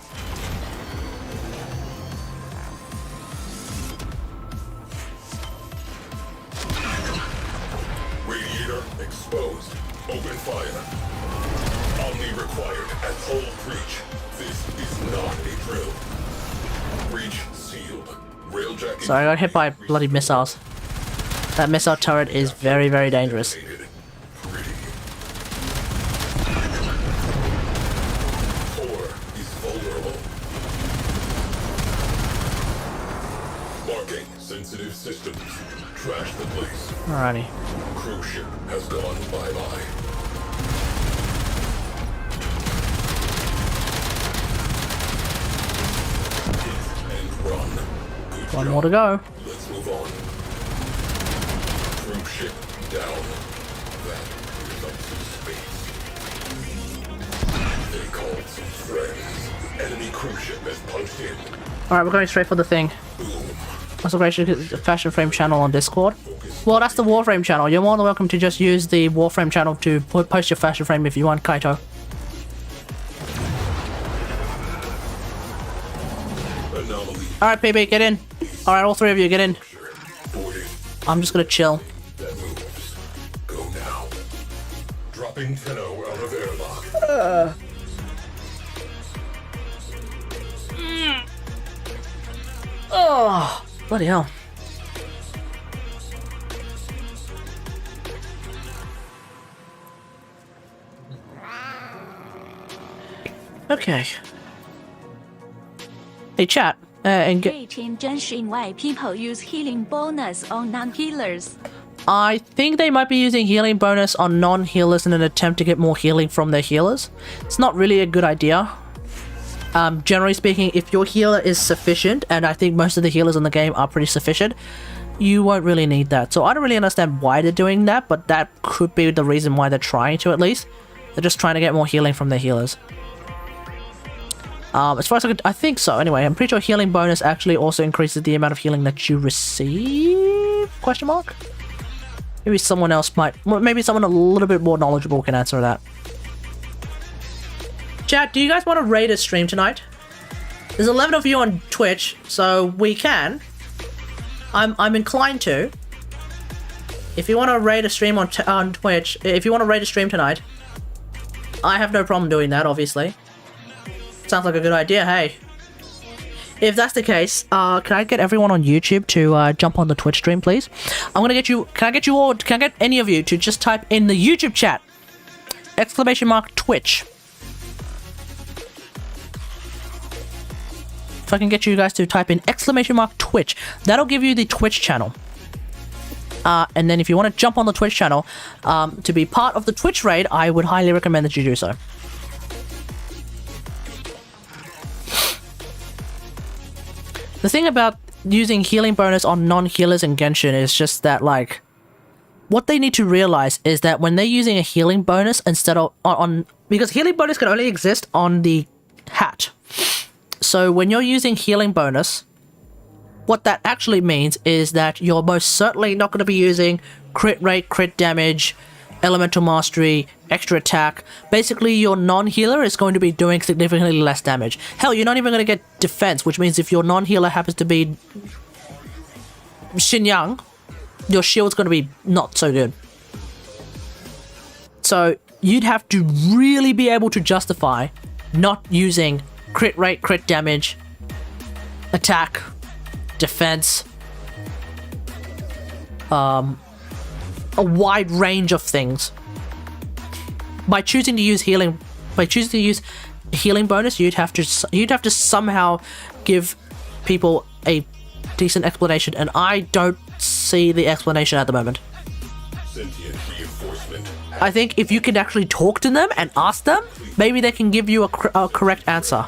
Radiator exposed. Open fire. Omni required at hull breach. This is not a drill. Breach sealed. Railjacket. Sorry, I got hit by bloody missiles. That missile turret is very, very dangerous. Pretty. Core is vulnerable. Marking sensitive systems. Trash the place. Alrighty. Cruise ship has gone bye-bye. Hit and run. Good One job. more to go. Let's move on. Cruise ship down. That clears up some space. They called some friends. Enemy cruise ship has punched in. Alright, we're going straight for the thing. Also, great Fashion Frame channel on Discord. Well, that's the Warframe channel. You're more than welcome to just use the Warframe channel to post your Fashion Frame if you want, Kaito. Anomaly. Alright, PB, get in. Alright, all 3 of you, get in. Boarded. I'm just gonna chill. That moves. Go now. Dropping Tenno out of airlock. Oh, bloody hell. Okay. Hey, chat. And get. Great in Genshin why people use healing bonus on non-healers. I think they might be using healing bonus on non-healers in an attempt to get more healing from their healers. It's not really a good idea. Generally speaking, if your healer is sufficient, and I think most of the healers in the game are pretty sufficient, you won't really need that. So I don't really understand why they're doing that, but that could be the reason why they're trying to, at least. They're just trying to get more healing from their healers. As far as I think so. Anyway, I'm pretty sure healing bonus actually also increases the amount of healing that you receive? Question mark? Maybe someone else might... Maybe someone a little bit more knowledgeable can answer that. Chat, do you guys want to raid a stream tonight? There's 11 of you on Twitch, so we can. I'm inclined to. If you want to raid a stream on Twitch, if you want to raid a stream tonight, I have no problem doing that, obviously. Sounds like a good idea, hey. If that's the case, can I get everyone on YouTube to jump on the Twitch stream, please? I'm gonna get you... Can I get any of you to just type in the YouTube chat ! Twitch. If I can get you guys to type in !Twitch, that'll give you the Twitch channel. And then if you want to jump on the Twitch channel to be part of the Twitch raid, I would highly recommend that you do so. The thing about using healing bonus on non-healers in Genshin is just that, like, what they need to realize is that when they're using a healing bonus instead of because healing bonus can only exist on the hat. So when you're using healing bonus, what that actually means is that you're most certainly not going to be using crit rate, crit damage, elemental mastery, extra attack. Basically, your non-healer is going to be doing significantly less damage. Hell, you're not even going to get defense, which means if your non-healer happens to be Xinyan, your shield's going to be not so good. So you'd have to really be able to justify not using crit rate, crit damage, attack, defense, a wide range of things. By choosing to use healing bonus, you'd have to somehow give people a decent explanation, and I don't see the explanation at the moment. Sentient reinforcement. I think if you can actually talk to them and ask them, maybe they can give you a correct answer.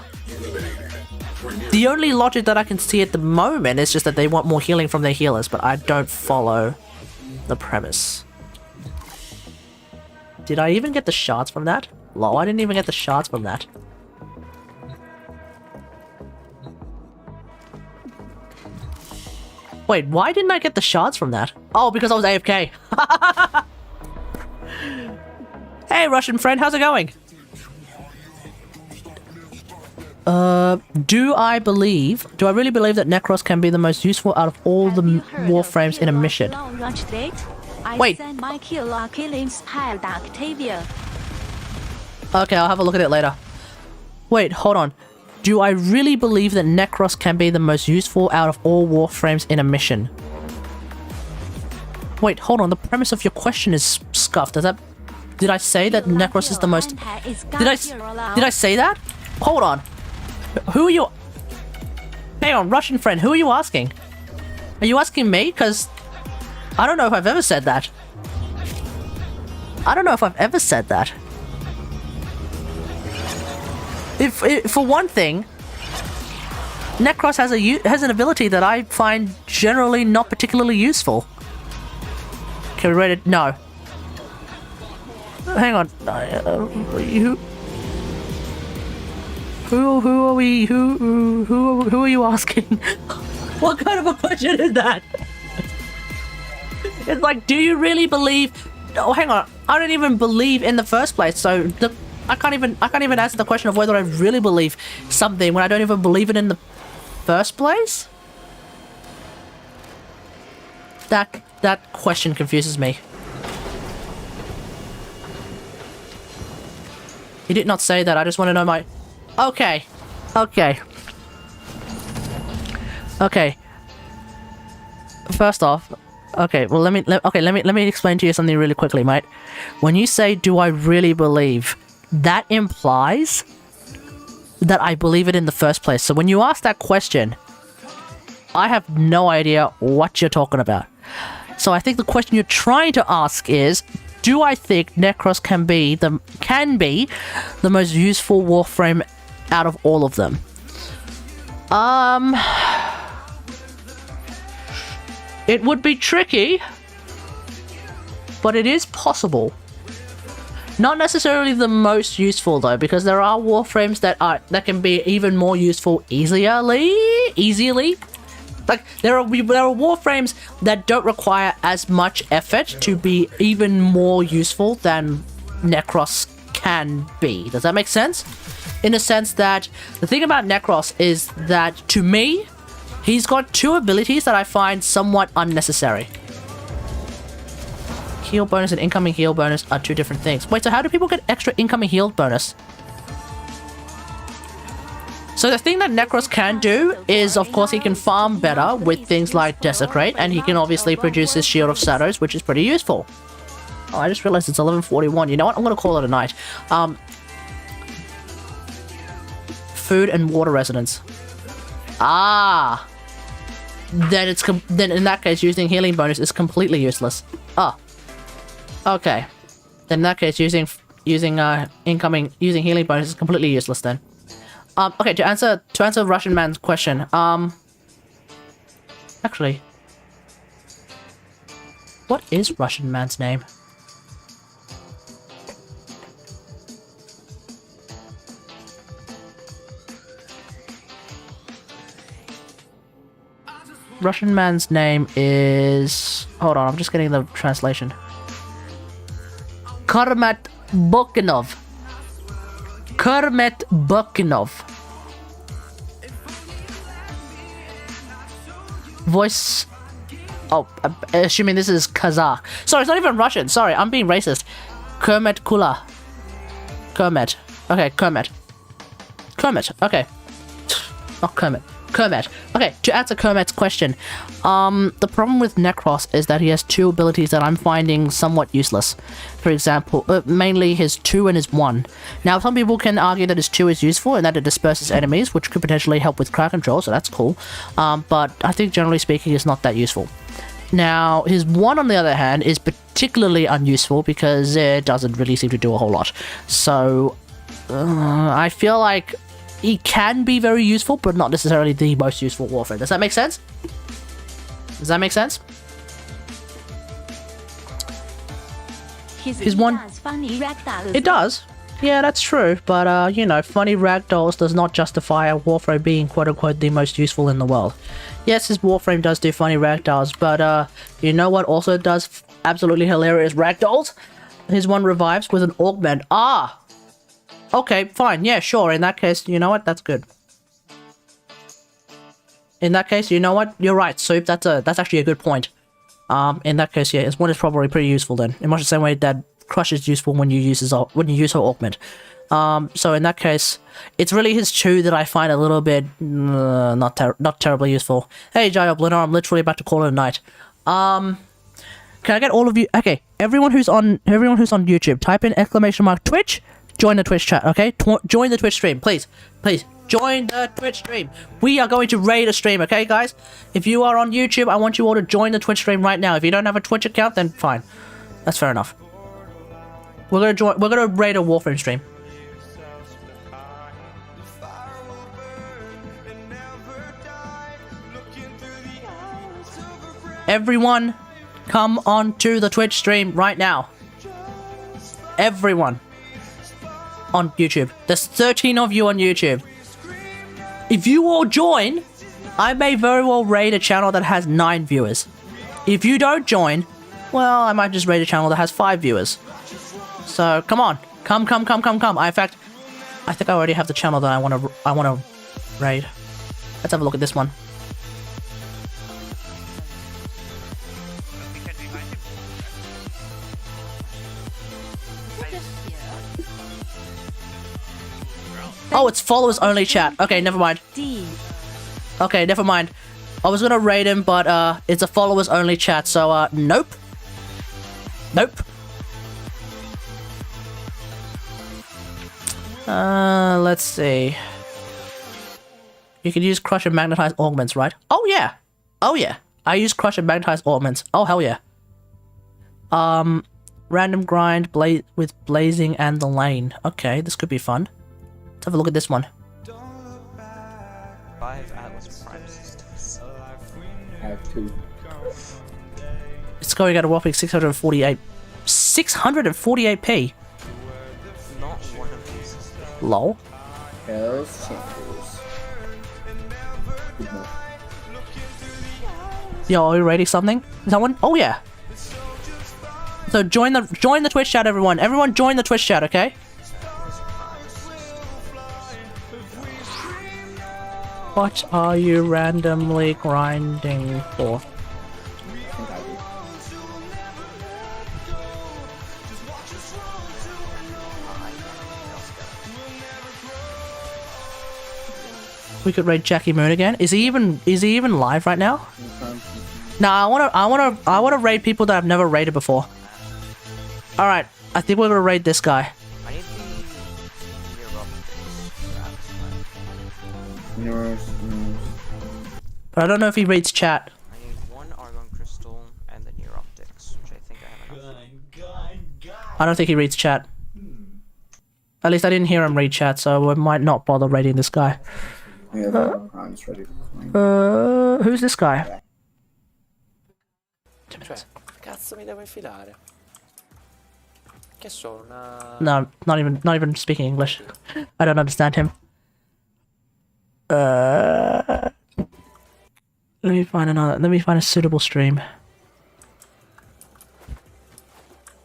The only logic that I can see at the moment is just that they want more healing from their healers, but I don't follow the premise. Did I even get the shards from that? Lol, I didn't even get the shards from that. Wait, why didn't I get the shards from that? Oh, because I was AFK. Hey, Russian friend, how's it going? Do I really believe that Necros can be the most useful out of all the warframes in a mission? Wait. Okay, I'll have a look at it later. Wait, hold on. Do I really believe that Necros can be the most useful out of all warframes in a mission? Wait, hold on. The premise of your question is scuffed. Did I say that Necros is the most... Did I say that? Hold on. Who are you... Hang on, Russian friend, who are you asking? Are you asking me? Because I don't know if I've ever said that. I don't know if I've ever said that. If for one thing, Necros has an ability that I find generally not particularly useful. Can we rate it? No. Hang on. Who are we? Who are you asking? What kind of a question is that? It's like, do you really believe? Oh, hang on. I don't even believe in the first place. So I can't even answer the question of whether I really believe something when I don't even believe it in the first place. That question confuses me. He did not say that. I just want to know my... Okay. First off, okay. Well, let me explain to you something really quickly, mate. When you say, "Do I really believe?" that implies that I believe it in the first place. So when you ask that question, I have no idea what you're talking about. So I think the question you're trying to ask is, do I think Necros can be the most useful warframe out of all of them. It would be tricky, but it is possible. Not necessarily the most useful though, because there are warframes that can be even more useful easily. Like there are warframes that don't require as much effort to be even more useful than Necros can be. Does that make sense? In the sense that the thing about Necros is that to me, he's got two abilities that I find somewhat unnecessary. Heal bonus and incoming heal bonus are two different things. Wait, so how do people get extra incoming heal bonus? So the thing that Necros can do is, of course, he can farm better with things like Desecrate, and he can obviously produce his Shield of Shadows, which is pretty useful. Oh, I just realized it's 11:41. You know what? I'm gonna call it a night. Food and water resonance. Ah. Then in that case, using healing bonus is completely useless. Ah. Okay. Then in that case, using healing bonus is completely useless then. Okay, to answer Russian man's question, actually, what is Russian man's name? Russian man's name is... Hold on, I'm just getting the translation. Kurmat Bokinov. Kurmet Bokinov. Voice... Oh, assuming this is Kazakh. Sorry, it's not even Russian. Sorry, I'm being racist. Kermit Kula. Kermit. Okay, Kermit. Kermit, okay. Not Kermit. Kermit. Okay, to answer Kermit's question, the problem with Necros is that he has two abilities that I'm finding somewhat useless. For example, mainly his 2 and his 1. Now, some people can argue that his 2 is useful and that it disperses enemies, which could potentially help with crowd control, so that's cool. But I think generally speaking, it's not that useful. Now, his 1, on the other hand, is particularly unuseful because it doesn't really seem to do a whole lot. So, I feel like he can be very useful, but not necessarily the most useful warfare. Does that make sense? Does that make sense? His one funny ragdoll. It does. Yeah, that's true. But, you know, funny ragdolls does not justify a warframe being quote-unquote the most useful in the world. Yes, his warframe does do funny ragdolls, but, you know what also does absolutely hilarious ragdolls? His 1 revives with an augment. Ah! Okay, fine. Yeah, sure. In that case, you know what? That's good. In that case, you know what? You're right, Soup. That's actually a good point. In that case, yeah, his 1 is probably pretty useful then. In much the same way that Crush is useful when you use her augment. So in that case, it's really his 2 that I find a little bit not terribly useful. Hey, Jayob Lunar, I'm literally about to call it a night. Can I get all of you? Okay, everyone who's on YouTube, type in ! Twitch. Join the Twitch chat, okay? Join the Twitch stream, please. Please, join the Twitch stream. We are going to raid a stream, okay, guys? If you are on YouTube, I want you all to join the Twitch stream right now. If you don't have a Twitch account, then fine. That's fair enough. We're gonna raid a Warframe stream. Everyone, come on to the Twitch stream right now. Everyone. On YouTube. There's 13 of you on YouTube. If you all join, I may very well raid a channel that has 9 viewers. If you don't join, well, I might just raid a channel that has 5 viewers. So, come on. Come. In fact, I think I already have the channel that I wanna raid. Let's have a look at this one. Oh, it's followers only chat. Okay, never mind. Okay, never mind. I was gonna raid him, but it's a followers only chat, so nope. Nope. Let's see. You can use Crush and Magnetize Augments, right? Oh yeah. Oh yeah. I use Crush and Magnetize Augments. Oh hell yeah. Random grind with Blazing and the Lane. Okay, this could be fun. Let's have a look at this one. 5 Atlas Prime systems. I have 2. It's going at a whopping 648. 648p. Not one of these. Lol. Hell's Chambers. Good enough. Yo, are you rating something? Someone? Oh yeah. So join the Twitch chat, everyone. Everyone join the Twitch chat, okay? What are you randomly grinding for? We could raid Jackie Moon again. Is he even live right now? Nah, I wanna raid people that I've never raided before. Alright, I think we're gonna raid this guy. I need the But I don't know if he reads chat. I need 1 Argon Crystal and the Near Optics, which I think I have enough. I don't think he reads chat. At least I didn't hear him read chat, so I might not bother raiding this guy. We have crimes ready for Who's this guy? Cioè, cazzo mi devo infilare? Che sono una... No, not even speaking English. I don't understand him. Let me find a suitable stream.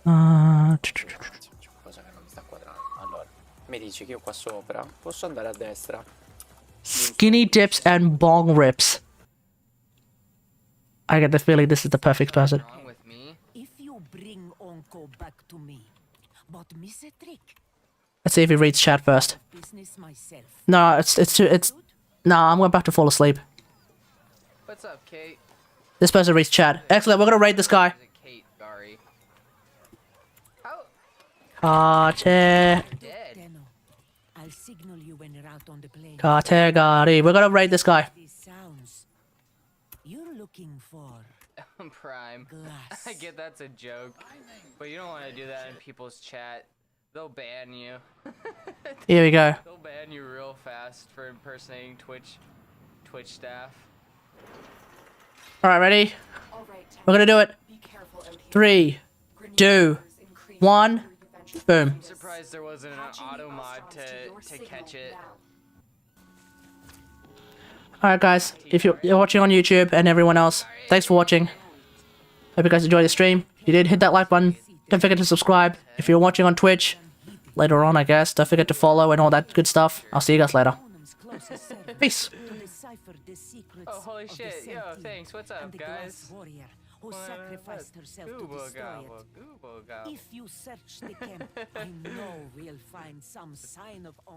C'è qualcosa che non mi sta quadrando. Allora, mi dici che io qua sopra posso andare a destra. Skinny dips and bong rips. I get the feeling this is the perfect person. If you bring Onko back to me, but miss a trick. Let's see if he reads chat first. Business myself. No, it's I'm about to fall asleep. What's up, Kate? This person reads chat. Excellent, we're gonna raid this guy. Kate, Gary. Kate. I'll signal you when you're out on the plane. Kategari. We're gonna raid this guy. These sounds. You're looking for Prime. glass. I get that's a joke, but you don't want to do that in people's chat. They'll ban you. Here we go. They'll ban you real fast for impersonating Twitch staff. Alright, ready? We're gonna do it. 3, 2, 1. Boom. I'm surprised there wasn't an auto mod to catch it. Alright guys, if you're watching on YouTube and everyone else, thanks for watching. Hope you guys enjoyed the stream. If you did, hit that like button. Don't forget to subscribe. If you're watching on Twitch, later on I guess, don't forget to follow and all that good stuff. I'll see you guys later. Peace. Oh, holy shit. Yo, thanks. What's up, guys? Who sacrificed herself to destroy it. If you search the camp, I know we'll find some sign of